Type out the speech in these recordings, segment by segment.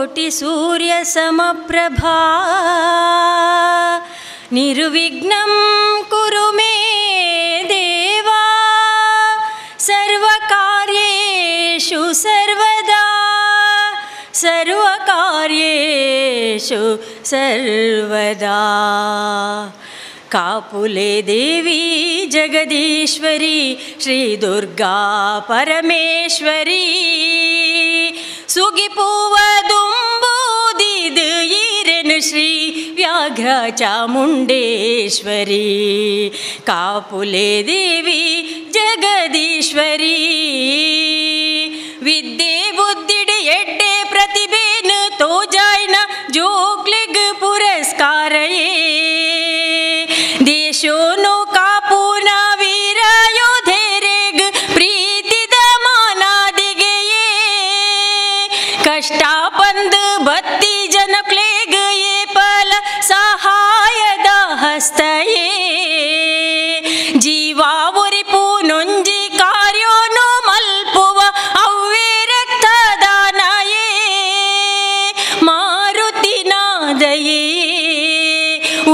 ಕೋಟಿ ಸೂರ್ಯ ಸಮಪ್ರಭಾ ನಿರ್ವಿಘ್ನಂ ಕುರು ಮೇ ದೇವಾ ಸರ್ವಕಾರ್ಯೇಷು ಸರ್ವದಾ ಸರ್ವಕಾರ್ಯೇಷು ಸರ್ವದಾ ಕಾಪುಲೆ ದೇವಿ ಜಗದೀಶ್ವರಿ ಶ್ರೀ ದುರ್ಗಾ ಪರಮೇಶ್ವರಿ ಸುಗಿಪೂವದುಂಬೂದಿದು ಈರೆನು ಶ್ರೀ ವ್ಯಾಘ್ರ ಚಾಮುಂಡೇಶ್ವರಿ ಕಾಪುಲೆ ದೇವಿ ಜಗದೀಶ್ವರಿ ವಿದ್ಯೆ ಬುದ್ಧಿಡ್ ಎಡ್ಡೆ ಪ್ರತಿಭೆನು ತೋಜಾಯ್ನ ಜೋಗ್ಲಿಗ್ ಪುರಸ್ಕಾರಯೇ ದೇಶೋನು ಕಾಪುನ ವೀರ ಯೋಧೆರೆಗ್ ಪ್ರೀತಿದ ಮಾನಾದಿಗೆಯೇ ಕಷ್ಟ ಬಂದು ಬತ್ತಿ ಜನಕ್ಲೆಗ್ ಏ ಫಲ ಸಹಾಯದ ಹಸ್ತಯೇ ಜೀವ ಉರಿಪು ನೊಂಜಿ ಕಾರ್ಯೋನು ಮಲ್ಪುವ ಅವ್ವೇ ರಕ್ತದಾನಯೇ ಮಾರುತಿನಾದಯೇ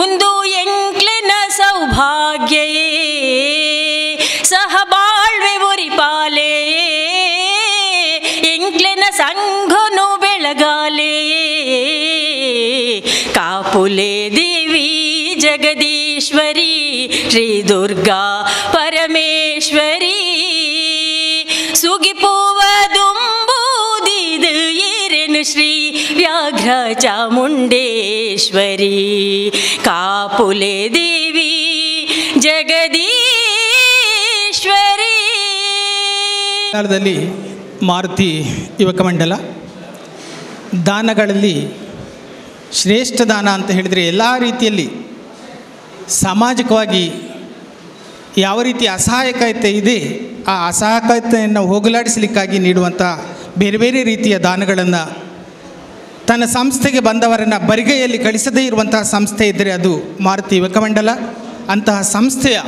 ಒಂದು ಎಂಕ್ಲೆನ ಸೌಭಾಗ್ಯಯೇ ಸಹಬಾಳ್ವೆ ಉರಿಪಾಲೇ ಎಂಕ್ಲೆನ ಸಂಘನು ಬೆಳಗಾಲೇ ಕಾಪುಲೆ ದೇವಿ ಜಗದೀಶ್ವರಿ ಶ್ರೀ ದುರ್ಗಾ ಪರಮೇಶ್ವರಿ ಸುಗಿಪೂವದುಂಬೂದಿದು ಈರೆನು ಶ್ರೀ ವ್ಯಾಘ್ರ ಚಾಮುಂಡೇಶ್ವರಿ ಕಾಪುಲೆ ದೇವಿ ಜಗದೀಶ್ವರಿ. ಕಾಲದಲ್ಲಿ ಮಾರುತಿ ಯುವಕ ಮಂಡಲ ದಾನಗಳಲ್ಲಿ ಶ್ರೇಷ್ಠ ದಾನ ಅಂತ ಹೇಳಿದರೆ ಎಲ್ಲ ರೀತಿಯಲ್ಲಿ ಸಾಮಾಜಿಕವಾಗಿ ಯಾವ ರೀತಿ ಅಸಹಾಯಕತೆ ಇದೆ ಆ ಅಸಹಾಯಕತೆಯನ್ನು ಹೋಗಲಾಡಿಸಲಿಕ್ಕಾಗಿ ನೀಡುವಂಥ ಬೇರೆ ಬೇರೆ ರೀತಿಯ ದಾನಗಳನ್ನು ತನ್ನ ಸಂಸ್ಥೆಗೆ ಬಂದವರನ್ನು ಬರಿಗೈಯಲ್ಲಿ ಕಳಿಸದೇ ಇರುವಂತಹ ಸಂಸ್ಥೆ ಇದ್ದರೆ ಅದು ಮಾರುತಿ ಯುವಕ ಮಂಡಲ. ಅಂತಹ ಸಂಸ್ಥೆಯ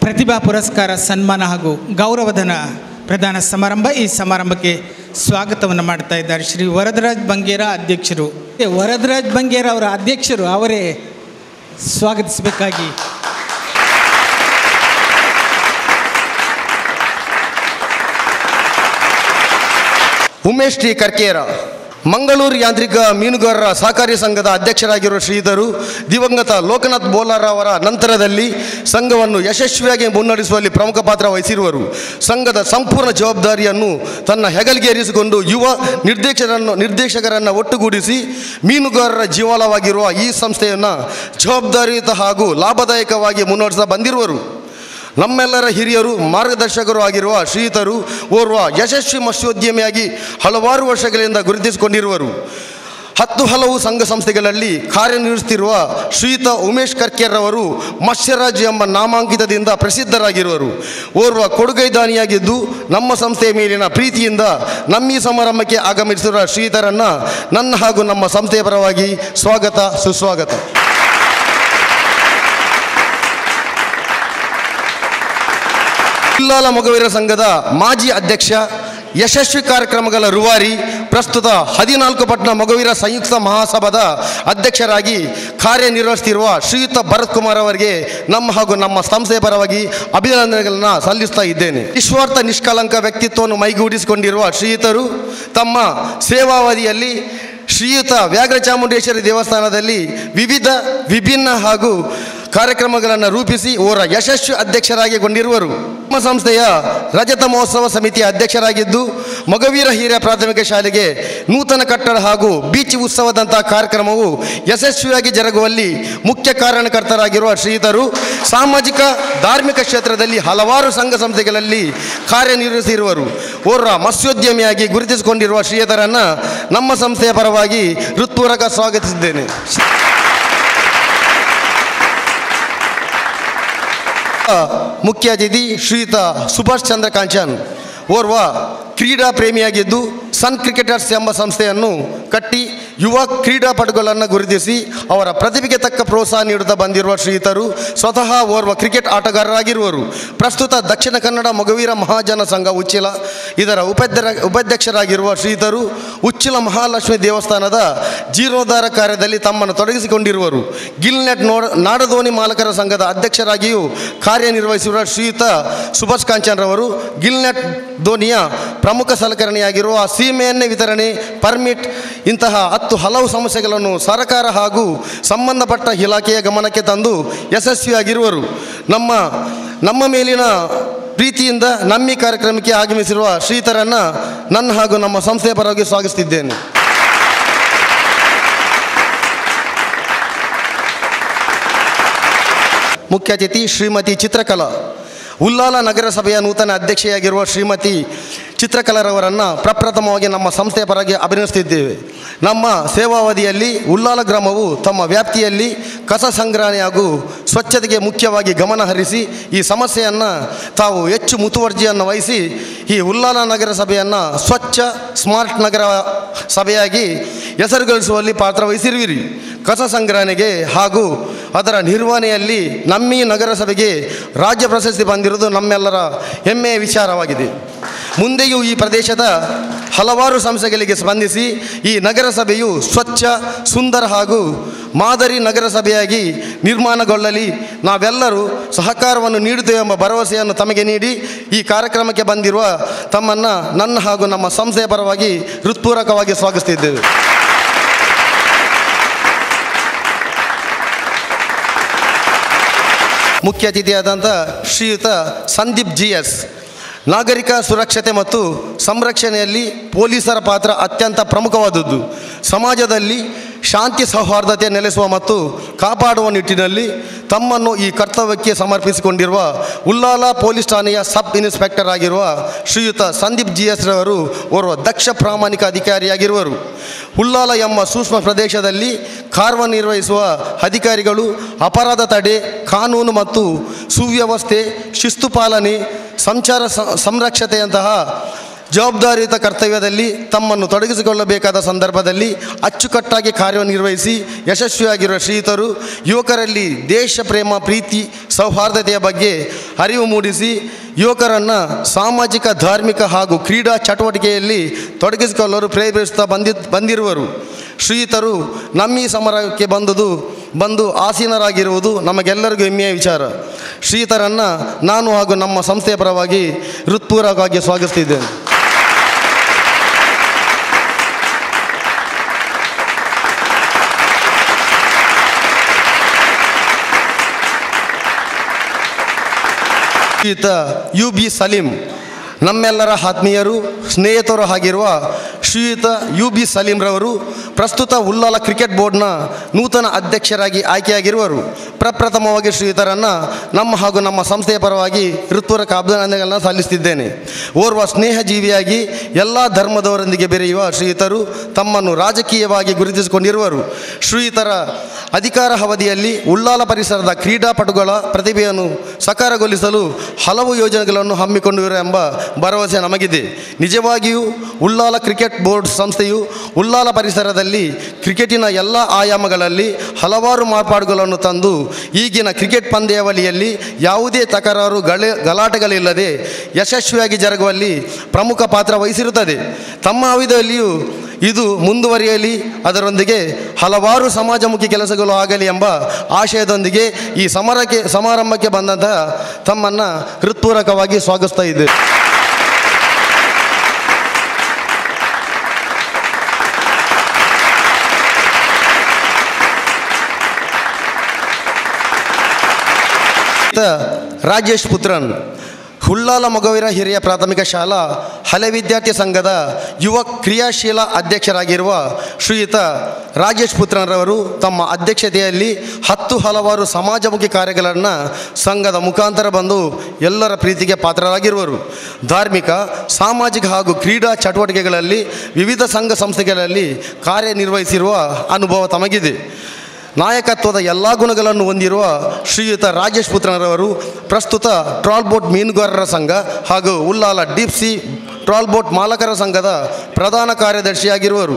ಪ್ರತಿಭಾ ಪುರಸ್ಕಾರ ಸನ್ಮಾನ ಹಾಗೂ ಗೌರವಧನ ಪ್ರದಾನ ಸಮಾರಂಭ. ಈ ಸಮಾರಂಭಕ್ಕೆ ಸ್ವಾಗತವನ್ನು ಮಾಡ್ತಾ ಇದ್ದಾರೆ ಶ್ರೀ ವರದರಾಜ್ ಬಂಗೇರ ಅಧ್ಯಕ್ಷರು. ವರದರಾಜ್ ಬಂಗೇರ ಅವರ ಅಧ್ಯಕ್ಷರು ಅವರೇ ಸ್ವಾಗತಿಸಬೇಕಾಗಿ ಉಮೇಶ್ ಟಿ ಕರ್ಕೇರ ಮಂಗಳೂರು ಯಾಂತ್ರಿಕ ಮೀನುಗಾರರ ಸಹಕಾರಿ ಸಂಘದ ಅಧ್ಯಕ್ಷರಾಗಿರುವ ಶ್ರೀಧರು ದಿವಂಗತ ಲೋಕನಾಥ್ ಬೋಲಾರ್ ಅವರ ನಂತರದಲ್ಲಿ ಸಂಘವನ್ನು ಯಶಸ್ವಿಯಾಗಿ ಮುನ್ನಡೆಸುವಲ್ಲಿ ಪ್ರಮುಖ ಪಾತ್ರ ವಹಿಸಿರುವರು. ಸಂಘದ ಸಂಪೂರ್ಣ ಜವಾಬ್ದಾರಿಯನ್ನು ತನ್ನ ಹೆಗಲಿಗೆ ಏರಿಸಿಕೊಂಡು ಯುವ ನಿರ್ದೇಶಕರನ್ನು ಒಟ್ಟುಗೂಡಿಸಿ ಮೀನುಗಾರರ ಜೀವಾಳವಾಗಿರುವ ಈ ಸಂಸ್ಥೆಯನ್ನು ಜವಾಬ್ದಾರಿಯುತ ಹಾಗೂ ಲಾಭದಾಯಕವಾಗಿ ಮುನ್ನಡೆಸ ಬಂದಿರುವರು. ನಮ್ಮೆಲ್ಲರ ಹಿರಿಯರು ಮಾರ್ಗದರ್ಶಕರು ಆಗಿರುವ ಶ್ರೀಯುತರು ಓರ್ವ ಯಶಸ್ವಿ ಮತ್ಸ್ಯೋದ್ಯಮಿಯಾಗಿ ಹಲವಾರು ವರ್ಷಗಳಿಂದ ಗುರುತಿಸಿಕೊಂಡಿರುವರು. ಹಲವು ಸಂಘ ಸಂಸ್ಥೆಗಳಲ್ಲಿ ಕಾರ್ಯನಿರ್ವಹಿಸುತ್ತಿರುವ ಶ್ರೀಯುತ ಉಮೇಶ್ ಕರ್ಕೇರವರು ಮತ್ಸ್ಯರಾಜ್ ಎಂಬ ನಾಮಾಂಕಿತದಿಂದ ಪ್ರಸಿದ್ಧರಾಗಿರುವರು. ಓರ್ವ ಕೊಡುಗೈದಾನಿಯಾಗಿದ್ದು ನಮ್ಮ ಸಂಸ್ಥೆಯ ಮೇಲಿನ ಪ್ರೀತಿಯಿಂದ ನಮ್ಮ ಈ ಸಮಾರಂಭಕ್ಕೆ ಆಗಮಿಸಿರುವ ಶ್ರೀಯುತರನ್ನು ನನ್ನ ಹಾಗೂ ನಮ್ಮ ಸಂಸ್ಥೆಯ ಪರವಾಗಿ ಸ್ವಾಗತ ಸುಸ್ವಾಗತ. ಇಲ್ಲಾಲ ಮೊಗವೀರ ಸಂಘದ ಮಾಜಿ ಅಧ್ಯಕ್ಷ, ಯಶಸ್ವಿ ಕಾರ್ಯಕ್ರಮಗಳ ರೂವಾರಿ, ಪ್ರಸ್ತುತ 14 ಪಟ್ಟಣ ಮೊಗವೀರ ಸಂಯುಕ್ತ ಮಹಾಸಭಾದ ಅಧ್ಯಕ್ಷರಾಗಿ ಕಾರ್ಯನಿರ್ವಹಿಸುತ್ತಿರುವ ಶ್ರೀಯುತ ಭರತ್ ಕುಮಾರ್ ಅವರಿಗೆ ನಮ್ಮ ಹಾಗೂ ನಮ್ಮ ಸಂಸ್ಥೆಯ ಪರವಾಗಿ ಅಭಿನಂದನೆಗಳನ್ನು ಸಲ್ಲಿಸ್ತಾ ಇದ್ದೇನೆ. ನಿಸ್ವಾರ್ಥ ನಿಷ್ಕಳಂಕ ವ್ಯಕ್ತಿತ್ವವನ್ನು ಮೈಗೂಡಿಸಿಕೊಂಡಿರುವ ಶ್ರೀಯುತರು ತಮ್ಮ ಸೇವಾವಧಿಯಲ್ಲಿ ಶ್ರೀಯುತ ವ್ಯಾಘ್ರ ಚಾಮುಂಡೇಶ್ವರಿ ದೇವಸ್ಥಾನದಲ್ಲಿ ವಿಭಿನ್ನ ಹಾಗೂ ಕಾರ್ಯಕ್ರಮಗಳನ್ನು ರೂಪಿಸಿ ಓರ ಯಶಸ್ವಿ ಅಧ್ಯಕ್ಷರಾಗಿಕೊಂಡಿರುವರು. ನಮ್ಮ ಸಂಸ್ಥೆಯ ರಜತ ಮಹೋತ್ಸವ ಸಮಿತಿಯ ಅಧ್ಯಕ್ಷರಾಗಿದ್ದು ಮೊಗವೀರ ಹಿರಿಯ ಪ್ರಾಥಮಿಕ ಶಾಲೆಗೆ ನೂತನ ಕಟ್ಟಡ ಹಾಗೂ ಬೀಚ್ ಉತ್ಸವದಂತಹ ಕಾರ್ಯಕ್ರಮವು ಯಶಸ್ವಿಯಾಗಿ ಜರುಗುವಲ್ಲಿ ಮುಖ್ಯ ಕಾರಣಕರ್ತರಾಗಿರುವ ಶ್ರೀಯುತರು ಸಾಮಾಜಿಕ ಧಾರ್ಮಿಕ ಕ್ಷೇತ್ರದಲ್ಲಿ ಹಲವಾರು ಸಂಘ ಸಂಸ್ಥೆಗಳಲ್ಲಿ ಕಾರ್ಯನಿರ್ವಹಿಸಿರುವರು. ಓರ್ವ ಮತ್ಸ್ಯೋದ್ಯಮಿಯಾಗಿ ಗುರುತಿಸಿಕೊಂಡಿರುವ ಶ್ರೀಯುತರನ್ನು ನಮ್ಮ ಸಂಸ್ಥೆಯ ಪರವಾಗಿ ಹೃತ್ಪೂರ್ವಕ ಸ್ವಾಗತಿಸಿದ್ದೇನೆ. ಮುಖ್ಯ ಅತಿಥಿ ಶ್ರೀಯುತ ಸುಭಾಷ್ ಚಂದ್ರ ಕಾಂಚನ್ ಓರ್ವ ಕ್ರೀಡಾ ಪ್ರೇಮಿಯಾಗಿದ್ದು ಸನ್ ಕ್ರಿಕೆಟರ್ಸ್ ಎಂಬ ಸಂಸ್ಥೆಯನ್ನು ಕಟ್ಟಿ ಯುವ ಕ್ರೀಡಾಪಟುಗಳನ್ನು ಗುರುತಿಸಿ ಅವರ ಪ್ರತಿಭೆಗೆ ತಕ್ಕ ಪ್ರೋತ್ಸಾಹ ನೀಡುತ್ತಾ ಬಂದಿರುವ ಶ್ರೀಯುತರು ಸ್ವತಃ ಓರ್ವ ಕ್ರಿಕೆಟ್ ಆಟಗಾರರಾಗಿರುವರು. ಪ್ರಸ್ತುತ ದಕ್ಷಿಣ ಕನ್ನಡ ಮೊಗವೀರ ಮಹಾಜನ ಸಂಘ ಉಚ್ಚಿಲ ಇದರ ಉಪಾಧ್ಯಕ್ಷರಾಗಿರುವ ಶ್ರೀಯುತರು ಉಚ್ಚಿಲ ಮಹಾಲಕ್ಷ್ಮಿ ದೇವಸ್ಥಾನದ ಜೀರ್ಣೋದ್ಧಾರ ಕಾರ್ಯದಲ್ಲಿ ತಮ್ಮನ್ನು ತೊಡಗಿಸಿಕೊಂಡಿರುವರು. ಗಿಲ್ನೆಟ್ ನಾಡದೋಣಿ ಮಾಲಕರ ಸಂಘದ ಅಧ್ಯಕ್ಷರಾಗಿಯೂ ಕಾರ್ಯನಿರ್ವಹಿಸಿರುವ ಶ್ರೀಯುತ ಸುಭಾಷ್ ಕಾಂಚನ್ರವರು ಗಿಲ್ನೆಟ್ ಧೋನಿಯ ಪ್ರಮುಖ ಸಲಕರಣೆಯಾಗಿರುವ ಸೀಮೆ ಎಣ್ಣೆ ವಿತರಣೆ, ಪರ್ಮಿಟ್ ಇಂತಹ ಹಲವು ಸಮಸ್ಯೆಗಳನ್ನು ಸರ್ಕಾರ ಹಾಗೂ ಸಂಬಂಧಪಟ್ಟ ಇಲಾಖೆಯ ಗಮನಕ್ಕೆ ತಂದು ಯಶಸ್ವಿಯಾಗಿರುವರು. ನಮ್ಮ ಮೇಲಿನ ಪ್ರೀತಿಯಿಂದ ನಮ್ಮ ಈ ಕಾರ್ಯಕ್ರಮಕ್ಕೆ ಆಗಮಿಸಿರುವ ಶ್ರೀಯುತರನ್ನು ನನ್ನ ಹಾಗೂ ನಮ್ಮ ಸಂಸ್ಥೆಯ ಪರವಾಗಿ ಸ್ವಾಗತಿಸಿದ್ದೇನೆ. ಮುಖ್ಯ ಅತಿಥಿ ಶ್ರೀಮತಿ ಚಿತ್ರಕಲಾ. ಉಲ್ಲಾಲ ನಗರಸಭೆಯ ನೂತನ ಅಧ್ಯಕ್ಷೆಯಾಗಿರುವ ಶ್ರೀಮತಿ ಚಿತ್ರಕಲಾರವರನ್ನು ಪ್ರಪ್ರಥಮವಾಗಿ ನಮ್ಮ ಸಂಸ್ಥೆಯ ಪರವಾಗಿ ಅಭಿನಂದಿಸುತ್ತಿದ್ದೇವೆ. ನಮ್ಮ ಸೇವಾವಧಿಯಲ್ಲಿ ಉಲ್ಲಾಲ ಗ್ರಾಮವು ತಮ್ಮ ವ್ಯಾಪ್ತಿಯಲ್ಲಿ ಕಸ ಸಂಗ್ರಹಣೆ ಹಾಗೂ ಸ್ವಚ್ಛತೆಗೆ ಮುಖ್ಯವಾಗಿ ಗಮನ ಹರಿಸಿ ಈ ಸಮಸ್ಯೆಯನ್ನು ತಾವು ಹೆಚ್ಚು ಮುತುವರ್ಜಿಯನ್ನು ವಹಿಸಿ ಈ ಉಲ್ಲಾಲ ನಗರಸಭೆಯನ್ನು ಸ್ವಚ್ಛ ಸ್ಮಾರ್ಟ್ ನಗರ ಸಭೆಯಾಗಿ ಹೆಸರುಗಳಿಸುವಲ್ಲಿ ಪಾತ್ರ ವಹಿಸಿರುವಿರಿ. ಕಸ ಸಂಗ್ರಹಣೆಗೆ ಹಾಗೂ ಅದರ ನಿರ್ವಹಣೆಯಲ್ಲಿ ನಮ್ಮ ಈ ನಗರಸಭೆಗೆ ರಾಜ್ಯ ಪ್ರಶಸ್ತಿ ಬಂದಿರುವುದು ನಮ್ಮೆಲ್ಲರ ಹೆಮ್ಮೆಯ ವಿಚಾರವಾಗಿದೆ. ಮುಂದೆಯೂ ಈ ಪ್ರದೇಶದ ಹಲವಾರು ಸಮಸ್ಯೆಗಳಿಗೆ ಸ್ಪಂದಿಸಿ ಈ ನಗರಸಭೆಯು ಸ್ವಚ್ಛ, ಸುಂದರ ಹಾಗೂ ಮಾದರಿ ನಗರಸಭೆಯಾಗಿ ನಿರ್ಮಾಣಗೊಳ್ಳಲಿ ನಾವೆಲ್ಲರೂ ಸಹಕಾರವನ್ನು ನೀಡುತ್ತೇವೆ ಎಂಬ ಭರವಸೆಯನ್ನು ತಮಗೆ ನೀಡಿ ಈ ಕಾರ್ಯಕ್ರಮಕ್ಕೆ ಬಂದಿರುವ ತಮ್ಮನ್ನು ನನ್ನ ಹಾಗೂ ನಮ್ಮ ಸಂಸ್ಥೆಯ ಪರವಾಗಿ ಹೃತ್ಪೂರ್ವಕವಾಗಿ ಸ್ವಾಗತಿಸುತ್ತಿದ್ದೇವೆ. ಮುಖ್ಯ ಅತಿಥಿಯಾದಂಥ ಶ್ರೀಯುತ ಸಂದೀಪ್ GS. ನಾಗರಿಕ ಸುರಕ್ಷತೆ ಮತ್ತು ಸಂರಕ್ಷಣೆಯಲ್ಲಿ ಪೊಲೀಸರ ಪಾತ್ರ ಅತ್ಯಂತ ಪ್ರಮುಖವಾದದ್ದು. ಸಮಾಜದಲ್ಲಿ ಶಾಂತಿ ಸೌಹಾರ್ದತೆ ನೆಲೆಸುವ ಮತ್ತು ಕಾಪಾಡುವ ನಿಟ್ಟಿನಲ್ಲಿ ತಮ್ಮನ್ನು ಈ ಕರ್ತವ್ಯಕ್ಕೆ ಸಮರ್ಪಿಸಿಕೊಂಡಿರುವ ಉಲ್ಲಾಲ ಪೊಲೀಸ್ ಠಾಣೆಯ ಸಬ್ ಇನ್ಸ್ಪೆಕ್ಟರ್ ಆಗಿರುವ ಶ್ರೀಯುತ ಸಂದೀಪ್ GS ರವರು ಓರ್ವ ದಕ್ಷ ಪ್ರಾಮಾಣಿಕ ಅಧಿಕಾರಿಯಾಗಿರುವರು. ಉಲ್ಲಾಲ ಎಂಬ ಸೂಕ್ಷ್ಮ ಪ್ರದೇಶದಲ್ಲಿ ಕಾರ್ಯನಿರ್ವಹಿಸುವ ಅಧಿಕಾರಿಗಳು ಅಪರಾಧ ತಡೆ, ಕಾನೂನು ಮತ್ತು ಸುವ್ಯವಸ್ಥೆ, ಶಿಸ್ತು ಪಾಲನೆ, ಸಂಚಾರ ಸಂರಕ್ಷತೆಯಂತಹ ಜವಾಬ್ದಾರಿಯುತ ಕರ್ತವ್ಯದಲ್ಲಿ ತಮ್ಮನ್ನು ತೊಡಗಿಸಿಕೊಳ್ಳಬೇಕಾದ ಸಂದರ್ಭದಲ್ಲಿ ಅಚ್ಚುಕಟ್ಟಾಗಿ ಕಾರ್ಯನಿರ್ವಹಿಸಿ ಯಶಸ್ವಿಯಾಗಿರುವ ಶ್ರೀಯುತರು ಯುವಕರಲ್ಲಿ ದೇಶ ಪ್ರೇಮ, ಪ್ರೀತಿ, ಸೌಹಾರ್ದತೆಯ ಬಗ್ಗೆ ಅರಿವು ಮೂಡಿಸಿ ಯುವಕರನ್ನು ಸಾಮಾಜಿಕ, ಧಾರ್ಮಿಕ ಹಾಗೂ ಕ್ರೀಡಾ ಚಟುವಟಿಕೆಯಲ್ಲಿ ತೊಡಗಿಸಿಕೊಳ್ಳಲು ಪ್ರೇರೇಪಿಸುತ್ತಾ ಬಂದಿರುವರು. ಶ್ರೀಯುತರು ನಮ್ಮ ಈ ಸಮಾರಂಭಕ್ಕೆ ಬಂದು ಆಸೀನರಾಗಿರುವುದು ನಮಗೆಲ್ಲರಿಗೂ ಹೆಮ್ಮೆಯ ವಿಚಾರ. ಶ್ರೀಯುತರನ್ನು ನಾನು ಹಾಗೂ ನಮ್ಮ ಸಂಸ್ಥೆಯ ಪರವಾಗಿ ಹೃತ್ಪೂರ್ವಕವಾಗಿ ಸ್ವಾಗತಿಸಿದ್ದೇನೆ. ಶ್ರೀಯುತ UB ಸಲೀಂ. ನಮ್ಮೆಲ್ಲರ ಆತ್ಮೀಯರು, ಸ್ನೇಹಿತರು ಆಗಿರುವ ಶ್ರೀಯುತ UB ಸಲೀಂರವರು ಪ್ರಸ್ತುತ ಉಲ್ಲಾಲ ಕ್ರಿಕೆಟ್ ಬೋರ್ಡ್ನ ನೂತನ ಅಧ್ಯಕ್ಷರಾಗಿ ಆಯ್ಕೆಯಾಗಿರುವರು. ಪ್ರಪ್ರಥಮವಾಗಿ ಶ್ರೀಯುತರನ್ನು ನಮ್ಮ ಹಾಗೂ ನಮ್ಮ ಸಂಸ್ಥೆಯ ಪರವಾಗಿ ಹೃತ್ಪೂರ್ವಕ ಅಭಿನಂದನೆಗಳನ್ನು ಸಲ್ಲಿಸುತ್ತಿದ್ದೇನೆ. ಓರ್ವ ಸ್ನೇಹಜೀವಿಯಾಗಿ ಎಲ್ಲ ಧರ್ಮದವರೊಂದಿಗೆ ಬೆರೆಯುವ ಶ್ರೀಯುತರು ತಮ್ಮನ್ನು ರಾಜಕೀಯವಾಗಿ ಗುರುತಿಸಿಕೊಂಡಿರುವರು. ಶ್ರೀಯುತರ ಅಧಿಕಾರ ಅವಧಿಯಲ್ಲಿ ಉಲ್ಲಾಲ ಪರಿಸರದ ಕ್ರೀಡಾಪಟುಗಳ ಪ್ರತಿಭೆಯನ್ನು ಸಾಕಾರಗೊಳಿಸಲು ಹಲವು ಯೋಜನೆಗಳನ್ನು ಹಮ್ಮಿಕೊಂಡಿರುವ ಎಂಬ ಭರವಸೆ ನಮಗಿದೆ. ನಿಜವಾಗಿಯೂ ಉಲ್ಲಾಲ ಕ್ರಿಕೆಟ್ ಬೋರ್ಡ್ ಸಂಸ್ಥೆಯು ಉಲ್ಲಾಲ ಪರಿಸರದಲ್ಲಿ ಕ್ರಿಕೆಟಿನ ಎಲ್ಲ ಆಯಾಮಗಳಲ್ಲಿ ಹಲವಾರು ಮಾರ್ಪಾಡುಗಳನ್ನು ತಂದು ಈಗಿನ ಕ್ರಿಕೆಟ್ ಪಂದ್ಯಾವಳಿಯಲ್ಲಿ ಯಾವುದೇ ತಕರಾರು ಗಲಾಟೆಗಳಿಲ್ಲದೆ ಯಶಸ್ವಿಯಾಗಿ ಜರುಗುವಲ್ಲಿ ಪ್ರಮುಖ ಪಾತ್ರ ವಹಿಸಿರುತ್ತದೆ. ತಮ್ಮ ಅವಧಿಯಲ್ಲಿಯೂ ಇದು ಮುಂದುವರಿಯಲಿ, ಅದರೊಂದಿಗೆ ಹಲವಾರು ಸಮಾಜಮುಖಿ ಕೆಲಸಗಳು ಆಗಲಿ ಎಂಬ ಆಶಯದೊಂದಿಗೆ ಈ ಸಮಾರಂಭಕ್ಕೆ ಬಂದಂತಹ ತಮ್ಮನ್ನು ಹೃತ್ಪೂರ್ವಕವಾಗಿ ಸ್ವಾಗತಿಸ್ತಾ ಇದ್ದೇವೆ. ರಾಜೇಶ್ ಪುತ್ರನ್. ಉಲ್ಲಾಲ ಮೊಗವೀರ ಹಿರಿಯ ಪ್ರಾಥಮಿಕ ಶಾಲಾ ಹಳೆ ವಿದ್ಯಾರ್ಥಿ ಸಂಘದ ಯುವ ಕ್ರಿಯಾಶೀಲ ಅಧ್ಯಕ್ಷರಾಗಿರುವ ಶ್ರೀಯುತ ರಾಜೇಶ್ ಪುತ್ರನ್ರವರು ತಮ್ಮ ಅಧ್ಯಕ್ಷತೆಯಲ್ಲಿ ಹಲವಾರು ಸಮಾಜಮುಖಿ ಕಾರ್ಯಗಳನ್ನು ಸಂಘದ ಮುಖಾಂತರ ಬಂದು ಎಲ್ಲರ ಪ್ರೀತಿಗೆ ಪಾತ್ರರಾಗಿರುವರು. ಧಾರ್ಮಿಕ, ಸಾಮಾಜಿಕ ಹಾಗೂ ಕ್ರೀಡಾ ಚಟುವಟಿಕೆಗಳಲ್ಲಿ ವಿವಿಧ ಸಂಘ ಸಂಸ್ಥೆಗಳಲ್ಲಿ ಕಾರ್ಯನಿರ್ವಹಿಸಿರುವ ಅನುಭವ ತಮಗಿದೆ. ನಾಯಕತ್ವದ ಎಲ್ಲ ಗುಣಗಳನ್ನು ಹೊಂದಿರುವ ಶ್ರೀಯುತ ರಾಜೇಶ್ ಪುತ್ರನರವರು ಪ್ರಸ್ತುತ ಟ್ರಾಲ್ಬೋಟ್ ಮೀನುಗಾರರ ಸಂಘ ಹಾಗೂ ಉಳ್ಳಾಲ ಡೀಪ್ ಸಿ ಟ್ರಾಲ್ಬೋಟ್ ಮಾಲಕರ ಸಂಘದ ಪ್ರಧಾನ ಕಾರ್ಯದರ್ಶಿಯಾಗಿರುವರು.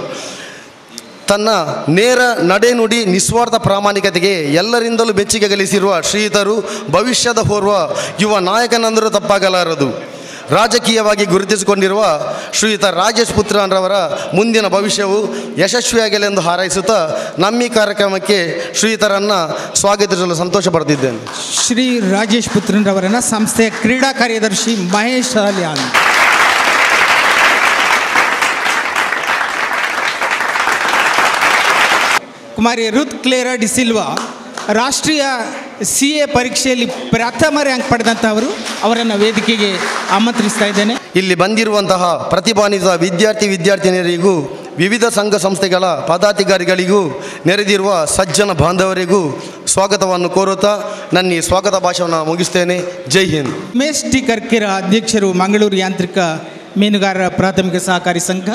ತನ್ನ ನೇರ ನಡೆನುಡಿ ನಿಸ್ವಾರ್ಥ ಪ್ರಾಮಾಣಿಕತೆಗೆ ಎಲ್ಲರಿಂದಲೂ ಮೆಚ್ಚುಗೆ ಗಳಿಸಿರುವ ಶ್ರೀಯುತರು ಭವಿಷ್ಯದ ಓರ್ವ ಯುವ ನಾಯಕನೆಂದರೂ ತಪ್ಪಾಗಲಾರದು. ರಾಜಕೀಯವಾಗಿ ಗುರುತಿಸಿಕೊಂಡಿರುವ ಶ್ರೀಯುತ ರಾಜೇಶ್ ಪುತ್ರನರವರ ಮುಂದಿನ ಭವಿಷ್ಯವು ಯಶಸ್ವಿಯಾಗಲೆಂದು ಹಾರೈಸುತ್ತಾ ನಮ್ಮ ಈ ಕಾರ್ಯಕ್ರಮಕ್ಕೆ ಶ್ರೀಯುತರನ್ನು ಸ್ವಾಗತಿಸಲು ಸಂತೋಷ ಪಡ್ತಿದ್ದೇನೆ. ಶ್ರೀ ರಾಜೇಶ್ ಪುತ್ರನರವರನ್ನು ಸಂಸ್ಥೆಯ ಕ್ರೀಡಾ ಕಾರ್ಯದರ್ಶಿ ಮಹೇಶ್ ಅಲಿಯಾನ್. ಕುಮಾರಿ ರುತ್ ಕ್ಲೇರಾ ಡಿಸಿಲ್ವಾ ರಾಷ್ಟ್ರೀಯ CA ಪರೀಕ್ಷೆಯಲ್ಲಿ ಪ್ರಥಮ ರ್ಯಾಂಕ್ ಪಡೆದಂಥವರು, ಅವರನ್ನು ವೇದಿಕೆಗೆ ಆಮಂತ್ರಿಸ್ತಾ ಇದ್ದೇನೆ. ಇಲ್ಲಿ ಬಂದಿರುವಂತಹ ಪ್ರತಿಭಾನ್ವಿತ ವಿದ್ಯಾರ್ಥಿನಿಯರಿಗೂ ವಿವಿಧ ಸಂಘ ಸಂಸ್ಥೆಗಳ ಪದಾಧಿಕಾರಿಗಳಿಗೂ ನೆರೆದಿರುವ ಸಜ್ಜನ ಬಾಂಧವರಿಗೂ ಸ್ವಾಗತವನ್ನು ಕೋರುತ್ತಾ ನನ್ನ ಈ ಸ್ವಾಗತ ಭಾಷಣವನ್ನು ಮುಗಿಸ್ತೇನೆ. ಜೈ ಹಿಂದ್. ಉಮೇಶ್ ಟಿ ಕರ್ಕೆರ ಅಧ್ಯಕ್ಷರು, ಮಂಗಳೂರು ಯಾಂತ್ರಿಕ ಮೀನುಗಾರರ ಪ್ರಾಥಮಿಕ ಸಹಕಾರಿ ಸಂಘ.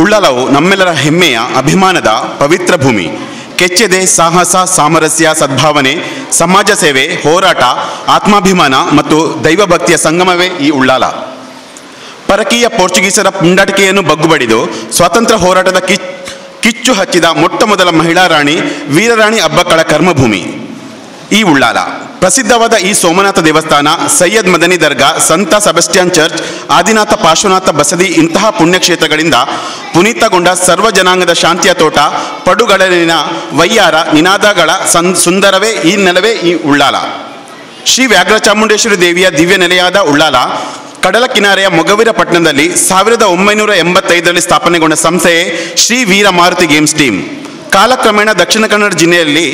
ಉಳ್ಳಾಲವು ನಮ್ಮೆಲ್ಲರ ಹೆಮ್ಮೆಯ ಅಭಿಮಾನದ ಪವಿತ್ರ ಭೂಮಿ. ಕೆಚ್ಚೆದೆ ಸಾಹಸ, ಸಾಮರಸ್ಯ, ಸದ್ಭಾವನೆ, ಸಮಾಜ ಸೇವೆ, ಹೋರಾಟ, ಆತ್ಮಾಭಿಮಾನ ಮತ್ತು ದೈವಭಕ್ತಿಯ ಸಂಗಮವೇ ಈ ಉಳ್ಳಾಲ. ಪರಕೀಯ ಪೋರ್ಚುಗೀಸರ ಪುಂಡಾಟಿಕೆಯನ್ನು ಬಗ್ಗುಬಡಿದು ಸ್ವಾತಂತ್ರ್ಯ ಹೋರಾಟದ ಕಿಚ್ಚು ಹಚ್ಚಿದ ಮೊಟ್ಟ ಮೊದಲ ಮಹಿಳಾ ರಾಣಿ ವೀರರಾಣಿ ಅಬ್ಬಕ್ಕಳ ಕರ್ಮಭೂಮಿ ಈ ಉಳ್ಳಾಲ. ಪ್ರಸಿದ್ಧವಾದ ಈ ಸೋಮನಾಥ ದೇವಸ್ಥಾನ, ಸೈಯದ್ ಮದನಿ ದರ್ಗಾ, ಸಂತ ಸೆಬಸ್ಟಿಯನ್ ಚರ್ಚ್, ಆದಿನಾಥ ಪಾರ್ಶ್ವನಾಥ ಬಸದಿ ಇಂತಹ ಪುಣ್ಯಕ್ಷೇತ್ರಗಳಿಂದ ಪುನೀತಗೊಂಡ ಸರ್ವ ಜನಾಂಗದ ಶಾಂತಿಯ ತೋಟ, ಪಡುಗಳಲ್ಲಿನ ವಯ್ಯಾರ ನಿನಾದಗಳ ಸುಂದರವೇ ಈ ನೆಲವೇ ಈ ಉಳ್ಳಾಲ. ಶ್ರೀ ವ್ಯಾಘ್ರಚಾಮುಂಡೇಶ್ವರಿ ದೇವಿಯ ದಿವ್ಯ ನೆಲೆಯಾದ ಉಳ್ಳಾಲ ಕಡಲ ಕಿನಾರೆಯ ಮೊಗವೀರ ಪಟ್ಟಣದಲ್ಲಿ 1985ರಲ್ಲಿ ಸ್ಥಾಪನೆಗೊಂಡ ಸಂಸ್ಥೆಯೇ ಶ್ರೀ ವೀರ ಮಾರುತಿ ಗೇಮ್ಸ್ ಟೀಮ್. ಕಾಲಕ್ರಮೇಣ ದಕ್ಷಿಣ ಕನ್ನಡ ಜಿಲ್ಲೆಯಲ್ಲಿ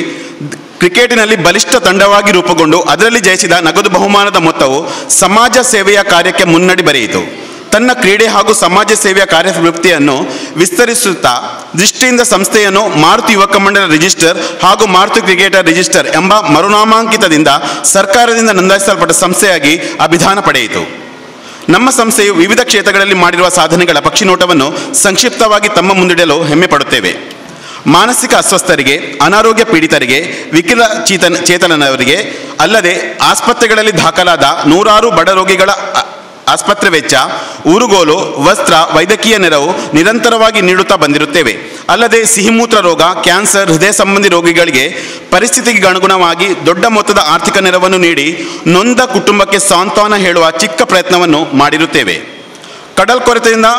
ಕ್ರಿಕೆಟಿನಲ್ಲಿ ಬಲಿಷ್ಠ ತಂಡವಾಗಿ ರೂಪುಗೊಂಡು ಅದರಲ್ಲಿ ಜಯಿಸಿದ ನಗದು ಬಹುಮಾನದ ಮೊತ್ತವು ಸಮಾಜ ಸೇವೆಯ ಕಾರ್ಯಕ್ಕೆ ಮುನ್ನಡಿ ಬರೆಯಿತು. ತನ್ನ ಕ್ರೀಡೆ ಹಾಗೂ ಸಮಾಜ ಸೇವೆಯ ಕಾರ್ಯವೃತ್ತಿಯನ್ನು ವಿಸ್ತರಿಸುತ್ತಾ ದೃಷ್ಟಿಯಿಂದ ಸಂಸ್ಥೆಯನ್ನು ಮಾರುತಿ ಯುವಕ ಮಂಡಲ ರಿಜಿಸ್ಟರ್ ಹಾಗೂ ಮಾರುತಿ ಕ್ರಿಕೆಟರ್ ರಿಜಿಸ್ಟರ್ ಎಂಬ ಮರುನಾಮಾಂಕಿತದಿಂದ ಸರ್ಕಾರದಿಂದ ನೋಂದಾಯಿಸಲ್ಪಟ್ಟ ಸಂಸ್ಥೆಯಾಗಿ ಅಭಿಧಾನ ಪಡೆಯಿತು. ನಮ್ಮ ಸಂಸ್ಥೆಯು ವಿವಿಧ ಕ್ಷೇತ್ರಗಳಲ್ಲಿ ಮಾಡಿರುವ ಸಾಧನೆಗಳ ಪಕ್ಷಿನೋಟವನ್ನು ಸಂಕ್ಷಿಪ್ತವಾಗಿ ತಮ್ಮ ಮುಂದಿಡಲು ಹೆಮ್ಮೆ ಪಡುತ್ತೇವೆ. ಮಾನಸಿಕ ಅಸ್ವಸ್ಥರಿಗೆ, ಅನಾರೋಗ್ಯ ಪೀಡಿತರಿಗೆ, ಚೇತನವರಿಗೆ ಅಲ್ಲದೆ ಆಸ್ಪತ್ರೆಗಳಲ್ಲಿ ದಾಖಲಾದ ನೂರಾರು ಬಡ ರೋಗಿಗಳ ಆಸ್ಪತ್ರೆ ವೆಚ್ಚ, ಊರುಗೋಲು, ವಸ್ತ್ರ, ವೈದ್ಯಕೀಯ ನೆರವು ನಿರಂತರವಾಗಿ ನೀಡುತ್ತಾ ಬಂದಿರುತ್ತೇವೆ. ಅಲ್ಲದೆ ಸಿಹಿಮೂತ್ರ ರೋಗ, ಕ್ಯಾನ್ಸರ್, ಹೃದಯ ಸಂಬಂಧಿ ರೋಗಿಗಳಿಗೆ ಪರಿಸ್ಥಿತಿಗೆ ಅನುಗುಣವಾಗಿ ದೊಡ್ಡ ಮೊತ್ತದ ಆರ್ಥಿಕ ನೆರವನ್ನು ನೀಡಿ ನೊಂದ ಕುಟುಂಬಕ್ಕೆ ಸಾಂತ್ವನ ಹೇಳುವ ಚಿಕ್ಕ ಪ್ರಯತ್ನವನ್ನು ಮಾಡಿರುತ್ತೇವೆ. ಕಡಲ್ಕೊರೆತದಿಂದ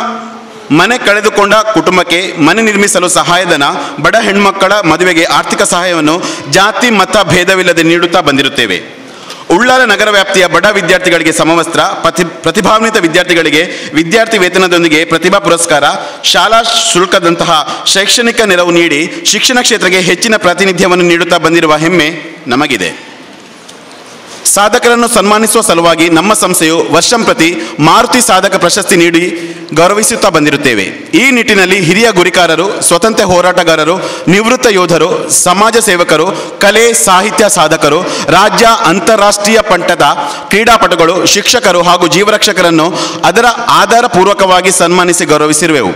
ಮನೆ ಕಳೆದುಕೊಂಡ ಕುಟುಂಬಕ್ಕೆ ಮನೆ ನಿರ್ಮಿಸಲು ಸಹಾಯಧನ, ಬಡ ಹೆಣ್ಮಕ್ಕಳ ಮದುವೆಗೆ ಆರ್ಥಿಕ ಸಹಾಯವನ್ನು ಜಾತಿ ಮತ ಭೇದವಿಲ್ಲದೆ ನೀಡುತ್ತಾ ಬಂದಿರುತ್ತೇವೆ. ಉಳ್ಳಾಲ ನಗರ ವ್ಯಾಪ್ತಿಯ ಬಡ ವಿದ್ಯಾರ್ಥಿಗಳಿಗೆ ಸಮವಸ್ತ್ರ, ಪ್ರತಿಭಾನ್ವಿತ ವಿದ್ಯಾರ್ಥಿಗಳಿಗೆ ವಿದ್ಯಾರ್ಥಿ ವೇತನದೊಂದಿಗೆ ಪ್ರತಿಭಾ ಪುರಸ್ಕಾರ, ಶಾಲಾ ಶುಲ್ಕದಂತಹ ಶೈಕ್ಷಣಿಕ ನೆರವು ನೀಡಿ ಶಿಕ್ಷಣ ಕ್ಷೇತ್ರಕ್ಕೆ ಹೆಚ್ಚಿನ ಪ್ರಾತಿನಿಧ್ಯವನ್ನು ನೀಡುತ್ತಾ ಬಂದಿರುವ ಹೆಮ್ಮೆ ನಮಗಿದೆ. ಸಾಧಕರನ್ನು ಸನ್ಮಾನಿಸುವ ಸಲುವಾಗಿ ನಮ್ಮ ಸಂಸ್ಥೆಯು ವರ್ಷಂಪ್ರತಿ ಮಾರುತಿ ಸಾಧಕ ಪ್ರಶಸ್ತಿ ನೀಡಿ ಗೌರವಿಸುತ್ತಾ ಬಂದಿರುತ್ತೇವೆ. ಈ ನಿಟ್ಟಿನಲ್ಲಿ ಹಿರಿಯ ಗುರಿಕಾರರು, ಸ್ವತಂತ್ರ ಹೋರಾಟಗಾರರು, ನಿವೃತ್ತ ಯೋಧರು, ಸಮಾಜ ಸೇವಕರು, ಕಲೆ ಸಾಹಿತ್ಯ ಸಾಧಕರು, ರಾಜ್ಯ ಅಂತಾರಾಷ್ಟ್ರೀಯ ಮಟ್ಟದ ಕ್ರೀಡಾಪಟುಗಳು, ಶಿಕ್ಷಕರು ಹಾಗೂ ಜೀವರಕ್ಷಕರನ್ನು ಅದರ ಆಧಾರಪೂರ್ವಕವಾಗಿ ಸನ್ಮಾನಿಸಿ ಗೌರವಿಸಿರುವೆವು.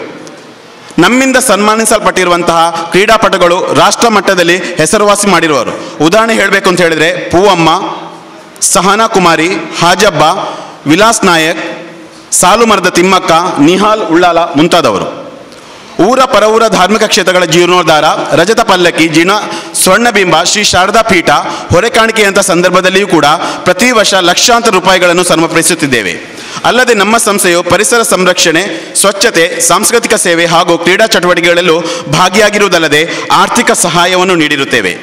ನಮ್ಮಿಂದ ಸನ್ಮಾನಿಸಲ್ಪಟ್ಟಿರುವಂತಹ ಕ್ರೀಡಾಪಟುಗಳು ರಾಷ್ಟ್ರ ಮಟ್ಟದಲ್ಲಿ ಹೆಸರುವಾಸಿ ಮಾಡಿರುವರು. ಉದಾಹರಣೆ ಹೇಳಬೇಕು ಅಂತ ಹೇಳಿದರೆ ಪೂವಮ್ಮ, ಸಹನಾ ಕುಮಾರಿ, ಹಾಜಬ್ಬ, ವಿಲಾಸ್ ನಾಯಕ್, ಸಾಲುಮರದ ತಿಮ್ಮಕ್ಕ, ನಿಹಾಲ್ ಉಳ್ಳಾಲ ಮುಂತಾದವರು. ಊರ ಪರವೂರ ಧಾರ್ಮಿಕ ಕ್ಷೇತ್ರಗಳ ಜೀರ್ಣೋದ್ಧಾರ, ರಜತ ಪಲ್ಲಕ್ಕಿ, ಸ್ವರ್ಣಬಿಂಬ ಶ್ರೀ ಶಾರದಾ ಪೀಠ ಹೊರೆಕಾಣಿಕೆಯಂಥ ಸಂದರ್ಭದಲ್ಲಿಯೂ ಕೂಡ ಪ್ರತಿ ವರ್ಷ ಲಕ್ಷಾಂತರ ರೂಪಾಯಿಗಳನ್ನು ಸಮರ್ಪಿಸುತ್ತಿದ್ದೇವೆ. ಅಲ್ಲದೆ ನಮ್ಮ ಸಂಸ್ಥೆಯು ಪರಿಸರ ಸಂರಕ್ಷಣೆ, ಸ್ವಚ್ಛತೆ, ಸಾಂಸ್ಕೃತಿಕ ಸೇವೆ ಹಾಗೂ ಕ್ರೀಡಾ ಚಟುವಟಿಕೆಗಳಲ್ಲೂ ಭಾಗಿಯಾಗಿರುವುದಲ್ಲದೆ ಆರ್ಥಿಕ ಸಹಾಯವನ್ನು ನೀಡಿರುತ್ತೇವೆ.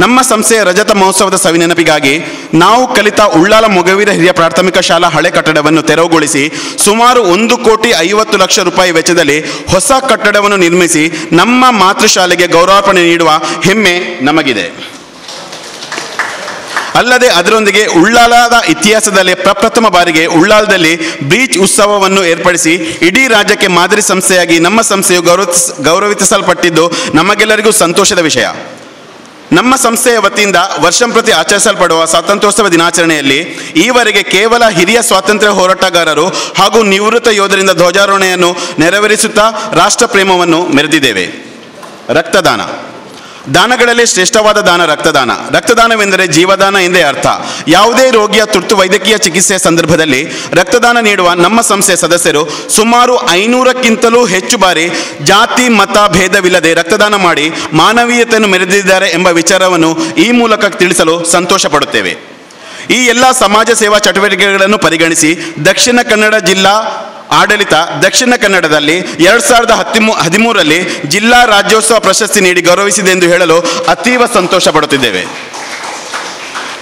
ನಮ್ಮ ಸಂಸ್ಥೆಯ ರಜತ ಮಹೋತ್ಸವದ ಸವಿನೆನಪಿಗಾಗಿ ನಾವು ಕಲಿತ ಉಳ್ಳಾಲ ಮೊಗವೀರ ಹಿರಿಯ ಪ್ರಾಥಮಿಕ ಶಾಲಾ ಹಳೆ ಕಟ್ಟಡವನ್ನು ತೆರವುಗೊಳಿಸಿ ಸುಮಾರು 1,50,00,000 ರೂಪಾಯಿ ವೆಚ್ಚದಲ್ಲಿ ಹೊಸ ಕಟ್ಟಡವನ್ನು ನಿರ್ಮಿಸಿ ನಮ್ಮ ಮಾತೃಶಾಲೆಗೆ ಗೌರವಾರ್ಪಣೆ ನೀಡುವ ಹೆಮ್ಮೆ ನಮಗಿದೆ. ಅಲ್ಲದೆ ಅದರೊಂದಿಗೆ ಉಳ್ಳಾಲದ ಇತಿಹಾಸದಲ್ಲಿ ಪ್ರಪ್ರಥಮ ಬಾರಿಗೆ ಉಳ್ಳಾಲದಲ್ಲಿ ಬೀಚ್ ಉತ್ಸವವನ್ನು ಏರ್ಪಡಿಸಿ ಇಡೀ ರಾಜ್ಯಕ್ಕೆ ಮಾದರಿ ಸಂಸ್ಥೆಯಾಗಿ ನಮ್ಮ ಸಂಸ್ಥೆಯು ಗೌರವಿಸಲ್ಪಟ್ಟಿದ್ದು ನಮಗೆಲ್ಲರಿಗೂ ಸಂತೋಷದ ವಿಷಯ. ನಮ್ಮ ಸಂಸ್ಥೆಯ ವತಿಯಿಂದ ವರ್ಷಂಪ್ರತಿ ಆಚರಿಸಲ್ಪಡುವ ಸ್ವಾತಂತ್ರ್ಯೋತ್ಸವ ದಿನಾಚರಣೆಯಲ್ಲಿ ಈವರೆಗೆ ಕೇವಲ ಹಿರಿಯ ಸ್ವಾತಂತ್ರ್ಯ ಹೋರಾಟಗಾರರು ಹಾಗೂ ನಿವೃತ್ತ ಯೋಧರಿಂದ ಧ್ವಜಾರೋಹಣೆಯನ್ನು ನೆರವೇರಿಸುತ್ತಾ ರಾಷ್ಟ್ರ ಪ್ರೇಮವನ್ನು ಮೆರೆದಿದ್ದೇವೆ. ರಕ್ತದಾನ. ದಾನಗಳಲ್ಲಿ ಶ್ರೇಷ್ಠವಾದ ದಾನ ರಕ್ತದಾನ. ರಕ್ತದಾನವೆಂದರೆ ಜೀವದಾನ ಎಂದೇ ಅರ್ಥ. ಯಾವುದೇ ರೋಗಿಯ ತುರ್ತು ವೈದ್ಯಕೀಯ ಚಿಕಿತ್ಸೆಯ ಸಂದರ್ಭದಲ್ಲಿ ರಕ್ತದಾನ ನೀಡುವ ನಮ್ಮ ಸಂಸ್ಥೆಯ ಸದಸ್ಯರು ಸುಮಾರು 500ಕ್ಕಿಂತಲೂ ಹೆಚ್ಚು ಬಾರಿ ಜಾತಿ ಮತ ಭೇದವಿಲ್ಲದೆ ರಕ್ತದಾನ ಮಾಡಿ ಮಾನವೀಯತೆಯನ್ನು ಮೆರೆದಿದ್ದಾರೆ ಎಂಬ ವಿಚಾರವನ್ನು ಈ ಮೂಲಕ ತಿಳಿಸಲು ಸಂತೋಷ ಪಡುತ್ತೇವೆ. ಈ ಎಲ್ಲ ಸಮಾಜ ಸೇವಾ ಚಟುವಟಿಕೆಗಳನ್ನು ಪರಿಗಣಿಸಿ ದಕ್ಷಿಣ ಕನ್ನಡ ಜಿಲ್ಲಾ ಆಡಳಿತ ದಕ್ಷಿಣ ಕನ್ನಡದಲ್ಲಿ 2013ರಲ್ಲಿ ಜಿಲ್ಲಾ ರಾಜ್ಯೋತ್ಸವ ಪ್ರಶಸ್ತಿ ನೀಡಿ ಗೌರವಿಸಿದೆ ಎಂದು ಹೇಳಲು ಅತೀವ ಸಂತೋಷ ಪಡುತ್ತಿದ್ದೇವೆ.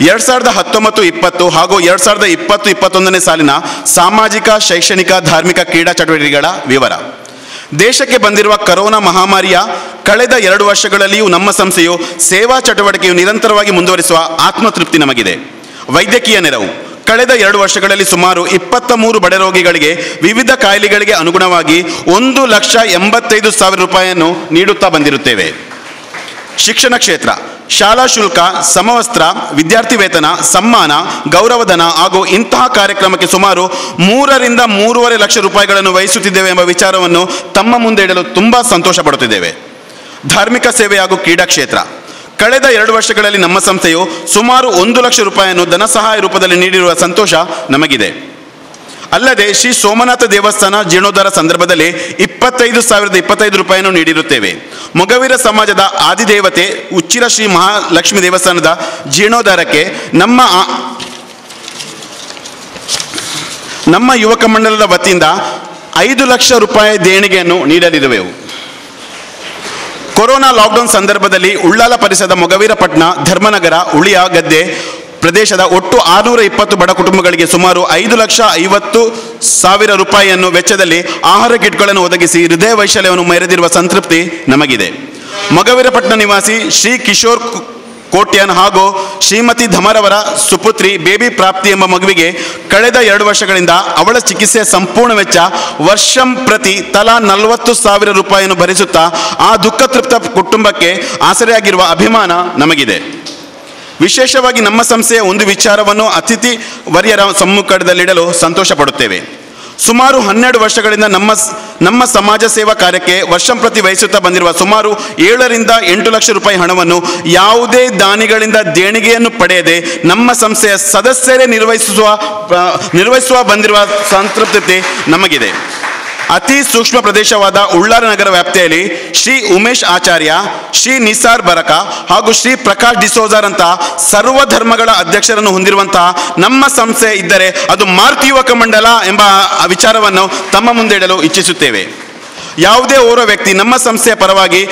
2019-20 ಹಾಗೂ 2020-21ನೇ ಸಾಲಿನ ಸಾಮಾಜಿಕ, ಶೈಕ್ಷಣಿಕ, ಧಾರ್ಮಿಕ, ಕ್ರೀಡಾ ಚಟುವಟಿಕೆಗಳ ವಿವರ. ದೇಶಕ್ಕೆ ಬಂದಿರುವ ಕರೋನಾ ಮಹಾಮಾರಿಯ ಕಳೆದ 2 ವರ್ಷಗಳಲ್ಲಿಯೂ ನಮ್ಮ ಸಂಸ್ಥೆಯು ಸೇವಾ ಚಟುವಟಿಕೆಯು ನಿರಂತರವಾಗಿ ಮುಂದುವರಿಸುವ ಆತ್ಮತೃಪ್ತಿ ನಮಗಿದೆ. ವೈದ್ಯಕೀಯ ನೆರವು. ಕಳೆದ 2 ವರ್ಷಗಳಲ್ಲಿ ಸುಮಾರು 23 ಬಡ ರೋಗಿಗಳಿಗೆ ವಿವಿಧ ಕಾಯಿಲೆಗಳಿಗೆ ಅನುಗುಣವಾಗಿ 1,85,000 ರೂಪಾಯಿಯನ್ನು ನೀಡುತ್ತಾ ಬಂದಿರುತ್ತೇವೆ. ಶಿಕ್ಷಣ ಕ್ಷೇತ್ರ. ಶಾಲಾ ಶುಲ್ಕ, ಸಮವಸ್ತ್ರ, ವಿದ್ಯಾರ್ಥಿ ವೇತನ, ಸಮ್ಮಾನ, ಗೌರವಧನ ಹಾಗೂ ಇಂತಹ ಕಾರ್ಯಕ್ರಮಕ್ಕೆ ಸುಮಾರು 3ರಿಂದ 3.5 ಲಕ್ಷ ರೂಪಾಯಿಗಳನ್ನು ವಹಿಸುತ್ತಿದ್ದೇವೆ ಎಂಬ ವಿಚಾರವನ್ನು ತಮ್ಮ ಮುಂದೆ ಇಡಲು ತುಂಬ ಸಂತೋಷ ಪಡುತ್ತಿದ್ದೇವೆ. ಧಾರ್ಮಿಕ ಸೇವೆ ಹಾಗೂ ಕ್ರೀಡಾ ಕ್ಷೇತ್ರ. ಕಳೆದ 2 ವರ್ಷಗಳಲ್ಲಿ ನಮ್ಮ ಸಂಸ್ಥೆಯು ಸುಮಾರು 1 ಲಕ್ಷ ರೂಪಾಯಿಯನ್ನು ಧನ ಸಹಾಯ ರೂಪದಲ್ಲಿ ನೀಡಿರುವ ಸಂತೋಷ ನಮಗಿದೆ. ಅಲ್ಲದೆ ಶ್ರೀ ಸೋಮನಾಥ ದೇವಸ್ಥಾನ ಜೀರ್ಣೋದ್ಧಾರ ಸಂದರ್ಭದಲ್ಲಿ 25,025 ರೂಪಾಯಿಯನ್ನು ನೀಡಿರುತ್ತೇವೆ. ಮೊಗವೀರ ಸಮಾಜದ ಆದಿದೇವತೆ ಉಚ್ಚಿಲ ಶ್ರೀ ಮಹಾಲಕ್ಷ್ಮಿ ದೇವಸ್ಥಾನದ ಜೀರ್ಣೋದ್ಧಾರಕ್ಕೆ ನಮ್ಮ ಯುವಕ ಮಂಡಲದ ವತಿಯಿಂದ 5 ಲಕ್ಷ ರೂಪಾಯಿ ದೇಣಿಗೆಯನ್ನು ನೀಡಲಿರುವೆವು. ಕೊರೋನಾ ಲಾಕ್ಡೌನ್ ಸಂದರ್ಭದಲ್ಲಿ ಉಳ್ಳಾಲ ಪರಿಸರದ ಮೊಗವೀರ ಪಟ್ಟಣ, ಧರ್ಮನಗರ, ಉಳಿಯ ಗದ್ದೆ ಪ್ರದೇಶದ ಒಟ್ಟು 620 ಬಡ ಕುಟುಂಬಗಳಿಗೆ ಸುಮಾರು 5,50,000 ರೂಪಾಯಿಯನ್ನು ವೆಚ್ಚದಲ್ಲಿ ಆಹಾರ ಕಿಟ್ಗಳನ್ನು ಒದಗಿಸಿ ಹೃದಯ ವೈಶಲ್ಯವನ್ನು ಮೆರೆದಿರುವ ಸಂತೃಪ್ತಿ ನಮಗಿದೆ. ಮೊಗವೀರಪಟ್ಟಣ ನಿವಾಸಿ ಶ್ರೀ ಕಿಶೋರ್ ಕೋಟ್ಯಾನ್ ಹಾಗೂ ಶ್ರೀಮತಿ ಧಮರವರ ಸುಪುತ್ರಿ ಬೇಬಿ ಪ್ರಾಪ್ತಿ ಎಂಬ ಮಗುವಿಗೆ ಕಳೆದ 2 ವರ್ಷಗಳಿಂದ ಅವಳ ಚಿಕಿತ್ಸೆಯ ಸಂಪೂರ್ಣ ವೆಚ್ಚ ವರ್ಷಂಪ್ರತಿ ತಲಾ 40,000 ರೂಪಾಯಿಯನ್ನು ಭರಿಸುತ್ತಾ ಆ ದುಃಖತೃಪ್ತ ಕುಟುಂಬಕ್ಕೆ ಆಸರೆಯಾಗಿರುವ ಅಭಿಮಾನ ನಮಗಿದೆ. ವಿಶೇಷವಾಗಿ ನಮ್ಮ ಸಂಸ್ಥೆಯ ಒಂದು ವಿಚಾರವನ್ನು ಅತಿಥಿ ವರ್ಯರ ಸಮ್ಮುಖದಲ್ಲಿಡಲು ಸಂತೋಷ ಪಡುತ್ತೇವೆ. ಸುಮಾರು 12 ವರ್ಷಗಳಿಂದ ನಮ್ಮ ಸಮಾಜ ಸೇವಾ ಕಾರ್ಯಕ್ಕೆ ವರ್ಷಂಪ್ರತಿ ವಹಿಸುತ್ತಾ ಬಂದಿರುವ ಸುಮಾರು 7ರಿಂದ 8 ಲಕ್ಷ ರೂಪಾಯಿ ಹಣವನ್ನು ಯಾವುದೇ ದಾನಿಗಳಿಂದ ದೇಣಿಗೆಯನ್ನು ಪಡೆಯದೆ ನಮ್ಮ ಸಂಸ್ಥೆಯ ಸದಸ್ಯರೇ ನಿರ್ವಹಿಸುವ ಬಂದಿರುವ ಸಂತೃಪ್ತಿ ನಮಗಿದೆ. ಅತಿ ಸೂಕ್ಷ್ಮ ಪ್ರದೇಶವಾದ ಉಳ್ಳಾಲ ನಗರ ವ್ಯಾಪ್ತಿಯಲ್ಲಿ ಶ್ರೀ ಉಮೇಶ್ ಆಚಾರ್ಯ, ಶ್ರೀ ನಿಸಾರ್ ಬರಕ ಹಾಗೂ ಶ್ರೀ ಪ್ರಕಾಶ್ ಡಿಸೋಜಾರಂತಹ ಸರ್ವಧರ್ಮಗಳ ಅಧ್ಯಕ್ಷರನ್ನು ಹೊಂದಿರುವಂತಹ ನಮ್ಮ ಸಂಸ್ಥೆ ಇದ್ದರೆ ಅದು ಮಾರುತಿ ಯುವಕ ಮಂಡಲ ಎಂಬ ವಿಚಾರವನ್ನು ತಮ್ಮ ಮುಂದೆ ಇಡಲು ಇಚ್ಛಿಸುತ್ತೇವೆ. ಯಾವುದೇ ಓರ್ವ ವ್ಯಕ್ತಿ ನಮ್ಮ ಸಂಸ್ಥೆಯ ಪರವಾಗಿ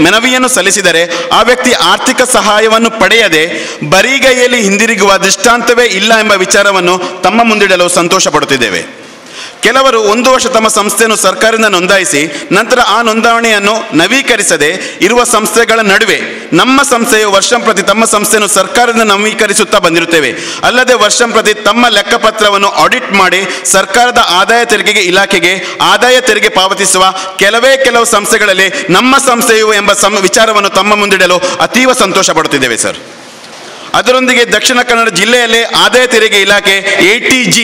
ಮನವಿಯನ್ನು ಸಲ್ಲಿಸಿದರೆ ಆ ವ್ಯಕ್ತಿ ಆರ್ಥಿಕ ಸಹಾಯವನ್ನು ಪಡೆಯದೆ ಬರಿಗೈಯಲ್ಲಿ ಹಿಂದಿರುಗುವ ದೃಷ್ಟಾಂತವೇ ಇಲ್ಲ ಎಂಬ ವಿಚಾರವನ್ನು ತಮ್ಮ ಮುಂದಿಡಲು ಸಂತೋಷ ಪಡುತ್ತಿದ್ದೇವೆ. ಕೆಲವರು 1 ವರ್ಷ ತಮ್ಮ ಸಂಸ್ಥೆಯನ್ನು ಸರ್ಕಾರದಿಂದ ನೋಂದಾಯಿಸಿ ನಂತರ ಆ ನೋಂದಣಿಯನ್ನು ನವೀಕರಿಸದೆ ಇರುವ ಸಂಸ್ಥೆಗಳ ನಡುವೆ ನಮ್ಮ ಸಂಸ್ಥೆಯು ವರ್ಷಂಪ್ರತಿ ತಮ್ಮ ಸಂಸ್ಥೆಯನ್ನು ಸರ್ಕಾರದಿಂದ ನವೀಕರಿಸುತ್ತಾ ಬಂದಿರುತ್ತೇವೆ. ಅಲ್ಲದೆ ವರ್ಷಂಪ್ರತಿ ತಮ್ಮ ಲೆಕ್ಕಪತ್ರವನ್ನು ಆಡಿಟ್ ಮಾಡಿ ಸರ್ಕಾರದ ಆದಾಯ ತೆರಿಗೆ ಇಲಾಖೆಗೆ ಆದಾಯ ತೆರಿಗೆ ಪಾವತಿಸುವ ಕೆಲವು ಸಂಸ್ಥೆಗಳಲ್ಲಿ ನಮ್ಮ ಸಂಸ್ಥೆಯು ಎಂಬ ವಿಚಾರವನ್ನು ತಮ್ಮ ಮುಂದಿಡಲು ಅತೀವ ಸಂತೋಷ ಪಡುತ್ತಿದ್ದೇವೆ ಸರ್. ಅದರೊಂದಿಗೆ ದಕ್ಷಿಣ ಕನ್ನಡ ಜಿಲ್ಲೆಯಲ್ಲೇ ಆದಾಯ ತೆರಿಗೆ ಇಲಾಖೆ ATG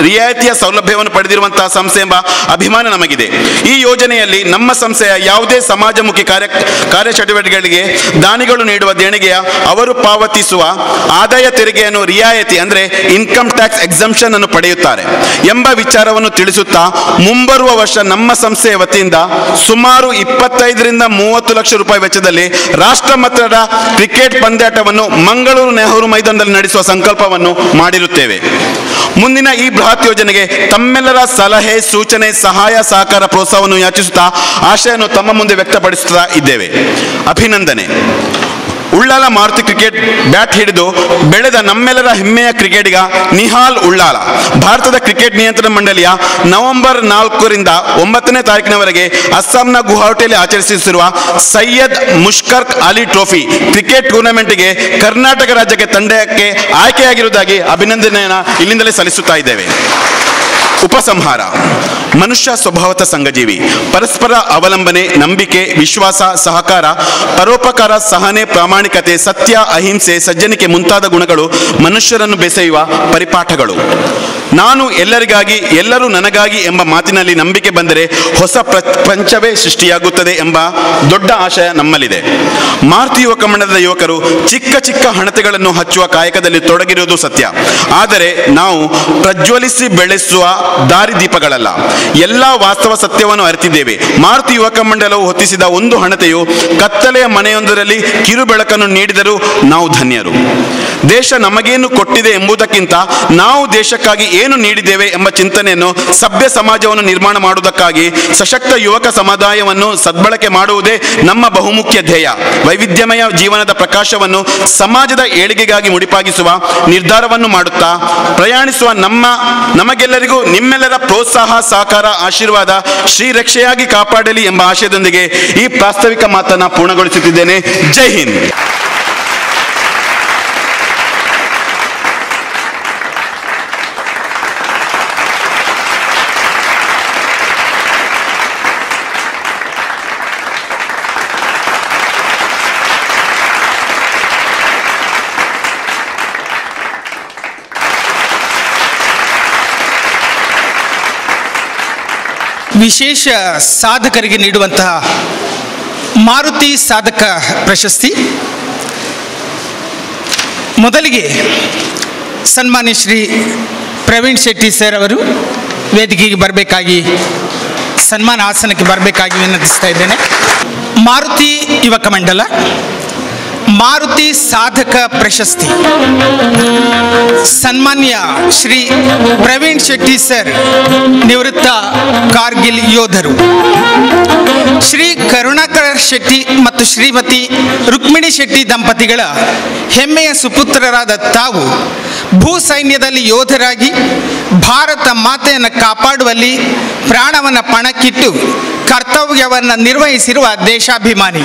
ರಿಯಾಯಿತಿಯ ಸೌಲಭ್ಯವನ್ನು ಪಡೆದಿರುವಂತಹ ಸಂಸ್ಥೆ ಎಂಬ ಅಭಿಮಾನ ನಮಗಿದೆ. ಈ ಯೋಜನೆಯಲ್ಲಿ ನಮ್ಮ ಸಂಸ್ಥೆಯ ಯಾವುದೇ ಸಮಾಜಮುಖಿ ಕಾರ್ಯಚಟುವಟಿಕೆಗಳಿಗೆ ದಾನಿಗಳು ನೀಡುವ ದೇಣಿಗೆಯ ಅವರು ಪಾವತಿಸುವ ಆದಾಯ ತೆರಿಗೆಯನ್ನು ರಿಯಾಯಿತಿ ಅಂದರೆ ಇನ್ಕಮ್ ಟ್ಯಾಕ್ಸ್ ಎಕ್ಸಂಪ್ಷನ್ ಅನ್ನು ಪಡೆಯುತ್ತಾರೆ ಎಂಬ ವಿಚಾರವನ್ನು ತಿಳಿಸುತ್ತಾ ಮುಂಬರುವ ವರ್ಷ ನಮ್ಮ ಸಂಸ್ಥೆಯ ವತಿಯಿಂದ ಸುಮಾರು 25ರಿಂದ 30 ಲಕ್ಷ ರೂಪಾಯಿ ವೆಚ್ಚದಲ್ಲಿ ರಾಷ್ಟ್ರ ಮಟ್ಟದ ಕ್ರಿಕೆಟ್ ಪಂದ್ಯಾಟವನ್ನು ಮಂಗಳೂರು ನೆಹರು ಮೈದಾನದಲ್ಲಿ ನಡೆಸುವ ಸಂಕಲ್ಪವನ್ನು ಮಾಡಿರುತ್ತೇವೆ. ಮುಂದಿನ ಈ ಬೃಹತ್ ಯೋಜನೆಗೆ ತಮ್ಮೆಲ್ಲರ ಸಲಹೆ, ಸೂಚನೆ, ಸಹಾಯ, ಸಹಕಾರ, ಪ್ರೋತ್ಸಾಹವನ್ನು ಯಾಚಿಸುತ್ತಾ ಆಶಯನ್ನು ತಮ್ಮ ಮುಂದೆ ವ್ಯಕ್ತಪಡಿಸುತ್ತಾ ಇದ್ದೇವೆ. ಅಭಿನಂದನೆ. ಉಳ್ಳಾಲ ಮಾರುತಿ ಕ್ರಿಕೆಟ್ ಬ್ಯಾಟ್ ಹಿಡಿದು ಬೆಳೆದ ನಮ್ಮೆಲ್ಲರ ಹೆಮ್ಮೆಯ ಕ್ರಿಕೆಟಿಗ ನಿಹಾಲ್ ಉಳ್ಳಾಲ ಭಾರತದ ಕ್ರಿಕೆಟ್ ನಿಯಂತ್ರಣ ಮಂಡಳಿಯ ನವೆಂಬರ್ 4ರಿಂದ 9ನೇ ತಾರೀಕಿನವರೆಗೆ ಅಸ್ಸಾಂನ ಗುವಾಹಟಿಯಲ್ಲಿ ಆಚರಿಸುತ್ತಿರುವ ಸೈಯದ್ ಮುಷ್ಕರ್ಕ್ ಅಲಿ ಟ್ರೋಫಿ ಕ್ರಿಕೆಟ್ ಟೂರ್ನಮೆಂಟ್ಗೆ ಕರ್ನಾಟಕ ರಾಜ್ಯಕ್ಕೆ ತಂಡಕ್ಕೆ ಆಯ್ಕೆಯಾಗಿರುವುದಾಗಿ ಅಭಿನಂದನೆಯನ್ನು ಇಲ್ಲಿಂದಲೇ ಸಲ್ಲಿಸುತ್ತಾ ಇದ್ದೇವೆ. ಉಪಸಂಹಾರ. ಮನುಷ್ಯ ಸ್ವಭಾವತ ಸಂಘಜೀವಿ. ಪರಸ್ಪರ ಅವಲಂಬನೆ, ನಂಬಿಕೆ, ವಿಶ್ವಾಸ, ಸಹಕಾರ, ಪರೋಪಕಾರ, ಸಹನೆ, ಪ್ರಾಮಾಣಿಕತೆ, ಸತ್ಯ, ಅಹಿಂಸೆ, ಸಜ್ಜನಿಕೆ ಮುಂತಾದ ಗುಣಗಳು ಮನುಷ್ಯರನ್ನು ಬೆಸೆಯುವ ಪರಿಪಾಠಗಳು. ನಾನು ಎಲ್ಲರಿಗಾಗಿ, ಎಲ್ಲರೂ ನನಗಾಗಿ ಎಂಬ ಮಾತಿನಲ್ಲಿ ನಂಬಿಕೆ ಬಂದರೆ ಹೊಸ ಪ್ರಪಂಚವೇ ಸೃಷ್ಟಿಯಾಗುತ್ತದೆ ಎಂಬ ದೊಡ್ಡ ಆಶಯ ನಮ್ಮಲ್ಲಿದೆ. ಮಾರುತಿ ಯುವಕ ಮಂಡಲದ ಯುವಕರು ಚಿಕ್ಕ ಚಿಕ್ಕ ಹಣತೆಗಳನ್ನು ಹಚ್ಚುವ ಕಾಯಕದಲ್ಲಿ ತೊಡಗಿರುವುದು ಸತ್ಯ. ಆದರೆ ನಾವು ಪ್ರಜ್ವಲಿಸಿ ಬೆಳೆಸುವ ದಾರಿದೀಪಗಳಲ್ಲ. ಎಲ್ಲ ವಾಸ್ತವ ಸತ್ಯವನ್ನು ಅರಿತಿದ್ದೇವೆ. ಮಾರುತಿ ಯುವಕ ಮಂಡಲವು ಹೊತ್ತಿಸಿದ ಒಂದು ಹಣತೆಯು ಕತ್ತಲೆಯ ಮನೆಯೊಂದರಲ್ಲಿ ಕಿರು ಬೆಳಕನ್ನು ನೀಡಿದರೂ ನಾವು ಧನ್ಯರು. ದೇಶ ನಮಗೇನು ಕೊಟ್ಟಿದೆ ಎಂಬುದಕ್ಕಿಂತ ನಾವು ದೇಶಕ್ಕಾಗಿ ಏನು ನೀಡಿದ್ದೇವೆ ಎಂಬ ಚಿಂತನೆಯನ್ನು, ಸಭ್ಯ ಸಮಾಜವನ್ನು ನಿರ್ಮಾಣ ಮಾಡುವುದಕ್ಕಾಗಿ ಸಶಕ್ತ ಯುವಕ ಸಮುದಾಯವನ್ನು ಸದ್ಬಳಕೆ ಮಾಡುವುದೇ ನಮ್ಮ ಬಹುಮುಖ್ಯ ಧ್ಯೇಯ. ವೈವಿಧ್ಯಮಯ ಜೀವನದ ಪ್ರಕಾಶವನ್ನು ಸಮಾಜದ ಏಳಿಗೆಗಾಗಿ ಮುಡಿಪಾಗಿಸುವ ನಿರ್ಧಾರವನ್ನು ಮಾಡುತ್ತಾ ಪ್ರಯಾಣಿಸುವ ನಮಗೆಲ್ಲರಿಗೂ ನಿಮ್ಮೆಲ್ಲರ ಪ್ರೋತ್ಸಾಹ, ಸಹಕಾರ, ಆಶೀರ್ವಾದ ಶ್ರೀರಕ್ಷೆಯಾಗಿ ಕಾಪಾಡಲಿ ಎಂಬ ಆಶಯದೊಂದಿಗೆ ಈ ಪ್ರಾಸ್ತಾವಿಕ ಮಾತನ್ನು ಪೂರ್ಣಗೊಳಿಸುತ್ತಿದ್ದೇನೆ. ಜೈ ಹಿಂದ್. ವಿಶೇಷ ಸಾಧಕರಿಗೆ ನೀಡುವಂತಹ ಮಾರುತಿ ಸಾಧಕ ಪ್ರಶಸ್ತಿ. ಮೊದಲಿಗೆ ಸನ್ಮಾನ್ಯ ಶ್ರೀ ಪ್ರವೀಣ್ ಶೆಟ್ಟಿ ಸರ್ ಅವರು ವೇದಿಕೆಗೆ ಬರಬೇಕಾಗಿ, ಸನ್ಮಾನ ಆಸನಕ್ಕೆ ಬರಬೇಕಾಗಿ ವಿನಂತಿಸ್ತಾ ಇದ್ದೇನೆ. ಮಾರುತಿ ಯುವಕ ಮಂಡಲ ಮಾರುತಿ ಸಾಧಕ ಪ್ರಶಸ್ತಿ ಸನ್ಮಾನ್ಯ ಶ್ರೀ ಪ್ರವೀಣ್ ಶೆಟ್ಟಿ ಸರ್, ನಿವೃತ್ತ ಕಾರ್ಗಿಲ್ ಯೋಧರು. ಶ್ರೀ ಕರುಣಾಕರ್ ಶೆಟ್ಟಿ ಮತ್ತು ಶ್ರೀಮತಿ ರುಕ್ಮಿಣಿ ಶೆಟ್ಟಿ ದಂಪತಿಗಳ ಹೆಮ್ಮೆಯ ಸುಪುತ್ರರಾದ ತಾವು ಭೂ ಸೈನ್ಯದಲ್ಲಿ ಯೋಧರಾಗಿ ಭಾರತ ಮಾತೆಯನ್ನು ಕಾಪಾಡುವಲ್ಲಿ ಪ್ರಾಣವನ್ನು ಪಣಕ್ಕಿಟ್ಟು ಕರ್ತವ್ಯವನ್ನು ನಿರ್ವಹಿಸಿರುವ ದೇಶಾಭಿಮಾನಿ.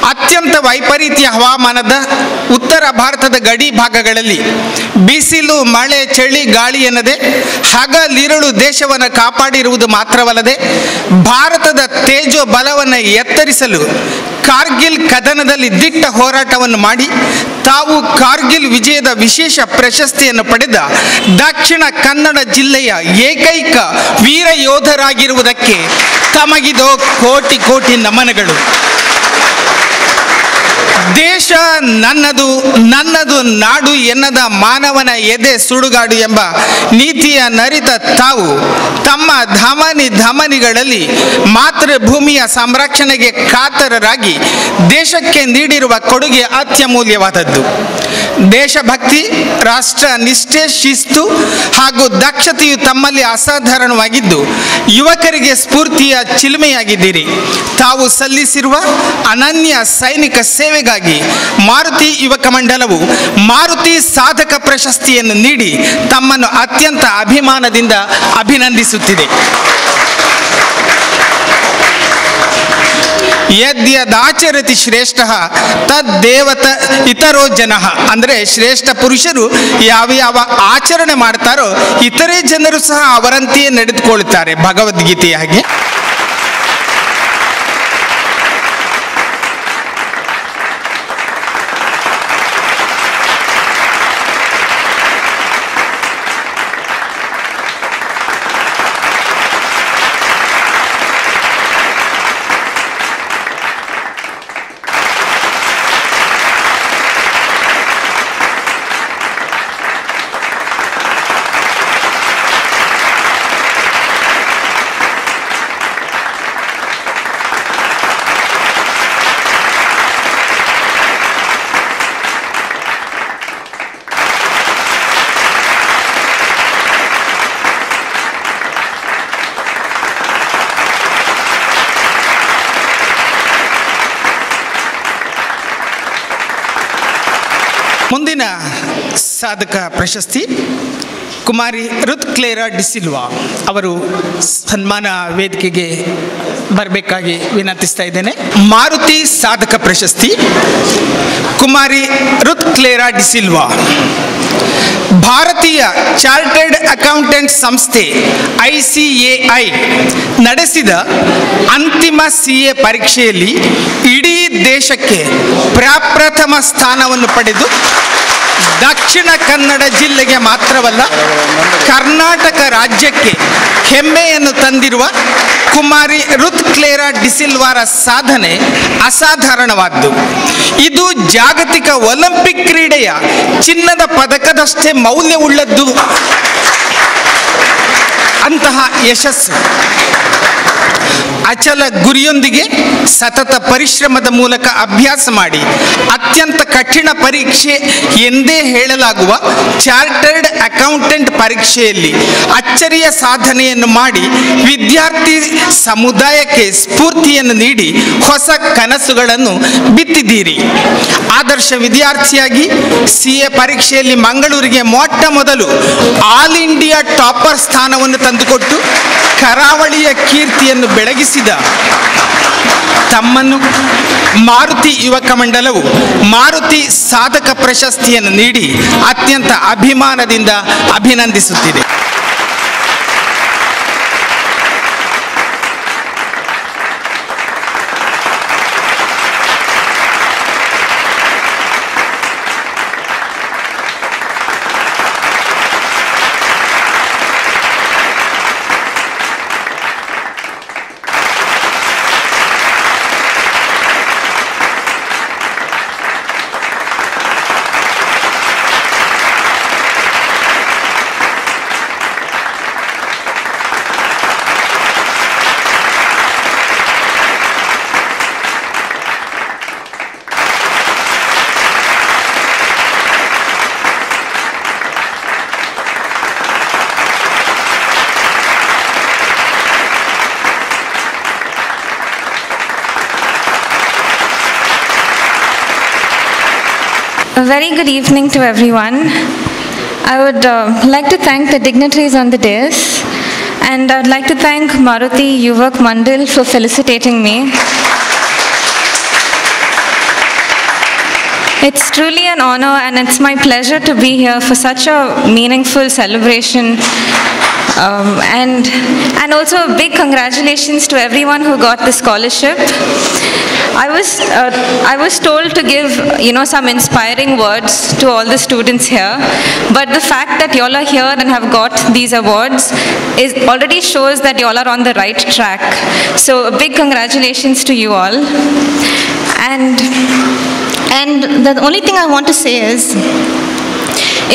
ಅತ್ಯಂತ ವೈಪರೀತ್ಯ ಹವಾಮಾನದ ಉತ್ತರ ಭಾರತದ ಗಡಿ ಭಾಗಗಳಲ್ಲಿ ಬಿಸಿಲು, ಮಳೆ, ಚಳಿ, ಗಾಳಿ ಎನ್ನದೆ ಹಗಲಿರುಳು ದೇಶವನ್ನು ಕಾಪಾಡಿರುವುದು ಮಾತ್ರವಲ್ಲದೆ ಭಾರತದ ತೇಜೋ ಬಲವನ್ನು ಎತ್ತರಿಸಲು ಕಾರ್ಗಿಲ್ ಕದನದಲ್ಲಿ ದಿಟ್ಟ ಹೋರಾಟವನ್ನು ಮಾಡಿ ತಾವು ಕಾರ್ಗಿಲ್ ವಿಜಯದ ವಿಶೇಷ ಪ್ರಶಸ್ತಿಯನ್ನು ಪಡೆದ ದಕ್ಷಿಣ ಕನ್ನಡ ಜಿಲ್ಲೆಯ ಏಕೈಕ ವೀರ ಯೋಧರಾಗಿರುವುದಕ್ಕೆ ತಮಗಿದೋ ಕೋಟಿ ಕೋಟಿ ನಮನಗಳು. ದೇಶ ನನ್ನದು, ನನ್ನದು ನಾಡು ಎನ್ನದ ಮಾನವನ ಎದೆ ಸುಡುಗಾಡು ಎಂಬ ನೀತಿಯ ನರಿತ ತಾವು ತಮ್ಮ ಧಮನಿಗಳಲ್ಲಿ ಮಾತೃಭೂಮಿಯ ಸಂರಕ್ಷಣೆಗೆ ಕಾತರರಾಗಿ ದೇಶಕ್ಕೆ ನೀಡಿರುವ ಕೊಡುಗೆ ಅತ್ಯಮೂಲ್ಯವಾದದ್ದು. ದೇಶಭಕ್ತಿ, ರಾಷ್ಟ್ರ ನಿಷ್ಠೆ, ಶಿಸ್ತು ಹಾಗೂ ದಕ್ಷತೆಯು ತಮ್ಮಲ್ಲಿ ಅಸಾಧಾರಣವಾಗಿದ್ದು ಯುವಕರಿಗೆ ಸ್ಫೂರ್ತಿಯ ಚಿಲುಮೆಯಾಗಿದ್ದೀರಿ. ತಾವು ಸಲ್ಲಿಸಿರುವ ಅನನ್ಯ ಸೈನಿಕ ಸೇವೆಗಾಗಿ ಮಾರುತಿ ಯುವಕ ಮಂಡಲವು ಮಾರುತಿ ಸಾಧಕ ಪ್ರಶಸ್ತಿಯನ್ನು ನೀಡಿ ತಮ್ಮನ್ನು ಅತ್ಯಂತ ಅಭಿಮಾನದಿಂದ ಅಭಿನಂದಿಸುತ್ತಿದೆ. ಯದ್ಯದಾಚರತಿ ಶ್ರೇಷ್ಠ ತದ್ದೇವತ ಇತರೋ ಜನಃ. ಅಂದರೆ ಶ್ರೇಷ್ಠ ಪುರುಷರು ಯಾವ ಆಚರಣೆ ಮಾಡ್ತಾರೋ ಇತರೆ ಜನರು ಸಹ ಅವರಂತೆಯೇ ನಡೆದುಕೊಳ್ಳುತ್ತಾರೆ, ಭಗವದ್ಗೀತೆಯ ಹಾಗೆ. ಮುಂದಿನ ಸಾಧಕ ಪ್ರಶಸ್ತಿ ಕುಮಾರಿ ರುತ್ ಕ್ಲೇರಾ ಡಿಸಿಲ್ವಾ ಅವರು ಸನ್ಮಾನ ವೇದಿಕೆಗೆ ಬರಬೇಕಾಗಿ ವಿನಂತಿಸ್ತಾ ಇದ್ದೇನೆ. ಮಾರುತಿ ಸಾಧಕ ಪ್ರಶಸ್ತಿ ಕುಮಾರಿ ರುತ್ ಕ್ಲೇರಾ ಡಿಸಿಲ್ವಾ ಭಾರತೀಯ ಚಾರ್ಟರ್ಡ್ ಅಕೌಂಟೆಂಟ್ ಸಂಸ್ಥೆ ICAI ನಡೆಸಿದ ಅಂತಿಮ CA ಪರೀಕ್ಷೆಯಲ್ಲಿ ಇಡೀ ದೇಶಕ್ಕೆ ಪ್ರಪ್ರಥಮ ಸ್ಥಾನವನ್ನು ಪಡೆದು ದಕ್ಷಿಣ ಕನ್ನಡ ಜಿಲ್ಲೆಗೆ ಮಾತ್ರವಲ್ಲ ಕರ್ನಾಟಕ ರಾಜ್ಯಕ್ಕೆ ಹೆಮ್ಮೆಯನ್ನು ತಂದಿರುವ ಕುಮಾರಿ ರುತ್ ಕ್ಲೇರಾ ಡಿಸಿಲ್ವಾರ ಸಾಧನೆ ಅಸಾಧಾರಣವಾದ್ದು. ಇದು ಜಾಗತಿಕ ಒಲಿಂಪಿಕ್ ಕ್ರೀಡೆಯ ಚಿನ್ನದ ಪದಕದಷ್ಟೇ ಮೌಲ್ಯವುಳ್ಳದ್ದು. ಅಂತಹ ಯಶಸ್ಸು ಅಚಲ ಗುರಿಯೊಂದಿಗೆ ಸತತ ಪರಿಶ್ರಮದ ಮೂಲಕ ಅಭ್ಯಾಸ ಮಾಡಿ ಅತ್ಯಂತ ಕಠಿಣ ಪರೀಕ್ಷೆ ಎಂದೇ ಹೇಳಲಾಗುವ ಚಾರ್ಟರ್ಡ್ ಅಕೌಂಟೆಂಟ್ ಪರೀಕ್ಷೆಯಲ್ಲಿ ಅಚ್ಚರಿಯ ಸಾಧನೆಯನ್ನು ಮಾಡಿ ವಿದ್ಯಾರ್ಥಿ ಸಮುದಾಯಕ್ಕೆ ಸ್ಫೂರ್ತಿಯನ್ನು ನೀಡಿ ಹೊಸ ಕನಸುಗಳನ್ನು ಬಿತ್ತಿದ್ದೀರಿ. ಆದರ್ಶ ವಿದ್ಯಾರ್ಥಿಯಾಗಿ CA ಪರೀಕ್ಷೆಯಲ್ಲಿ ಮಂಗಳೂರಿಗೆ ಮೊಟ್ಟ ಮೊದಲು ಆಲ್ ಇಂಡಿಯಾ ಟಾಪರ್ ಸ್ಥಾನವನ್ನು ತಂದುಕೊಟ್ಟು ಕರಾವಳಿಯ ಕೀರ್ತಿಯನ್ನು ಬೆಳಗಿಸಿದ ತಮ್ಮನ್ನು ಮಾರುತಿ ಯುವಕ ಮಂಡಲವು ಮಾರುತಿ ಸಾಧಕ ಪ್ರಶಸ್ತಿಯನ್ನು ನೀಡಿ ಅತ್ಯಂತ ಅಭಿಮಾನದಿಂದ ಅಭಿನಂದಿಸುತ್ತಿದೆ. A very good evening to everyone. I would like to thank the dignitaries on the dais, and I would like to thank Maruti Yuvak Mandal for felicitating me. It's truly an honor and it's my pleasure to be here for such a meaningful celebration. And also a big congratulations to everyone who got the scholarship. I was told to give, some inspiring words to all the students here, but the fact that y'all are here and have got these awards already shows that y'all are on the right track. So a big congratulations to you all. And the only thing I want to say is,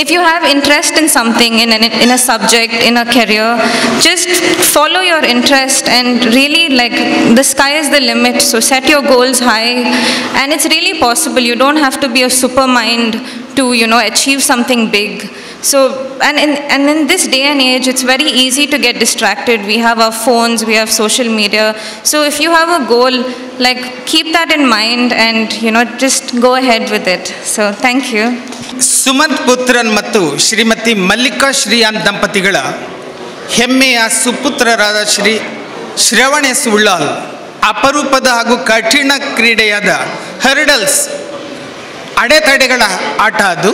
if you have interest in something, in a subject, in a career, just follow your interest and really, the sky is the limit. So set your goals high, and it's really possible. You don't have to be a super mind to, achieve something big. So, and in this day and age, it's very easy to get distracted. We have our phones, we have social media. So if you have a goal, keep that in mind and, just go ahead with it. So thank you. Sumanth Puthran ಮತ್ತು ಶ್ರೀಮತಿ ಮಲ್ಲಿಕಾ ಶ್ರೀಯಾನ್ ದಂಪತಿಗಳ ಹೆಮ್ಮೆಯ ಸುಪುತ್ರರಾದ ಶ್ರೀ ಶ್ರವಣೇಶ್ ಉಳ್ಳಾಲ್ ಅಪರೂಪದ ಹಾಗೂ ಕಠಿಣ ಕ್ರೀಡೆಯಾದ hurdles ಅಡೆತಡೆಗಳ ಆಟ ಅದು.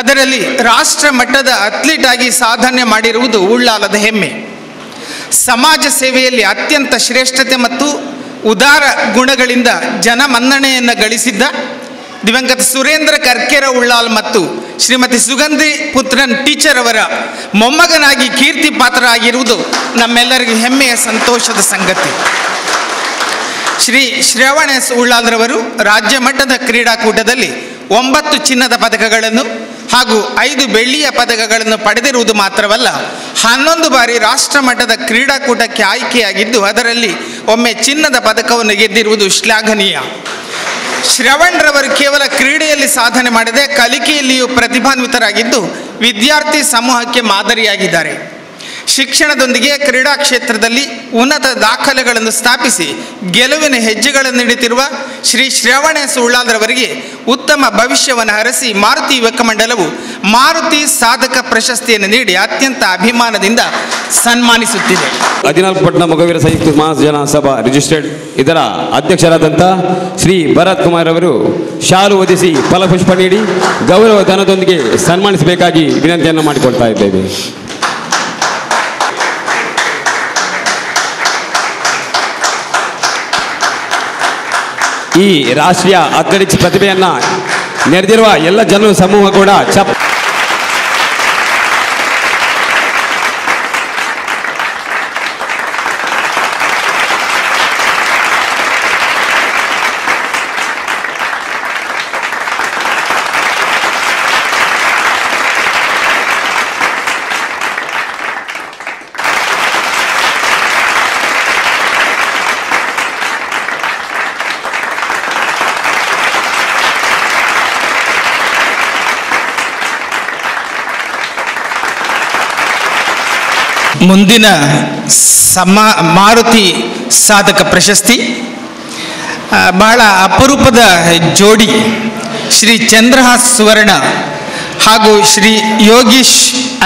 ಅದರಲ್ಲಿ ರಾಷ್ಟ್ರ ಮಟ್ಟದ ಅಥ್ಲೀಟ್ ಆಗಿ ಸಾಧನೆ ಮಾಡಿರುವುದು ಉಳ್ಳಾಲದ ಹೆಮ್ಮೆ. ಸಮಾಜ ಸೇವೆಯಲ್ಲಿ ಅತ್ಯಂತ ಶ್ರೇಷ್ಠತೆ ಮತ್ತು ಉದಾರ ಗುಣಗಳಿಂದ ಜನಮನ್ನಣೆಯನ್ನು ಗಳಿಸಿದ್ದ ದಿವಂಗತ ಸುರೇಂದ್ರ ಕರ್ಕೇರ ಉಳ್ಳಾಲ್ ಮತ್ತು ಶ್ರೀಮತಿ ಸುಗಂಧಿ ಪುತ್ರನ್ ಟೀಚರ್ ಅವರ ಮೊಮ್ಮಗನಾಗಿ ಕೀರ್ತಿ ಪಾತ್ರ ಆಗಿರುವುದು ನಮ್ಮೆಲ್ಲರಿಗೂ ಹೆಮ್ಮೆಯ ಸಂತೋಷದ ಸಂಗತಿ. ಶ್ರೀ ಶ್ರವಣೇಶ್ ಉಳ್ಳಾಲ್ರವರು ರಾಜ್ಯ ಮಟ್ಟದ ಕ್ರೀಡಾಕೂಟದಲ್ಲಿ 9 ಚಿನ್ನದ ಪದಕಗಳನ್ನು ಹಾಗೂ 5 ಬೆಳ್ಳಿಯ ಪದಕಗಳನ್ನು ಪಡೆದಿರುವುದು ಮಾತ್ರವಲ್ಲ, 11 ಬಾರಿ ರಾಷ್ಟ್ರ ಮಟ್ಟದ ಕ್ರೀಡಾಕೂಟಕ್ಕೆ ಆಯ್ಕೆಯಾಗಿದ್ದು ಅದರಲ್ಲಿ ಒಮ್ಮೆ ಚಿನ್ನದ ಪದಕವನ್ನು ಗೆದ್ದಿರುವುದು ಶ್ಲಾಘನೀಯ. ಶ್ರವಣ್ರವರು ಕೇವಲ ಕ್ರೀಡೆಯಲ್ಲಿ ಸಾಧನೆ ಮಾಡದೆ ಕಲಿಕೆಯಲ್ಲಿಯೂ ಪ್ರತಿಭಾನ್ವಿತರಾಗಿದ್ದು ವಿದ್ಯಾರ್ಥಿ ಸಮೂಹಕ್ಕೆ ಮಾದರಿಯಾಗಿದ್ದಾರೆ. ಶಿಕ್ಷಣದೊಂದಿಗೆ ಕ್ರೀಡಾ ಕ್ಷೇತ್ರದಲ್ಲಿ ಉನ್ನತ ದಾಖಲೆಗಳನ್ನು ಸ್ಥಾಪಿಸಿ ಗೆಲುವಿನ ಹೆಜ್ಜೆಗಳನ್ನು ಇಡುತ್ತಿರುವ ಶ್ರೀ ಶ್ರವಣೇಶ ಉಳ್ಳಾಲ್ರವರಿಗೆ ಉತ್ತಮ ಭವಿಷ್ಯವನ್ನು ಹರಸಿ ಮಾರುತಿ ಯುವಕ ಮಂಡಲವು ಮಾರುತಿ ಸಾಧಕ ಪ್ರಶಸ್ತಿಯನ್ನು ನೀಡಿ ಅತ್ಯಂತ ಅಭಿಮಾನದಿಂದ ಸನ್ಮಾನಿಸುತ್ತಿದೆ. 14 ಪಟ್ಟಣ ಮೊಗವೀರ ಸಂಯುಕ್ತ ಮಹಾಜನ ಸಭಾ ರಿಜಿಸ್ಟರ್ಡ್ ಇದರ ಅಧ್ಯಕ್ಷರಾದಂಥ ಶ್ರೀ ಭರತ್ ಕುಮಾರ್ ಅವರು ಶಾಲು ಹೊದಿಸಿ ಫಲಪುಷ್ಪ ನೀಡಿ ಗೌರವ ಧನದೊಂದಿಗೆ ಸನ್ಮಾನಿಸಬೇಕಾಗಿ ವಿನಂತಿಯನ್ನು ಮಾಡಿಕೊಳ್ತಾ ಇದ್ದೇವೆ. ಈ ರಾಷ್ಟ್ರೀಯ ಅಥ್ಲೆಟಿಕ್ಸ್ ಪ್ರತಿಭೆಯನ್ನು ನೆರೆದಿರುವ ಎಲ್ಲ ಜನರ ಸಮೂಹ ಕೂಡ ಮುಂದಿನ ಮಾರುತಿ ಸಾಧಕ ಪ್ರಶಸ್ತಿ ಬಹಳ ಅಪರೂಪದ ಜೋಡಿ ಶ್ರೀ ಚಂದ್ರಹಾಸ್ ಸುವರ್ಣ ಹಾಗೂ ಶ್ರೀ ಯೋಗೀಶ್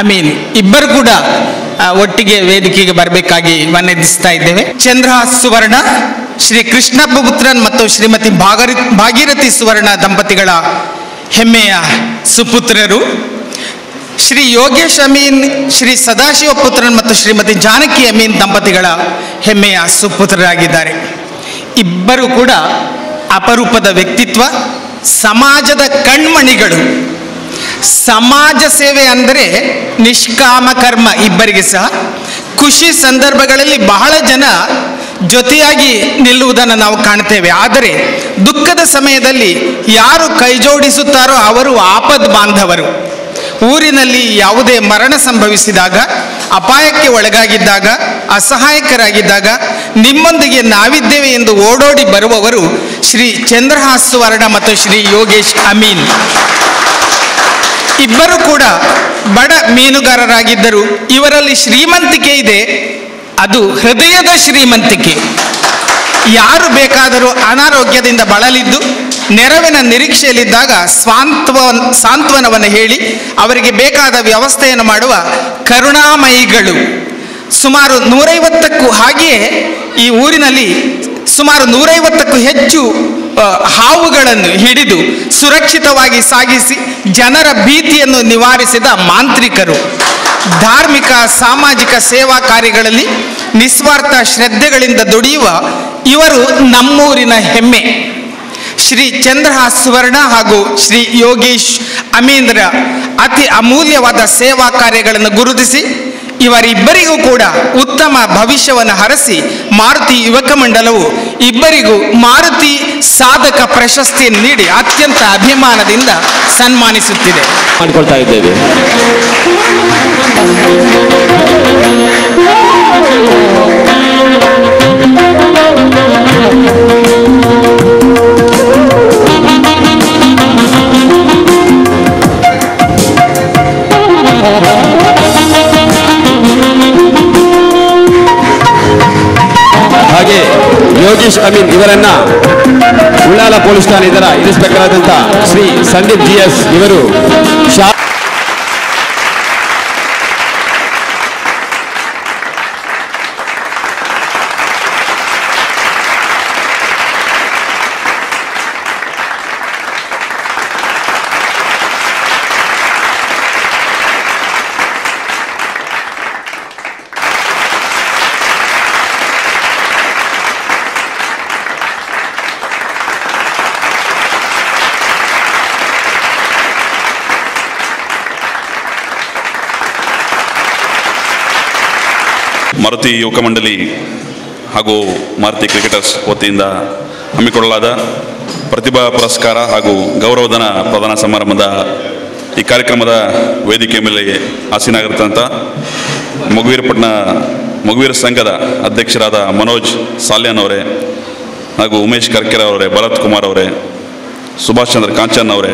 ಅಮೀನ್ ಇಬ್ಬರು ಕೂಡ ಒಟ್ಟಿಗೆ ವೇದಿಕೆಗೆ ಬರಬೇಕಾಗಿ ವಿನಂತಿಸ್ತಾ ಇದ್ದೇವೆ. ಚಂದ್ರಹಾಸ್ ಸುವರ್ಣ ಶ್ರೀ ಕೃಷ್ಣಪ್ಪ ಪುತ್ರನ್ ಮತ್ತು ಶ್ರೀಮತಿ ಭಾಗೀರಥಿ ಸುವರ್ಣ ದಂಪತಿಗಳ ಹೆಮ್ಮೆಯ ಸುಪುತ್ರರು. ಶ್ರೀ ಯೋಗೇಶ್ ಅಮೀನ್ ಶ್ರೀ ಸದಾಶಿವ ಪುತ್ರನ್ ಮತ್ತು ಶ್ರೀಮತಿ ಜಾನಕಿ ಅಮೀನ್ ದಂಪತಿಗಳ ಹೆಮ್ಮೆಯ ಸುಪುತ್ರರಾಗಿದ್ದಾರೆ. ಇಬ್ಬರು ಕೂಡ ಅಪರೂಪದ ವ್ಯಕ್ತಿತ್ವ, ಸಮಾಜದ ಕಣ್ಮಣಿಗಳು. ಸಮಾಜ ಸೇವೆ ಅಂದರೆ ನಿಷ್ಕಾಮ ಕರ್ಮ. ಇಬ್ಬರಿಗೆ ಸಹ ಖುಷಿ ಸಂದರ್ಭಗಳಲ್ಲಿ ಬಹಳ ಜನ ಜೊತೆಯಾಗಿ ನಿಲ್ಲುವುದನ್ನು ನಾವು ಕಾಣ್ತೇವೆ. ಆದರೆ ದುಃಖದ ಸಮಯದಲ್ಲಿ ಯಾರು ಕೈ ಜೋಡಿಸುತ್ತಾರೋ ಅವರು ಆಪದ್ ಬಾಂಧವರು. ಊರಿನಲ್ಲಿ ಯಾವುದೇ ಮರಣ ಸಂಭವಿಸಿದಾಗ, ಅಪಾಯಕ್ಕೆ ಒಳಗಾಗಿದ್ದಾಗ, ಅಸಹಾಯಕರಾಗಿದ್ದಾಗ ನಿಮ್ಮೊಂದಿಗೆ ನಾವಿದ್ದೇವೆ ಎಂದು ಓಡೋಡಿ ಬರುವವರು ಶ್ರೀ ಚಂದ್ರಹಾಸ್ ಸುವರ್ಣ ಮತ್ತು ಶ್ರೀ ಯೋಗೇಶ್ ಅಮೀನ್. ಇಬ್ಬರು ಕೂಡ ಬಡ ಮೀನುಗಾರರಾಗಿದ್ದರು. ಇವರಲ್ಲಿ ಶ್ರೀಮಂತಿಕೆ ಇದೆ, ಅದು ಹೃದಯದ ಶ್ರೀಮಂತಿಕೆ. ಯಾರು ಬೇಕಾದರೂ ಅನಾರೋಗ್ಯದಿಂದ ಬಳಲಿದ್ದು ನೆರವಿನ ನಿರೀಕ್ಷೆಯಲ್ಲಿದ್ದಾಗ ಸಾಂತ್ವನವನ್ನು ಹೇಳಿ ಅವರಿಗೆ ಬೇಕಾದ ವ್ಯವಸ್ಥೆಯನ್ನು ಮಾಡುವ ಕರುಣಾಮಯಿಗಳು. ಸುಮಾರು 150ಕ್ಕೂ ಹಾಗೆಯೇ ಈ ಊರಿನಲ್ಲಿ ಸುಮಾರು 150ಕ್ಕೂ ಹೆಚ್ಚು ಹಾವುಗಳನ್ನು ಹಿಡಿದು ಸುರಕ್ಷಿತವಾಗಿ ಸಾಗಿಸಿ ಜನರ ಭೀತಿಯನ್ನು ನಿವಾರಿಸಿದ ಮಾಂತ್ರಿಕರು. ಧಾರ್ಮಿಕ ಸಾಮಾಜಿಕ ಸೇವಾ ಕಾರ್ಯಗಳಲ್ಲಿ ನಿಸ್ವಾರ್ಥ ಶ್ರದ್ಧೆಗಳಿಂದ ದುಡಿಯುವ ಇವರು ನಮ್ಮೂರಿನ ಹೆಮ್ಮೆ. ಶ್ರೀ ಚಂದ್ರಹಾಸ್ ಸುವರ್ಣ ಹಾಗೂ ಶ್ರೀ ಯೋಗೇಶ್ ಅಮೀನ್ರ ಅತಿ ಅಮೂಲ್ಯವಾದ ಸೇವಾ ಕಾರ್ಯಗಳನ್ನು ಗುರುತಿಸಿ ಇವರಿಬ್ಬರಿಗೂ ಕೂಡ ಉತ್ತಮ ಭವಿಷ್ಯವನ್ನು ಹರಸಿ ಮಾರುತಿ ಯುವಕ ಮಂಡಲವು ಇಬ್ಬರಿಗೂ ಮಾರುತಿ ಸಾಧಕ ಪ್ರಶಸ್ತಿಯನ್ನು ನೀಡಿ ಅತ್ಯಂತ ಅಭಿಮಾನದಿಂದ ಸನ್ಮಾನಿಸುತ್ತಿದೆ. ಮಾಡಿಕೊಳ್ತಾ ಇದ್ದೇವೆ. ಹಾಗೆ ಯೋಗೇಶ್ ಅಮೀನ್ ಇವರನ್ನ ಉಳ್ಳಾಲ ಪೊಲೀಸ್ ಠಾಣೆ ಇದರ ಇನ್ಸ್ಪೆಕ್ಟರ್ ಆದಂಥ ಶ್ರೀ ಸಂದೀಪ್ GS ಇವರು ಮಾರುತಿ ಯುವಕ ಮಂಡಳಿ ಹಾಗೂ ಮಾರುತಿ ಕ್ರಿಕೆಟರ್ಸ್ ವತಿಯಿಂದ ಹಮ್ಮಿಕೊಳ್ಳಲಾದ ಪ್ರತಿಭಾ ಪುರಸ್ಕಾರ ಹಾಗೂ ಗೌರವಧನ ಪ್ರದಾನ ಸಮಾರಂಭದ ಈ ಕಾರ್ಯಕ್ರಮದ ವೇದಿಕೆ ಮೇಲೆ ಆಸೀನಾಗಿರ್ತಂಥ ಮೊಗವೀರ ಸಂಘದ ಅಧ್ಯಕ್ಷರಾದ ಮನೋಜ್ ಸಾಲ್ಯಾನ್ ಅವರೇ ಹಾಗೂ ಉಮೇಶ್ ಕರ್ಕೆರೆ ಅವರೇ, ಭರತ್ ಕುಮಾರ್ ಅವರೇ, ಸುಭಾಷ್ ಚಂದ್ರ ಕಾಂಚನ್ ಅವರೇ,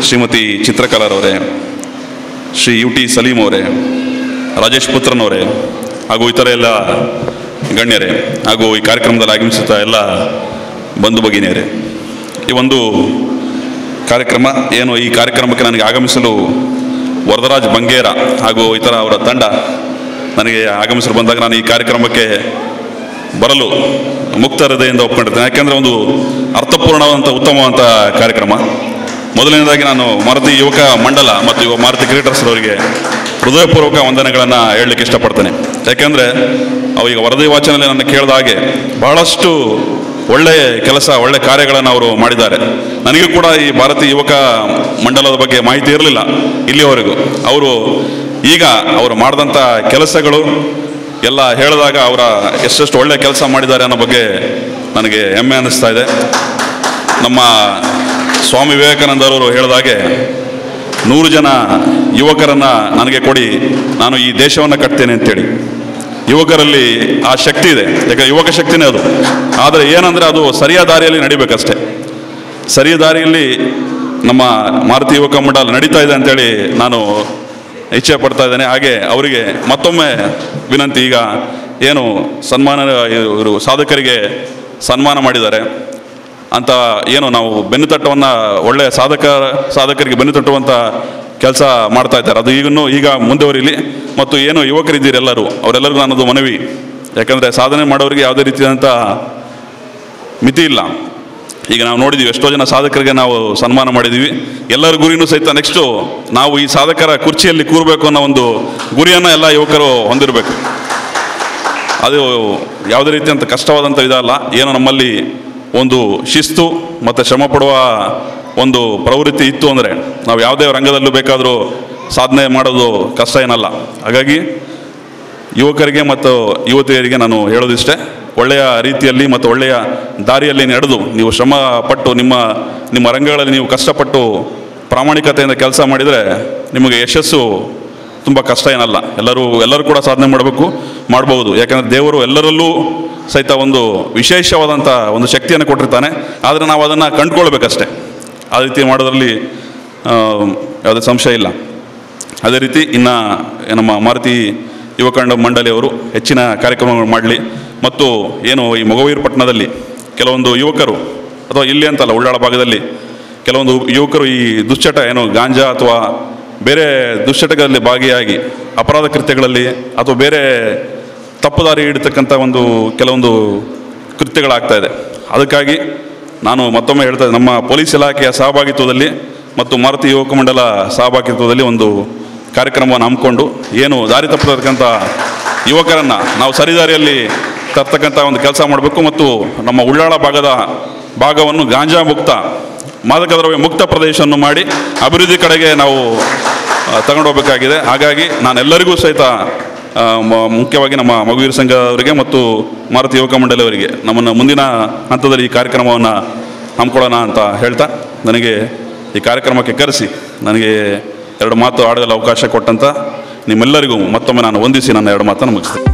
ಶ್ರೀಮತಿ ಚಿತ್ರಕಲಾರವರೇ, ಶ್ರೀ UT ಸಲೀಂ ಅವರೇ, ರಾಜೇಶ್ ಪುತ್ರನವರೇ ಹಾಗೂ ಇತರ ಎಲ್ಲ ಗಣ್ಯರೇ ಹಾಗೂ ಈ ಕಾರ್ಯಕ್ರಮದಲ್ಲಿ ಆಗಮಿಸುತ್ತಾ ಎಲ್ಲ ಬಂಧು ಭಗಿನಿಯರೇ, ಈ ಒಂದು ಕಾರ್ಯಕ್ರಮ ಏನು, ಈ ಕಾರ್ಯಕ್ರಮಕ್ಕೆ ನನಗೆ ಆಗಮಿಸಲು ವರದರಾಜ್ ಬಂಗೇರ ಹಾಗೂ ಇತರ ಅವರ ತಂಡ ನನಗೆ ಆಗಮಿಸಲು ಬಂದಾಗ ನಾನು ಈ ಕಾರ್ಯಕ್ರಮಕ್ಕೆ ಬರಲು ಮುಕ್ತ ಹೃದಯದಿಂದ ಒಪ್ಕೊಂಡಿರ್ತೇನೆ. ಯಾಕೆಂದರೆ ಒಂದು ಅರ್ಥಪೂರ್ಣವಾದಂಥ ಉತ್ತಮವಾದಂಥ ಕಾರ್ಯಕ್ರಮ. ಮೊದಲನೇದಾಗಿ ನಾನು ಮಾರುತಿ ಯುವಕ ಮಂಡಲ ಮತ್ತು ಮಾರುತಿ ಕ್ರಿಕೆಟರ್ಸ್ ಅವರಿಗೆ ಹೃದಯಪೂರ್ವಕ ವಂದನೆಗಳನ್ನು ಹೇಳಲಿಕ್ಕೆ ಇಷ್ಟಪಡ್ತೇನೆ. ಯಾಕೆಂದರೆ ಈಗ ವರದಿ ವಾಚನಲ್ಲಿ ನನ್ನ ಕೇಳಿದ ಹಾಗೆ ಬಹಳಷ್ಟು ಒಳ್ಳೆಯ ಕೆಲಸ, ಒಳ್ಳೆ ಕಾರ್ಯಗಳನ್ನು ಅವರು ಮಾಡಿದ್ದಾರೆ. ನನಗೂ ಕೂಡ ಈ ಭಾರತೀಯ ಯುವಕ ಮಂಡಲದ ಬಗ್ಗೆ ಮಾಹಿತಿ ಇರಲಿಲ್ಲ ಇಲ್ಲಿಯವರೆಗೂ. ಈಗ ಅವರು ಮಾಡಿದಂಥ ಕೆಲಸಗಳು ಎಲ್ಲ ಹೇಳಿದಾಗ ಅವರ ಎಷ್ಟೆಷ್ಟು ಒಳ್ಳೆಯ ಕೆಲಸ ಮಾಡಿದ್ದಾರೆ ಅನ್ನೋ ಬಗ್ಗೆ ನನಗೆ ಹೆಮ್ಮೆ ಅನ್ನಿಸ್ತಾ ಇದೆ. ನಮ್ಮ ಸ್ವಾಮಿ ವಿವೇಕಾನಂದರವರು ಹೇಳಿದಾಗೆ 100 ಜನ ಯುವಕರನ್ನು ನನಗೆ ಕೊಡಿ, ನಾನು ಈ ದೇಶವನ್ನು ಕಟ್ತೇನೆ ಅಂತೇಳಿ. ಯುವಕರಲ್ಲಿ ಆ ಶಕ್ತಿ ಇದೆ, ಯಾಕೆ ಯುವಕ ಶಕ್ತಿನೇ ಅದು. ಆದರೆ ಏನಂದರೆ ಅದು ಸರಿಯಾದ ದಾರಿಯಲ್ಲಿ ನಡಿಬೇಕಷ್ಟೆ. ಸರಿಯ ದಾರಿಯಲ್ಲಿ ನಮ್ಮ ಮಾರುತಿ ಯುವಕ ಮಂಡಲ ನಡೀತಾ ಇದೆ ಅಂತೇಳಿ ನಾನು ಇಚ್ಛೆ ಪಡ್ತಾ ಇದ್ದೇನೆ. ಹಾಗೆ ಅವರಿಗೆ ಮತ್ತೊಮ್ಮೆ ವಿನಂತಿ, ಈಗ ಏನು ಸನ್ಮಾನ, ಇವರು ಸಾಧಕರಿಗೆ ಸನ್ಮಾನ ಮಾಡಿದ್ದಾರೆ ಅಂತ ಏನು ನಾವು ಬೆನ್ನುತಟ್ಟವನ್ನು, ಒಳ್ಳೆಯ ಸಾಧಕರಿಗೆ ಬೆನ್ನುತಟ್ಟುವಂಥ ಕೆಲಸ ಮಾಡ್ತಾ ಇದ್ದಾರೆ. ಅದು ಈಗ ಮುಂದುವರಿಲಿ. ಮತ್ತು ಏನು ಯುವಕರಿದ್ದೀರಿ ಅವರೆಲ್ಲರಿಗೂ ನನ್ನದು ಮನವಿ, ಯಾಕಂದರೆ ಸಾಧನೆ ಮಾಡೋರಿಗೆ ಯಾವುದೇ ರೀತಿಯಾದಂಥ ಮಿತಿ ಇಲ್ಲ. ಈಗ ನಾವು ನೋಡಿದ್ದೀವಿ ಎಷ್ಟೋ ಜನ ಸಾಧಕರಿಗೆ ನಾವು ಸನ್ಮಾನ ಮಾಡಿದ್ದೀವಿ. ಎಲ್ಲರ ಗುರಿನೂ ಸಹಿತ ನೆಕ್ಸ್ಟು ನಾವು ಈ ಸಾಧಕರ ಕುರ್ಚಿಯಲ್ಲಿ ಕೂರಬೇಕು ಅನ್ನೋ ಒಂದು ಗುರಿಯನ್ನು ಎಲ್ಲ ಯುವಕರು ಹೊಂದಿರಬೇಕು. ಅದು ಯಾವುದೇ ರೀತಿಯಂಥ ಕಷ್ಟವಾದಂಥ ಇದಲ್ಲ. ಏನೋ ನಮ್ಮಲ್ಲಿ ಒಂದು ಶಿಸ್ತು ಮತ್ತು ಶ್ರಮ ಪಡುವ ಒಂದು ಪ್ರವೃತ್ತಿ ಇತ್ತು ಅಂದರೆ ನಾವು ಯಾವುದೇ ರಂಗದಲ್ಲೂ ಬೇಕಾದರೂ ಸಾಧನೆ ಮಾಡೋದು ಕಷ್ಟ ಏನಲ್ಲ. ಹಾಗಾಗಿ ಯುವಕರಿಗೆ ಮತ್ತು ಯುವತಿಯರಿಗೆ ನಾನು ಹೇಳೋದಿಷ್ಟೇ, ಒಳ್ಳೆಯ ರೀತಿಯಲ್ಲಿ ಮತ್ತು ಒಳ್ಳೆಯ ದಾರಿಯಲ್ಲಿ ನಡೆದು ನೀವು ಶ್ರಮ ಪಟ್ಟು ನಿಮ್ಮ ರಂಗಗಳಲ್ಲಿ ನೀವು ಕಷ್ಟಪಟ್ಟು ಪ್ರಾಮಾಣಿಕತೆಯಿಂದ ಕೆಲಸ ಮಾಡಿದರೆ ನಿಮಗೆ ಯಶಸ್ಸು ತುಂಬ ಕಷ್ಟ ಏನಲ್ಲ. ಎಲ್ಲರೂ ಕೂಡ ಸಾಧನೆ ಮಾಡ್ಬೋದು. ಯಾಕಂದರೆ ದೇವರು ಎಲ್ಲರಲ್ಲೂ ಸಹಿತ ಒಂದು ವಿಶೇಷವಾದಂಥ ಒಂದು ಶಕ್ತಿಯನ್ನು ಕೊಟ್ಟಿರ್ತಾನೆ. ಆದರೆ ನಾವು ಅದನ್ನು ಕಂಡುಕೊಳ್ಬೇಕಷ್ಟೆ. ಆ ರೀತಿ ಮಾಡೋದ್ರಲ್ಲಿ ಯಾವುದೇ ಸಂಶಯ ಇಲ್ಲ. ಅದೇ ರೀತಿ ಇನ್ನು ನಮ್ಮ ಮಾರುತಿ ಯುವಕ ಮಂಡಳಿಯವರು ಹೆಚ್ಚಿನ ಕಾರ್ಯಕ್ರಮಗಳು ಮಾಡಲಿ. ಮತ್ತು ಏನು ಈ ಮೊಗವೀರ ಪಟ್ಟಣದಲ್ಲಿ ಕೆಲವೊಂದು ಯುವಕರು, ಅಥವಾ ಇಲ್ಲಿ ಅಂತಲ್ಲ ಉಳ್ಳಾಳ ಭಾಗದಲ್ಲಿ ಕೆಲವೊಂದು ಯುವಕರು ಈ ದುಶ್ಚಟ ಏನು ಗಾಂಜಾ ಅಥವಾ ಬೇರೆ ದುಶ್ಚಟಗಳಲ್ಲಿ ಭಾಗಿಯಾಗಿ ಅಪರಾಧ ಕೃತ್ಯಗಳಲ್ಲಿ ಅಥವಾ ಬೇರೆ ತಪ್ಪು ದಾರಿ ಹಿಡಿತಕ್ಕಂಥ ಕೆಲವೊಂದು ಕೃತ್ಯಗಳಾಗ್ತಾ ಇದೆ. ಅದಕ್ಕಾಗಿ ನಾನು ಮತ್ತೊಮ್ಮೆ ಹೇಳ್ತಾ ಇದ್ದೆ, ನಮ್ಮ ಪೊಲೀಸ್ ಇಲಾಖೆಯ ಸಹಭಾಗಿತ್ವದಲ್ಲಿ ಮತ್ತು ಮಾರುತಿ ಯುವಕ ಮಂಡಲ ಸಹಭಾಗಿತ್ವದಲ್ಲಿ ಒಂದು ಕಾರ್ಯಕ್ರಮವನ್ನು ಹಮ್ಮಿಕೊಂಡು ಏನು ದಾರಿ ತಪ್ಪತಕ್ಕಂಥ ಯುವಕರನ್ನು ನಾವು ಸರಿದಾರಿಯಲ್ಲಿ ತರ್ತಕ್ಕಂಥ ಒಂದು ಕೆಲಸ ಮಾಡಬೇಕು. ಮತ್ತು ನಮ್ಮ ಉಳ್ಳಾಳ ಭಾಗವನ್ನು ಗಾಂಜಾ ಮುಕ್ತ, ಮಾದಕ ದ್ರವ್ಯ ಮುಕ್ತ ಪ್ರದೇಶವನ್ನು ಮಾಡಿ ಅಭಿವೃದ್ಧಿ ಕಡೆಗೆ ನಾವು ತಗೊಂಡೋಗ್ಬೇಕಾಗಿದೆ. ಹಾಗಾಗಿ ನಾನೆಲ್ಲರಿಗೂ ಸಹಿತ ಮುಖ್ಯವಾಗಿ ನಮ್ಮ ಮಗುವೀರ ಸಂಘ ಅವರಿಗೆ ಮತ್ತು ಮಾರುತಿ ಯುವಕ ಮಂಡಳಿಯವರಿಗೆ ನಮ್ಮನ್ನು ಮುಂದಿನ ಹಂತದಲ್ಲಿ ಈ ಕಾರ್ಯಕ್ರಮವನ್ನು ಹಮ್ಮಿಕೊಳ್ಳೋಣ ಅಂತ ಹೇಳ್ತಾ, ನನಗೆ ಈ ಕಾರ್ಯಕ್ರಮಕ್ಕೆ ಕರೆಸಿ ನನಗೆ 2 ಮಾತು ಆಡಲು ಅವಕಾಶ ಕೊಟ್ಟಂಥ ನಿಮ್ಮೆಲ್ಲರಿಗೂ ಮತ್ತೊಮ್ಮೆ ನಾನು ವಂದಿಸಿ ನನ್ನ 2 ಮಾತನ್ನು ಮುಗಿಸ್ತೇನೆ.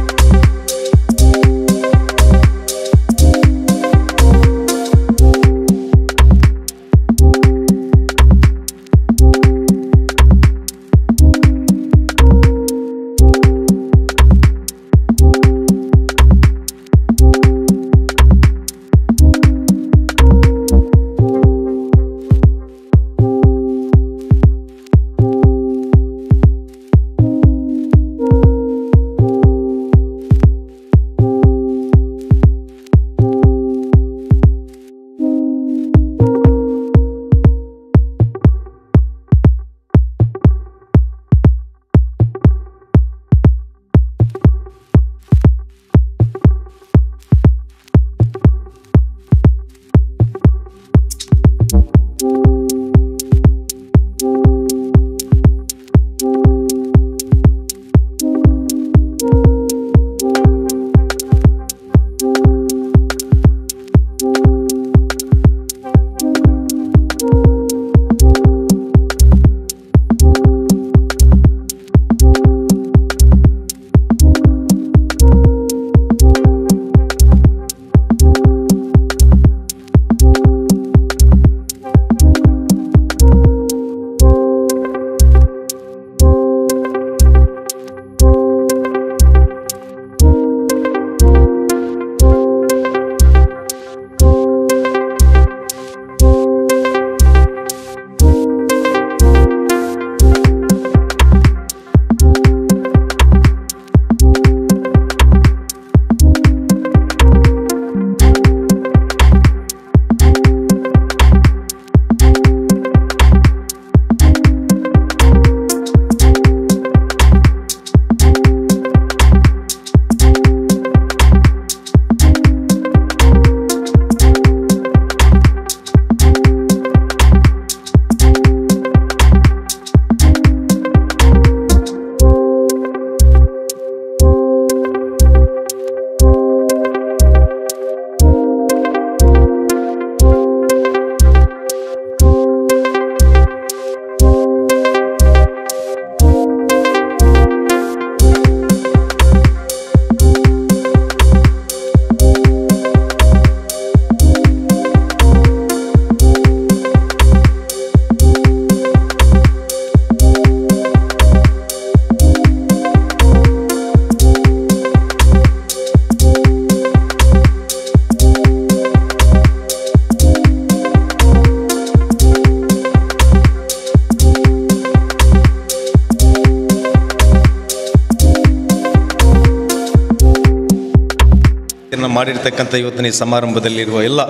ಮಾಡಿರ್ತಕ್ಕಂಥ ಇವತ್ತಿನ ಈ ಸಮಾರಂಭದಲ್ಲಿರುವ ಎಲ್ಲ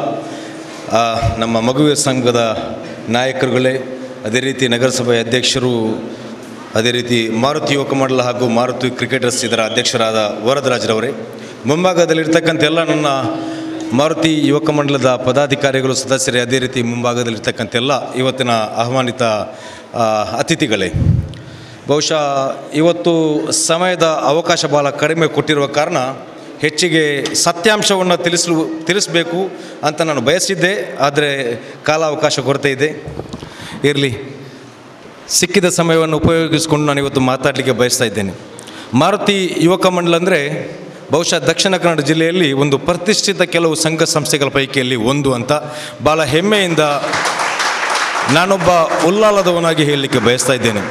ನಮ್ಮ ಮಗುವಿನ ಸಂಘದ ನಾಯಕರುಗಳೇ, ಅದೇ ರೀತಿ ನಗರಸಭೆ ಅಧ್ಯಕ್ಷರು, ಅದೇ ರೀತಿ ಮಾರುತಿ ಯುವಕ ಮಂಡಲ ಹಾಗೂ ಮಾರುತಿ ಕ್ರಿಕೆಟರ್ಸ್ ಇದರ ಅಧ್ಯಕ್ಷರಾದ ವರದರಾಜ್ರವರೇ, ಮುಂಭಾಗದಲ್ಲಿರ್ತಕ್ಕಂಥ ಎಲ್ಲ ನನ್ನ ಮಾರುತಿ ಯುವಕ ಮಂಡಲದ ಪದಾಧಿಕಾರಿಗಳು, ಸದಸ್ಯರೇ, ಅದೇ ರೀತಿ ಮುಂಭಾಗದಲ್ಲಿರ್ತಕ್ಕಂಥ ಎಲ್ಲ ಇವತ್ತಿನ ಆಹ್ವಾನಿತ ಅತಿಥಿಗಳೇ, ಬಹುಶಃ ಇವತ್ತು ಸಮಯದ ಅವಕಾಶ ಭಾಳ ಕಡಿಮೆ ಕೊಟ್ಟಿರುವ ಕಾರಣ ಹೆಚ್ಚಿಗೆ ಸತ್ಯಾಂಶವನ್ನು ತಿಳಿಸಬೇಕು ಅಂತ ನಾನು ಬಯಸಿದ್ದೆ. ಆದರೆ ಕಾಲಾವಕಾಶ ಕೊರತೆ ಇದೆ. ಇರಲಿ, ಸಿಕ್ಕಿದ ಸಮಯವನ್ನು ಉಪಯೋಗಿಸಿಕೊಂಡು ನಾನು ಇವತ್ತು ಮಾತಾಡಲಿಕ್ಕೆ ಬಯಸ್ತಾ ಇದ್ದೇನೆ. ಮಾರುತಿ ಯುವಕ ಮಂಡಲ ಅಂದರೆ ಬಹುಶಃ ದಕ್ಷಿಣ ಕನ್ನಡ ಜಿಲ್ಲೆಯಲ್ಲಿ ಒಂದು ಪ್ರತಿಷ್ಠಿತ ಕೆಲವು ಸಂಘ ಸಂಸ್ಥೆಗಳ ಪೈಕಿಯಲ್ಲಿ ಒಂದು ಅಂತ ಭಾಳ ಹೆಮ್ಮೆಯಿಂದ ನಾನೊಬ್ಬ ಉಲ್ಲಾಲದವನಾಗಿ ಹೇಳಲಿಕ್ಕೆ ಬಯಸ್ತಾ ಇದ್ದೇನೆ.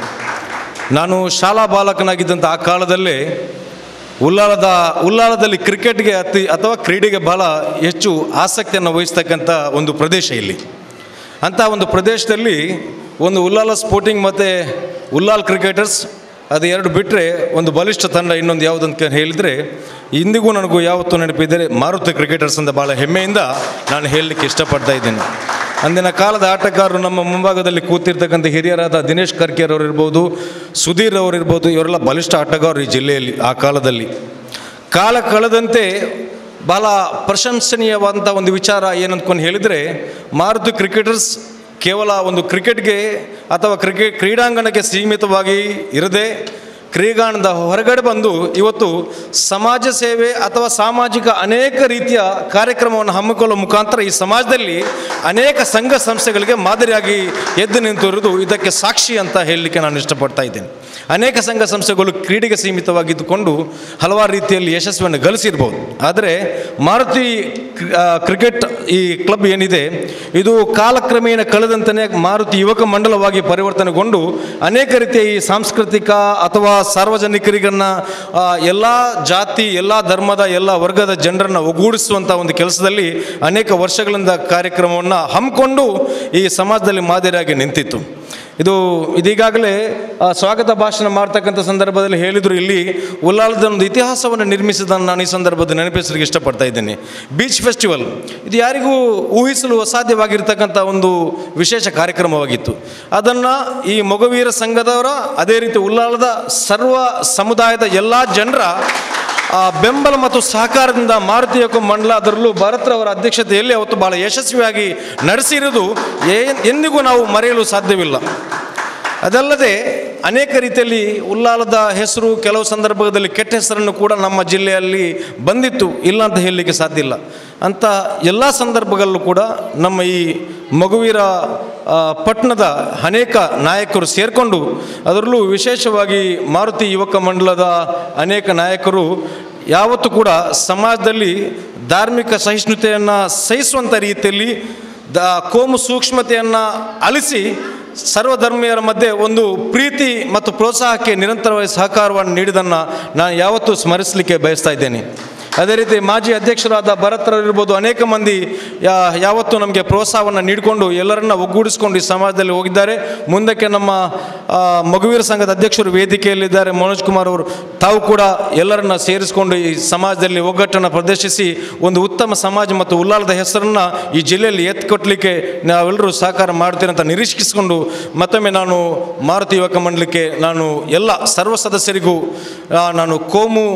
ನಾನು ಶಾಲಾ ಬಾಲಕನಾಗಿದ್ದಂಥ ಆ ಕಾಲದಲ್ಲೇ ಉಲ್ಲಾಲದಲ್ಲಿ ಕ್ರಿಕೆಟ್ಗೆ ಅಥವಾ ಕ್ರೀಡೆಗೆ ಭಾಳ ಹೆಚ್ಚು ಆಸಕ್ತಿಯನ್ನು ವಹಿಸ್ತಕ್ಕಂಥ ಒಂದು ಪ್ರದೇಶ ಇಲ್ಲಿ. ಅಂಥ ಒಂದು ಪ್ರದೇಶದಲ್ಲಿ ಒಂದು ಉಲ್ಲಾಲ ಸ್ಪೋರ್ಟಿಂಗ್ ಮತ್ತು ಉಲ್ಲಾಲ್ ಕ್ರಿಕೆಟರ್ಸ್ ಅದು ಎರಡು ಬಿಟ್ಟರೆ ಒಂದು ಬಲಿಷ್ಠ ತಂಡ ಇನ್ನೊಂದು ಯಾವುದಂತ ಹೇಳಿದರೆ ಇಂದಿಗೂ ನನಗೂ ಯಾವತ್ತೂ ನೆನಪಿದ್ದರೆ ಮಾರುತಿ ಕ್ರಿಕೆಟರ್ಸ್ ಅಂತ ಭಾಳ ಹೆಮ್ಮೆಯಿಂದ ನಾನು ಹೇಳಲಿಕ್ಕೆ ಇಷ್ಟಪಡ್ತಾ ಇದ್ದೇನೆ. ಅಂದಿನ ಕಾಲದ ಆಟಗಾರರು ನಮ್ಮ ಮುಂಭಾಗದಲ್ಲಿ ಕೂತಿರ್ತಕ್ಕಂಥ ಹಿರಿಯರಾದ ದಿನೇಶ್ ಕರ್ಕೇರ್ ಅವರಿರ್ಬೋದು, ಸುಧೀರ್ ಅವರಿರ್ಬೋದು, ಇವರೆಲ್ಲ ಬಲಿಷ್ಠ ಆಟಗಾರರು ಈ ಜಿಲ್ಲೆಯಲ್ಲಿ. ಆ ಕಾಲದಲ್ಲಿ ಕಾಲ ಕಳೆದಂತೆ ಭಾಳ ಪ್ರಶಂಸನೀಯವಾದಂಥ ಒಂದು ವಿಚಾರ ಏನಂದ್ಕೊಂಡು ಹೇಳಿದರೆ, ಮಾರುತಿ ಕ್ರಿಕೆಟರ್ಸ್ ಕೇವಲ ಒಂದು ಕ್ರಿಕೆಟ್ಗೆ ಅಥವಾ ಕ್ರೀಡಾಂಗಣಕ್ಕೆ ಸೀಮಿತವಾಗಿ ಇರದೆ ಕ್ರೀಡಾಂಗಣದ ಹೊರಗಡೆ ಬಂದು ಇವತ್ತು ಸಮಾಜ ಸೇವೆ ಅಥವಾ ಸಾಮಾಜಿಕ ಅನೇಕ ರೀತಿಯ ಕಾರ್ಯಕ್ರಮವನ್ನು ಹಮ್ಮಿಕೊಳ್ಳುವ ಮುಖಾಂತರ ಈ ಸಮಾಜದಲ್ಲಿ ಅನೇಕ ಸಂಘ ಸಂಸ್ಥೆಗಳಿಗೆ ಮಾದರಿಯಾಗಿ ಎದ್ದು ನಿಂತಿರುವುದು ಇದಕ್ಕೆ ಸಾಕ್ಷಿ ಅಂತ ಹೇಳಲಿಕ್ಕೆ ನಾನು ಇಷ್ಟಪಡ್ತಾ ಇದ್ದೇನೆ. ಅನೇಕ ಸಂಘ ಸಂಸ್ಥೆಗಳು ಕ್ರೀಡೆಗೆ ಸೀಮಿತವಾಗಿದ್ದುಕೊಂಡು ಹಲವಾರು ರೀತಿಯಲ್ಲಿ ಯಶಸ್ವಿಯನ್ನು ಗಳಿಸಿರ್ಬೋದು. ಆದರೆ ಮಾರುತಿ ಕ್ರಿಕೆಟ್ ಈ ಕ್ಲಬ್ ಏನಿದೆ ಇದು ಕಾಲಕ್ರಮೇಣ ಕಳೆದಂತೆಯೇ ಮಾರುತಿ ಯುವಕ ಮಂಡಲವಾಗಿ ಪರಿವರ್ತನೆಗೊಂಡು ಅನೇಕ ರೀತಿಯ ಈ ಸಾಂಸ್ಕೃತಿಕ ಅಥವಾ ಸಾರ್ವಜನಿಕರಿಗನ್ನು ಎಲ್ಲ ಜಾತಿ, ಎಲ್ಲ ಧರ್ಮದ, ಎಲ್ಲ ವರ್ಗದ ಜನರನ್ನು ಒಗ್ಗೂಡಿಸುವಂಥ ಒಂದು ಕೆಲಸದಲ್ಲಿ ಅನೇಕ ವರ್ಷಗಳಿಂದ ಕಾರ್ಯಕ್ರಮವನ್ನು ಹಮ್ಮಿಕೊಂಡು ಈ ಸಮಾಜದಲ್ಲಿ ಮಾದರಿಯಾಗಿ ನಿಂತಿತ್ತು. ಇದೀಗಾಗಲೇ ಸ್ವಾಗತ ಭಾಷಣ ಮಾಡ್ತಕ್ಕಂಥ ಸಂದರ್ಭದಲ್ಲಿ ಹೇಳಿದರು, ಇಲ್ಲಿ ಉಲ್ಲಾಲದ ಒಂದು ಇತಿಹಾಸವನ್ನು ನಿರ್ಮಿಸಿದ್ದನ್ನು ನಾನು ಈ ಸಂದರ್ಭದಲ್ಲಿ ನೆನಪಿಸಲಿಕ್ಕೆ ಇಷ್ಟಪಡ್ತಾ ಇದ್ದೇನೆ. ಬೀಚ್ ಫೆಸ್ಟಿವಲ್ ಇದು ಯಾರಿಗೂ ಊಹಿಸಲು ಅಸಾಧ್ಯವಾಗಿರ್ತಕ್ಕಂಥ ಒಂದು ವಿಶೇಷ ಕಾರ್ಯಕ್ರಮವಾಗಿತ್ತು. ಅದನ್ನು ಈ ಮೊಗವೀರ ಸಂಘದವರ, ಅದೇ ರೀತಿ ಉಲ್ಲಾಲದ ಸರ್ವ ಸಮುದಾಯದ ಎಲ್ಲ ಜನರ ಬೆಂಬಲ ಮತ್ತು ಸಹಕಾರದಿಂದ ಮಾರುತಿ ಯುವಕ ಮಂಡಲ, ಅದರಲ್ಲೂ ಭರತ್ರವರ ಅಧ್ಯಕ್ಷತೆಯಲ್ಲಿ ಅವತ್ತು ಭಾಳ ಯಶಸ್ವಿಯಾಗಿ ನಡೆಸಿರುವುದು ಎಂದಿಗೂ ನಾವು ಮರೆಯಲು ಸಾಧ್ಯವಿಲ್ಲ. ಅದಲ್ಲದೆ ಅನೇಕ ರೀತಿಯಲ್ಲಿ ಉಲ್ಲಾಲದ ಹೆಸರು ಕೆಲವು ಸಂದರ್ಭದಲ್ಲಿ ಕೆಟ್ಟ ಹೆಸರನ್ನು ಕೂಡ ನಮ್ಮ ಜಿಲ್ಲೆಯಲ್ಲಿ ಬಂದಿತ್ತು, ಇಲ್ಲ ಅಂತ ಹೇಳಲಿಕ್ಕೆ ಸಾಧ್ಯ ಇಲ್ಲ. ಅಂಥ ಎಲ್ಲ ಸಂದರ್ಭಗಳಲ್ಲೂ ಕೂಡ ನಮ್ಮ ಈ ಮಗುವೀರ ಪಟ್ಟಣದ ಅನೇಕ ನಾಯಕರು ಸೇರಿಕೊಂಡು, ಅದರಲ್ಲೂ ವಿಶೇಷವಾಗಿ ಮಾರುತಿ ಯುವಕ ಮಂಡಲದ ಅನೇಕ ನಾಯಕರು ಯಾವತ್ತೂ ಕೂಡ ಸಮಾಜದಲ್ಲಿ ಧಾರ್ಮಿಕ ಸಹಿಷ್ಣುತೆಯನ್ನು ಸಹಿಸುವಂಥ ರೀತಿಯಲ್ಲಿ ಕೋಮು ಸೂಕ್ಷ್ಮತೆಯನ್ನು ಅಲಿಸಿ ಸರ್ವಧರ್ಮೀಯರ ಮಧ್ಯೆ ಒಂದು ಪ್ರೀತಿ ಮತ್ತು ಪ್ರೋತ್ಸಾಹಕ್ಕೆ ನಿರಂತರವಾಗಿ ಸಹಕಾರವನ್ನು ನೀಡಿದ್ದನ್ನು ನಾನು ಯಾವತ್ತೂ ಸ್ಮರಿಸಲಿಕ್ಕೆ ಬಯಸ್ತಾ ಇದ್ದೇನೆ. ಅದೇ ರೀತಿ ಮಾಜಿ ಅಧ್ಯಕ್ಷರಾದ ಭರತ್ರರಿರ್ಬೋದು, ಅನೇಕ ಮಂದಿ ಯಾವತ್ತೂ ನಮಗೆ ಪ್ರೋತ್ಸಾಹವನ್ನು ನೀಡಿಕೊಂಡು ಎಲ್ಲರನ್ನ ಒಗ್ಗೂಡಿಸ್ಕೊಂಡು ಈ ಸಮಾಜದಲ್ಲಿ ಹೋಗಿದ್ದಾರೆ. ಮುಂದಕ್ಕೆ ನಮ್ಮ ಮಗುವೀರ ಸಂಘದ ಅಧ್ಯಕ್ಷರು ವೇದಿಕೆಯಲ್ಲಿದ್ದಾರೆ, ಮನೋಜ್ ಕುಮಾರ್ ಅವರು. ತಾವು ಕೂಡ ಎಲ್ಲರನ್ನ ಸೇರಿಸಿಕೊಂಡು ಈ ಸಮಾಜದಲ್ಲಿ ಒಗ್ಗಟ್ಟನ್ನು ಪ್ರದರ್ಶಿಸಿ ಒಂದು ಉತ್ತಮ ಸಮಾಜ ಮತ್ತು ಉಲ್ಲಾಲದ ಹೆಸರನ್ನು ಈ ಜಿಲ್ಲೆಯಲ್ಲಿ ಎತ್ತಿಕೊಟ್ಟಲಿಕ್ಕೆ ನಾವೆಲ್ಲರೂ ಸಹಕಾರ ಮಾಡ್ತೀವಿ ಅಂತ ನಿರೀಕ್ಷಿಸಿಕೊಂಡು ಮತ್ತೊಮ್ಮೆ ನಾನು ಮಾರುತಿ ಯುವಕ ಮಂಡಲಕ್ಕೆ ನಾನು ಎಲ್ಲ ಸರ್ವ ಸದಸ್ಯರಿಗೂ ನಾನು ಕೋಮು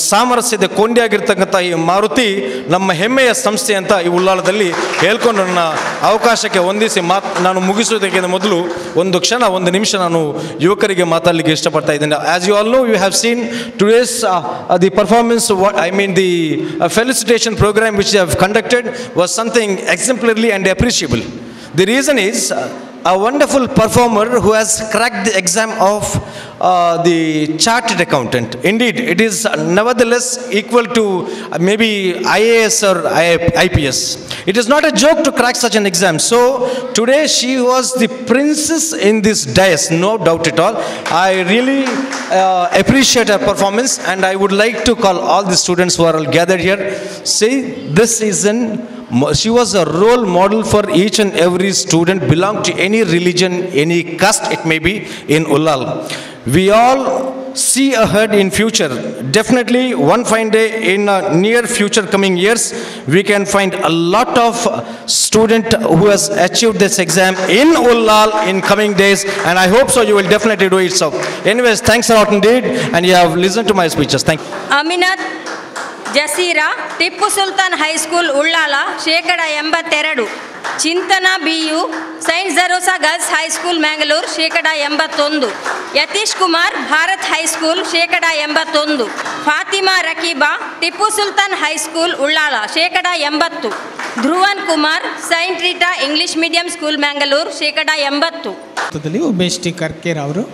ಸಾಮರಸ್ಯದ ಕೊಂಡಿಯಾಗಿರ್ತಕ್ಕಂಥ ಈ ಮಾರುತಿ ನಮ್ಮ ಹೆಮ್ಮೆಯ ಸಂಸ್ಥೆ ಅಂತ ಈ ಉಲ್ಲಾಲದಲ್ಲಿ ಹೇಳ್ಕೊಂಡು ನನ್ನ ಅವಕಾಶಕ್ಕೆ ಹೊಂದಿಸಿ ನಾನು ಮುಗಿಸುವುದಕ್ಕಿಂತ ಮೊದಲು ಒಂದು ನಿಮಿಷ ನಾನು ಯುವಕರಿಗೆ ಮಾತಾಡಲಿಕ್ಕೆ ಇಷ್ಟಪಡ್ತಾ ಇದ್ದೇನೆ. As you all know, you have seen today's the performance, the felicitation program which they have conducted was something exemplary and appreciable. The reason is a wonderful performer who has cracked the exam of the chartered accountant. Indeed, it is nevertheless equal to maybe IAS or IPS. It is not a joke to crack such an exam. So today she was the princess in this dais, no doubt at all. I really appreciate her performance, and I would like to call all the students who are all gathered here. See, she was a role model for each and every student belong to any religion, any caste it may be in Ullal. We all see ahead in future. Definitely one fine day in near future coming years, we can find a lot of student who has achieved this exam in Ullal in coming days, and I hope so you will definitely do it so. Anyways, thanks a lot indeed, and you have listened to my speeches. Thank you. Aminath Jaseera Tippu Sultan high school Ullal 82%. Chintana BU saint Gerosa girls high school Mangalore 81%. Yathish Kumar Bharath high school 81%. Fathima Raqeeba Tippu Sultan high school Ullal 80%. Dhruvan Kumar saint Rita English medium school Mangalore 80%. Umesh T Karkera ಅವರು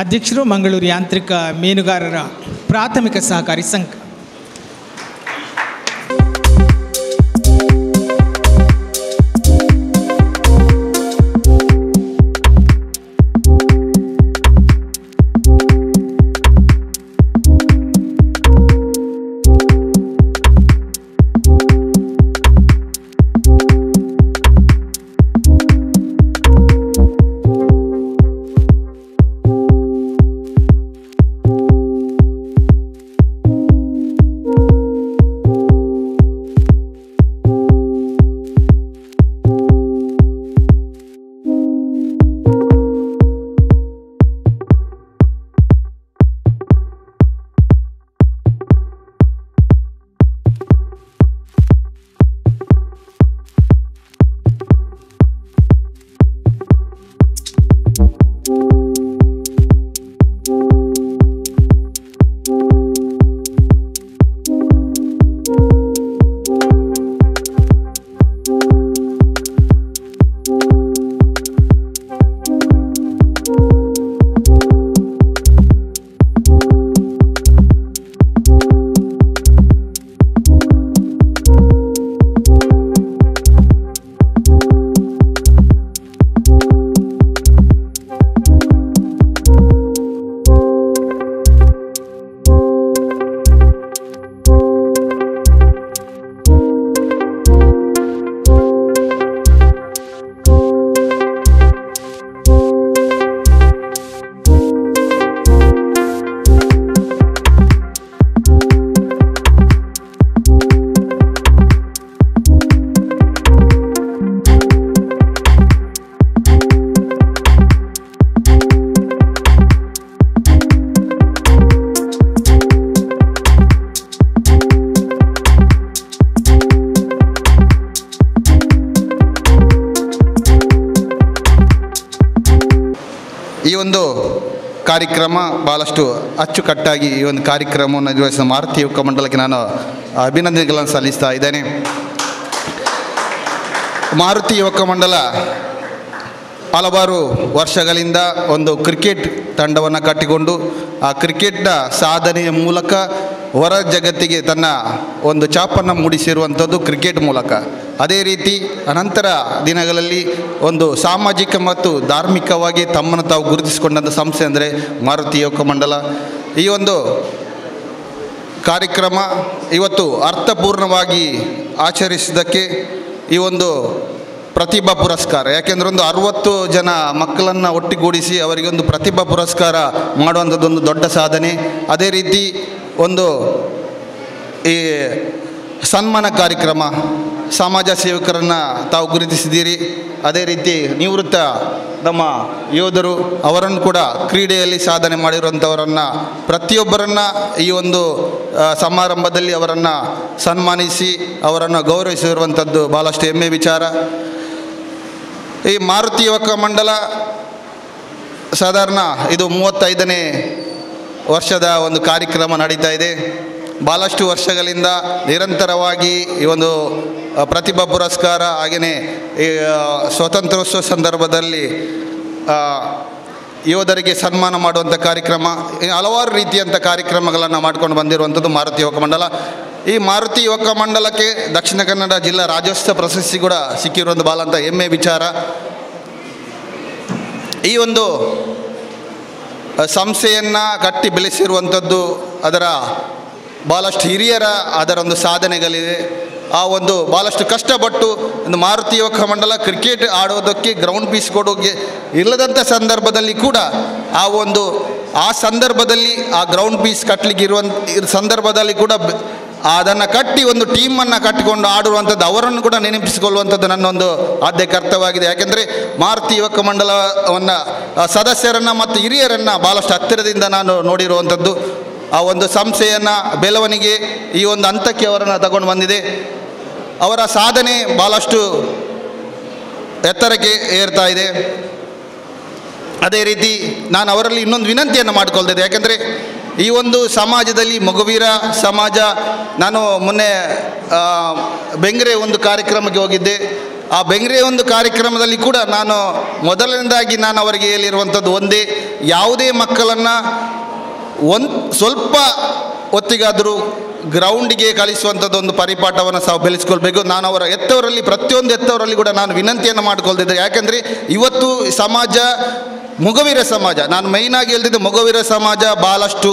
ಅಧ್ಯಕ್ಷರು, ಮಂಗಳೂರು ಯಾಂತ್ರಿಕ ಮೀನುಗಾರರ ಪ್ರಾಥಮಿಕ ಸಹಕಾರಿ ಸಂಘ. ಈ ಒಂದು ಕಾರ್ಯಕ್ರಮ ಭಾಳಷ್ಟು ಅಚ್ಚುಕಟ್ಟಾಗಿ ಈ ಒಂದು ಕಾರ್ಯಕ್ರಮವನ್ನು ನಿರ್ವಹಿಸಿದ ಮಾರುತಿ ಯುವಕ ಮಂಡಲಕ್ಕೆ ನಾನು ಅಭಿನಂದನೆಗಳನ್ನು ಸಲ್ಲಿಸ್ತಾ ಇದ್ದೇನೆ. ಮಾರುತಿ ಯುವಕ ಮಂಡಲ ಹಲವಾರು ವರ್ಷಗಳಿಂದ ಒಂದು ಕ್ರಿಕೆಟ್ ತಂಡವನ್ನು ಕಟ್ಟಿಕೊಂಡು ಆ ಕ್ರಿಕೆಟ್ನ ಸಾಧನೆಯ ಮೂಲಕ ಹೊರ ಜಗತ್ತಿಗೆ ತನ್ನ ಒಂದು ಛಾಪನ್ನು ಮೂಡಿಸಿರುವಂಥದ್ದು ಕ್ರಿಕೆಟ್ ಮೂಲಕ. ಅದೇ ರೀತಿ ಅನಂತರ ದಿನಗಳಲ್ಲಿ ಒಂದು ಸಾಮಾಜಿಕ ಮತ್ತು ಧಾರ್ಮಿಕವಾಗಿ ತಮ್ಮನ್ನು ತಾವು ಗುರುತಿಸಿಕೊಂಡಂಥ ಸಂಸ್ಥೆ ಅಂದರೆ ಮಾರುತಿ ಯುವಕ ಮಂಡಲ. ಈ ಒಂದು ಕಾರ್ಯಕ್ರಮ ಇವತ್ತು ಅರ್ಥಪೂರ್ಣವಾಗಿ ಆಚರಿಸಿದ್ದಕ್ಕೆ ಈ ಒಂದು ಪ್ರತಿಭಾ ಪುರಸ್ಕಾರ, ಯಾಕೆಂದರೆ ಒಂದು 60 ಜನ ಮಕ್ಕಳನ್ನು ಒಟ್ಟಿಗೂಡಿಸಿ ಅವರಿಗೊಂದು ಪ್ರತಿಭಾ ಪುರಸ್ಕಾರ ಮಾಡುವಂಥದ್ದೊಂದು ದೊಡ್ಡ ಸಾಧನೆ. ಅದೇ ರೀತಿ ಒಂದು ಈ ಸನ್ಮಾನ ಕಾರ್ಯಕ್ರಮ, ಸಮಾಜ ಸೇವಕರನ್ನು ತಾವು ಗುರುತಿಸಿದ್ದೀರಿ. ಅದೇ ರೀತಿ ನಿವೃತ್ತ ನಮ್ಮ ಯೋಧರು ಅವರನ್ನು ಕೂಡ ಕ್ರೀಡೆಯಲ್ಲಿ ಸಾಧನೆ ಮಾಡಿರುವಂಥವರನ್ನು ಪ್ರತಿಯೊಬ್ಬರನ್ನು ಈ ಒಂದು ಸಮಾರಂಭದಲ್ಲಿ ಅವರನ್ನು ಸನ್ಮಾನಿಸಿ ಅವರನ್ನು ಗೌರವಿಸಿರುವಂಥದ್ದು ಭಾಳಷ್ಟು ಹೆಮ್ಮೆ ವಿಚಾರ. ಈ ಮಾರುತಿ ಯುವಕ ಮಂಡಲ ಸಾಧಾರಣ ಇದು 35ನೇ ವರ್ಷದ ಒಂದು ಕಾರ್ಯಕ್ರಮ ನಡೀತಾ ಇದೆ. ಭಾಳಷ್ಟು ವರ್ಷಗಳಿಂದ ನಿರಂತರವಾಗಿ ಈ ಒಂದು ಪ್ರತಿಭಾ ಪುರಸ್ಕಾರ ಹಾಗೆಯೇ ಈ ಸ್ವಾತಂತ್ರ್ಯೋತ್ಸವ ಸಂದರ್ಭದಲ್ಲಿ ಯೋಧರಿಗೆ ಸನ್ಮಾನ ಮಾಡುವಂಥ ಕಾರ್ಯಕ್ರಮ, ಹಲವಾರು ರೀತಿಯಂಥ ಕಾರ್ಯಕ್ರಮಗಳನ್ನು ಮಾಡ್ಕೊಂಡು ಬಂದಿರುವಂಥದ್ದು ಮಾರುತಿ ಯುವಕ ಮಂಡಲ. ಈ ಮಾರುತಿ ಯುವಕ ಮಂಡಲಕ್ಕೆ ದಕ್ಷಿಣ ಕನ್ನಡ ಜಿಲ್ಲಾ ರಾಜ್ಯೋತ್ಸವ ಪ್ರಶಸ್ತಿ ಕೂಡ ಸಿಕ್ಕಿರುವಂಥ ಭಾಳ ಅಂತ ಹೆಮ್ಮೆ ವಿಚಾರ. ಈ ಒಂದು ಸಂಸ್ಥೆಯನ್ನು ಕಟ್ಟಿ ಬೆಳೆಸಿರುವಂಥದ್ದು ಅದರ ಭಾಳಷ್ಟು ಹಿರಿಯರ ಅದರ ಒಂದು ಸಾಧನೆಗಳಿದೆ. ಆ ಒಂದು ಭಾಳಷ್ಟು ಕಷ್ಟಪಟ್ಟು ಒಂದು ಮಾರುತಿ ಯುವಕ ಮಂಡಲ ಕ್ರಿಕೆಟ್ ಆಡೋದಕ್ಕೆ ಗ್ರೌಂಡ್ ಪೀಸ್ ಕೊಡೋಕ್ಕೆ ಇಲ್ಲದಂಥ ಸಂದರ್ಭದಲ್ಲಿ ಕೂಡ ಆ ಒಂದು ಆ ಸಂದರ್ಭದಲ್ಲಿ ಆ ಗ್ರೌಂಡ್ ಪೀಸ್ ಕಟ್ಟಲಿಕ್ಕೆ ಸಂದರ್ಭದಲ್ಲಿ ಕೂಡ ಅದನ್ನು ಕಟ್ಟಿ ಒಂದು ಟೀಮನ್ನು ಕಟ್ಟಿಕೊಂಡು ಆಡುವಂಥದ್ದು, ಅವರನ್ನು ಕೂಡ ನೆನಪಿಸಿಕೊಳ್ಳುವಂಥದ್ದು ನನ್ನೊಂದು ಆದ್ಯ ಕರ್ತವ್ಯವಾಗಿದೆ. ಯಾಕೆಂದರೆ ಮಾರುತಿ ಯುವಕ ಮಂಡಲವನ್ನು ಸದಸ್ಯರನ್ನು ಮತ್ತು ಹಿರಿಯರನ್ನು ಭಾಳಷ್ಟು ಹತ್ತಿರದಿಂದ ನಾನು ನೋಡಿರುವಂಥದ್ದು. ಆ ಒಂದು ಸಂಸ್ಥೆಯನ್ನು ಬೆಳವಣಿಗೆ ಈ ಒಂದು ಹಂತಕ್ಕೆ ಅವರನ್ನು ತಗೊಂಡು ಬಂದಿದೆ. ಅವರ ಸಾಧನೆ ಭಾಳಷ್ಟು ಎತ್ತರಕ್ಕೆ ಏರ್ತಾ ಇದೆ. ಅದೇ ರೀತಿ ನಾನು ಅವರಲ್ಲಿ ಇನ್ನೊಂದು ವಿನಂತಿಯನ್ನು ಮಾಡಿಕೊಳ್ತಿದ್ದೆ. ಯಾಕೆಂದರೆ ಈ ಒಂದು ಸಮಾಜದಲ್ಲಿ ಮೊಗವೀರ ಸಮಾಜ, ನಾನು ಮೊನ್ನೆ ಬೆಂಗ್ರೆ ಒಂದು ಕಾರ್ಯಕ್ರಮಕ್ಕೆ ಹೋಗಿದ್ದೆ. ಆ ಬೆಂಗ್ರೆ ಒಂದು ಕಾರ್ಯಕ್ರಮದಲ್ಲಿ ಕೂಡ ನಾನು ಮೊದಲನೇದಾಗಿ ನಾನು ಅವರಿಗೆ ಹೇಳಿರುವಂಥದ್ದು ಒಂದೇ, ಯಾವುದೇ ಮಕ್ಕಳನ್ನು ಸ್ವಲ್ಪ ಹೊತ್ತಿಗಾದರೂ ಗ್ರೌಂಡಿಗೆ ಕಳಿಸುವಂಥದ್ದು ಒಂದು ಪರಿಪಾಠವನ್ನು ಸಹ ಬೆಳೆಸ್ಕೊಳ್ಬೇಕು. ನಾನು ಅವರ ಪ್ರತಿಯೊಂದು ಎತ್ತವರಲ್ಲಿ ಕೂಡ ನಾನು ವಿನಂತಿಯನ್ನು ಮಾಡಿಕೊಳ್ತಿದ್ದೆ. ಯಾಕೆಂದರೆ ಇವತ್ತು ಸಮಾಜ ಮೊಗವೀರ ಸಮಾಜ, ನಾನು ಮೈನಾಗಿ ಹೇಳ್ತಿದ್ದೆ, ಮೊಗವೀರ ಸಮಾಜ ಭಾಳಷ್ಟು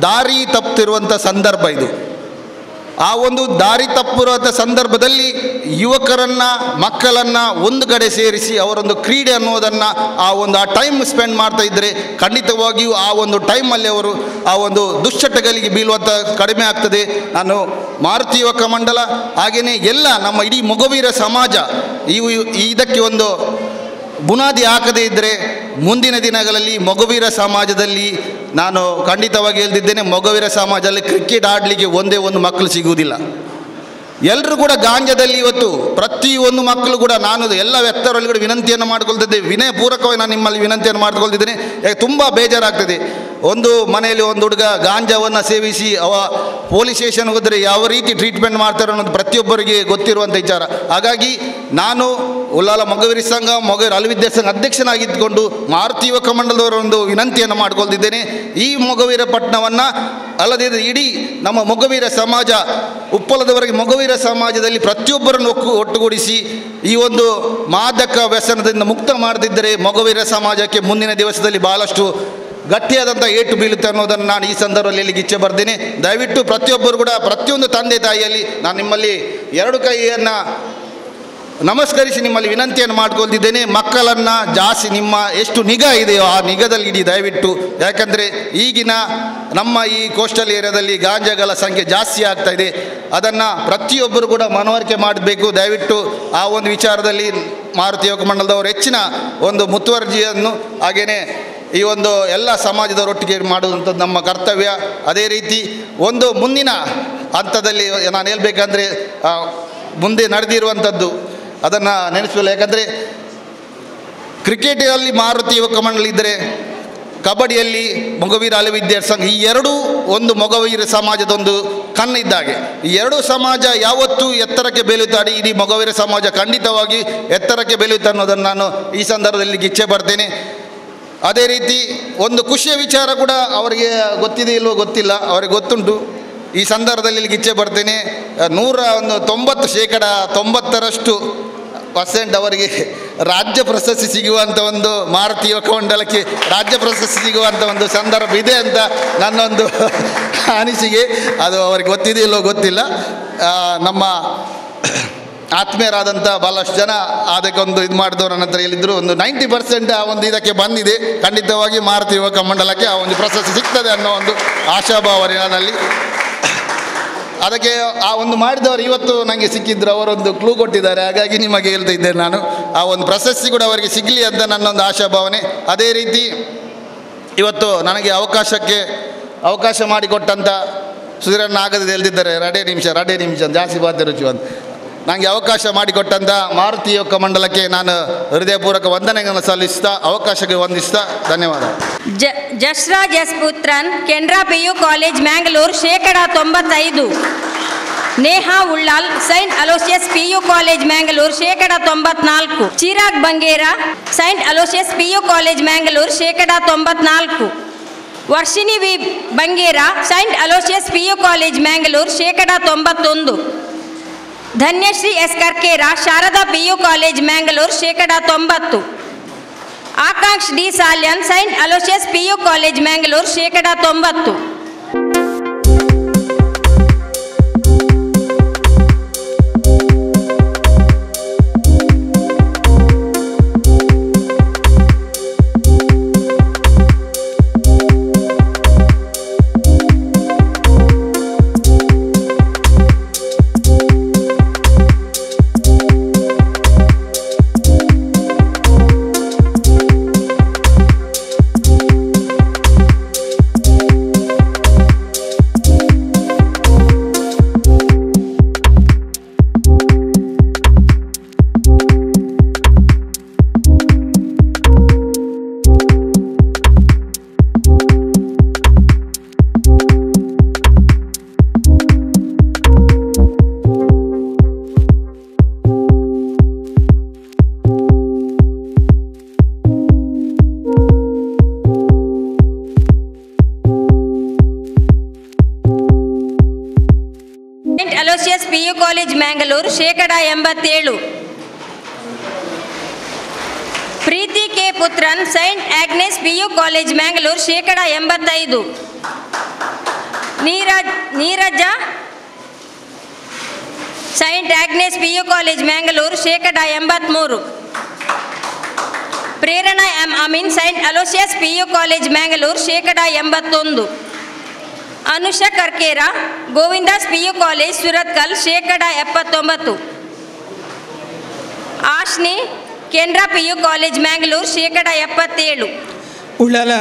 ದಾರಿ ತಪ್ಪುತ್ತಿರುವಂಥ ಸಂದರ್ಭ ಇದು. ಆ ಒಂದು ದಾರಿ ತಪ್ಪಿರುವಂಥ ಸಂದರ್ಭದಲ್ಲಿ ಯುವಕರನ್ನು ಮಕ್ಕಳನ್ನು ಒಂದು ಕಡೆ ಸೇರಿಸಿ ಅವರೊಂದು ಕ್ರೀಡೆ ಅನ್ನೋದನ್ನು ಆ ಟೈಮ್ ಸ್ಪೆಂಡ್ ಮಾಡ್ತಾ ಇದ್ದರೆ ಖಂಡಿತವಾಗಿಯೂ ಆ ಒಂದು ಟೈಮಲ್ಲಿ ಅವರು ಆ ಒಂದು ದುಶ್ಚಟಗಳಿಗೆ ಬೀಳುವಂಥ ಕಡಿಮೆ ಆಗ್ತದೆ. ನಾನು ಮಾರುತಿ ಯುವಕ ಮಂಡಲ ಹಾಗೆಯೇ ಎಲ್ಲ ನಮ್ಮ ಇಡೀ ಮೊಗವೀರ ಸಮಾಜ ಇದಕ್ಕೆ ಒಂದು ಬುನಾದಿ ಹಾಕದೇ ಇದ್ದರೆ ಮುಂದಿನ ದಿನಗಳಲ್ಲಿ ಮೊಗವೀರ ಸಮಾಜದಲ್ಲಿ ನಾನು ಖಂಡಿತವಾಗಿ ಹೇಳ್ತಿದ್ದೇನೆ, ಮೊಗವೀರ ಸಮಾಜದಲ್ಲಿ ಕ್ರಿಕೆಟ್ ಆಡಲಿಕ್ಕೆ ಒಂದೇ ಒಂದು ಮಕ್ಕಳು ಸಿಗುವುದಿಲ್ಲ. ಎಲ್ಲರೂ ಕೂಡ ಗಾಂಜಾದಲ್ಲಿ ಇವತ್ತು ಪ್ರತಿಯೊಂದು ಮಕ್ಕಳು ಕೂಡ, ನಾನು ಎಲ್ಲ ವ್ಯಕ್ತರಲ್ಲಿ ಕೂಡ ವಿನಂತಿಯನ್ನು ಮಾಡಿಕೊಳ್ತಿದ್ದೆ, ವಿನಯಪೂರ್ವಕವಾಗಿ ನಾನು ನಿಮ್ಮಲ್ಲಿ ವಿನಂತಿಯನ್ನು ಮಾಡಿಕೊಳ್ತಿದ್ದೇನೆ. ತುಂಬ ಬೇಜಾರಾಗ್ತದೆ. ಒಂದು ಮನೆಯಲ್ಲಿ ಒಂದು ಹುಡುಗ ಗಾಂಜಾವನ್ನು ಸೇವಿಸಿ ಪೊಲೀಸ್ ಸ್ಟೇಷನ್ಗೆ ಹೋದರೆ ಯಾವ ರೀತಿ ಟ್ರೀಟ್ಮೆಂಟ್ ಮಾಡ್ತಾರೆ ಅನ್ನೋದು ಪ್ರತಿಯೊಬ್ಬರಿಗೆ ಗೊತ್ತಿರುವಂಥ ವಿಚಾರ. ಹಾಗಾಗಿ ನಾನು ಉಳ್ಳಾಲ ಮೊಗವೀರ ಸಂಘ, ಮೊಗವೀರ ಅಲವಿದ್ಯಾ ಸಂಘ ಅಧ್ಯಕ್ಷನಾಗಿದ್ದುಕೊಂಡು ಮಾರುತಿ ಯುವಕ ಮಂಡಲದವರ ಒಂದು ವಿನಂತಿಯನ್ನು ಮಾಡಿಕೊಳ್ತಿದ್ದೇನೆ. ಈ ಮೊಗವೀರ ಪಟ್ಟಣವನ್ನು ಅಲ್ಲದೆ ಇಡೀ ನಮ್ಮ ಮೊಗವೀರ ಸಮಾಜ ಉಪ್ಪಳದವರೆಗೆ ಮೊಗವೀರ ಸಮಾಜದಲ್ಲಿ ಪ್ರತಿಯೊಬ್ಬರನ್ನು ಒಟ್ಟುಗೂಡಿಸಿ ಈ ಒಂದು ಮಾದಕ ವ್ಯಸನದಿಂದ ಮುಕ್ತ ಮಾಡದಿದ್ದರೆ ಮೊಗವೀರ ಸಮಾಜಕ್ಕೆ ಮುಂದಿನ ದಿವಸದಲ್ಲಿ ಬಹಳಷ್ಟು ಗಟ್ಟಿಯಾದಂಥ ಏಟು ಬೀಳುತ್ತೆ ಅನ್ನೋದನ್ನು ನಾನು ಈ ಸಂದರ್ಭದಲ್ಲಿ ಹೇಳಲಿಕ್ಕೆ ಇಚ್ಛೆ ಬರ್ತೀನಿ. ದಯವಿಟ್ಟು ಪ್ರತಿಯೊಬ್ಬರು ಕೂಡ ಪ್ರತಿಯೊಂದು ತಂದೆ ತಾಯಿಯಲ್ಲಿ ನಾನು ನಿಮ್ಮಲ್ಲಿ ಎರಡು ಕೈಯನ್ನು ನಮಸ್ಕರಿಸಿ ನಿಮ್ಮಲ್ಲಿ ವಿನಂತಿಯನ್ನು ಮಾಡ್ಕೊಳ್ತಿದ್ದೇನೆ. ಮಕ್ಕಳನ್ನು ಜಾಸ್ತಿ ನಿಮ್ಮ ಎಷ್ಟು ನಿಗಾ ಇದೆಯೋ ಆ ನಿಗಾದಲ್ಲಿ ಇಡಿ ದಯವಿಟ್ಟು. ಯಾಕಂದರೆ ಈಗಿನ ನಮ್ಮ ಈ ಕೋಸ್ಟಲ್ ಏರಿಯಾದಲ್ಲಿ ಗಾಂಜಾಗಳ ಸಂಖ್ಯೆ ಜಾಸ್ತಿ ಆಗ್ತಾ ಇದೆ. ಅದನ್ನು ಪ್ರತಿಯೊಬ್ಬರು ಕೂಡ ಮನವರಿಕೆ ಮಾಡಬೇಕು. ದಯವಿಟ್ಟು ಆ ಒಂದು ವಿಚಾರದಲ್ಲಿ ಮಾರುತಿ ಯುವಕ ಮಂಡಲದವರು ಹೆಚ್ಚಿನ ಒಂದು ಮುತುವರ್ಜಿಯನ್ನು ಹಾಗೆಯೇ ಈ ಒಂದು ಎಲ್ಲ ಸಮಾಜದವರೊಟ್ಟಿಗೆ ಮಾಡುವಂಥದ್ದು ನಮ್ಮ ಕರ್ತವ್ಯ. ಅದೇ ರೀತಿ ಒಂದು ಮುಂದಿನ ಹಂತದಲ್ಲಿ ನಾನು ಹೇಳಬೇಕಂದ್ರೆ ಮುಂದೆ ನಡೆದಿರುವಂಥದ್ದು ಅದನ್ನು ನೆನೆಸಲ್ಲ. ಯಾಕಂದರೆ ಕ್ರಿಕೆಟಲ್ಲಿ ಮಾರುತಿ ಯುವಕ ಮಂಡಲ ಇದ್ದರೆ, ಕಬಡ್ಡಿಯಲ್ಲಿ ಮೊಗವೀರ ಅಲವಿದ್ಯಾ ಸಂಘ, ಈ ಎರಡೂ ಒಂದು ಮೊಗವೀರ ಸಮಾಜದೊಂದು ಕಣ್ಣಿದ್ದಾಗೆ. ಈ ಎರಡೂ ಸಮಾಜ ಯಾವತ್ತೂ ಎತ್ತರಕ್ಕೆ ಬೆಳೆಯುತ್ತಾರೆ. ಇಡೀ ಮೊಗವೀರ ಸಮಾಜ ಖಂಡಿತವಾಗಿ ಎತ್ತರಕ್ಕೆ ಬೆಳೆಯುತ್ತೆ ಅನ್ನೋದನ್ನು ನಾನು ಈ ಸಂದರ್ಭದಲ್ಲಿ ಇಚ್ಛೆ ಪಡ್ತೇನೆ. ಅದೇ ರೀತಿ ಒಂದು ಖುಷಿಯ ವಿಚಾರ ಕೂಡ ಅವರಿಗೆ ಗೊತ್ತಿದೆ ಇಲ್ಲವೋ ಗೊತ್ತಿಲ್ಲ, ಅವರಿಗೆ ಗೊತ್ತುಂಟು. ಈ ಸಂದರ್ಭದಲ್ಲಿ ಇಚ್ಛೆ ಬರ್ತೇನೆ, 90% ಅವರಿಗೆ ರಾಜ್ಯ ಪ್ರಶಸ್ತಿ ಸಿಗುವಂಥ ಒಂದು ಮಾರುತಿ ಯುವಕ ಮಂಡಲಕ್ಕೆ ರಾಜ್ಯ ಪ್ರಶಸ್ತಿ ಸಿಗುವಂಥ ಒಂದು ಸಂದರ್ಭ ಇದೆ ಅಂತ ನನ್ನೊಂದು ಅನಿಸಿಕೆ. ಅದು ಅವರಿಗೆ ಗೊತ್ತಿದೆ ಇಲ್ಲವೋ ಗೊತ್ತಿಲ್ಲ. ನಮ್ಮ ಆತ್ಮೀಯರಾದಂಥ ಭಾಳಷ್ಟು ಜನ ಅದಕ್ಕೊಂದು ಇದು ಮಾಡಿದವರು ನನ್ನ ಹತ್ರ ಹೇಳಿದ್ರು, ಒಂದು 90% ಆ ಒಂದು ಇದಕ್ಕೆ ಬಂದಿದೆ. ಖಂಡಿತವಾಗಿ ಮಾರುತಿ ಯುವಕ ಮಂಡಲಕ್ಕೆ ಆ ಒಂದು ಪ್ರಶಸ್ತಿ ಸಿಗ್ತದೆ ಅನ್ನೋ ಒಂದು ಆಶಾಭಾವ ನನ್ನಲ್ಲಿ. ಅದಕ್ಕೆ ಆ ಒಂದು ಮಾಡಿದವರು ಇವತ್ತು ನನಗೆ ಸಿಕ್ಕಿದ್ರು, ಅವರೊಂದು ಕ್ಲೂ ಕೊಟ್ಟಿದ್ದಾರೆ. ಹಾಗಾಗಿ ನಿಮಗೆ ಹೇಳ್ತಾ ಇದ್ದೇನೆ, ನಾನು ಆ ಒಂದು ಪ್ರಶಸ್ತಿ ಕೂಡ ಅವರಿಗೆ ಸಿಗಲಿ ಅಂತ ನನ್ನೊಂದು ಆಶಾಭಾವನೆ. ಅದೇ ರೀತಿ ಇವತ್ತು ನನಗೆ ಅವಕಾಶ ಮಾಡಿಕೊಟ್ಟಂಥ ಸುಧೀರಣ್ಣ ಆಗದೆ ಹೇಳ್ತಿದ್ದಾರೆ, ರಡೇ ನಿಮಿಷ ಜಾಸ್ತಿ ಬಾಧ್ಯ ರುಚಿ ಅಂತ. ನನಗೆ ಅವಕಾಶ ಮಾಡಿಕೊಟ್ಟಂಥ ಮಾರುತಿ ಯುವಕ ಮಂಡಲಕ್ಕೆ ನಾನು ಹೃದಯಪೂರ್ವಕ ವಂದನೆಗಳನ್ನು ಸಲ್ಲಿಸ್ತಾ ಅವಕಾಶಕ್ಕೆ ವಂದಿಸ್ತಾ ಧನ್ಯವಾದ. Jasraj S Puthran, Canara PU college Mangalore, 95%. Neha Ullal, saint Aloysius PU college Mangalore, 94%. Chirag Bangera, saint Aloysius PU college Mangalore, 94%. Varshini V Bangera, saint Aloysius PU college Mangalore, 91%. Dhanyashree S Karkera, Sharada PU college Mangalore, 90%. Akanksh D Salian, saint Aloysius PU college Mangalore, 90%. Mangalore 87%. Preethi K Puthran saint Agnes PU college Mangalore 85%. Neeraja saint Agnes PU college Mangalore 83%. Prerana M Amin saint Aloysius PU college Mangalore 81%. Anusha Karkera Govindas PU college Surathkal 79%. Ashni Canara PU college Mangalore 77%. Ullal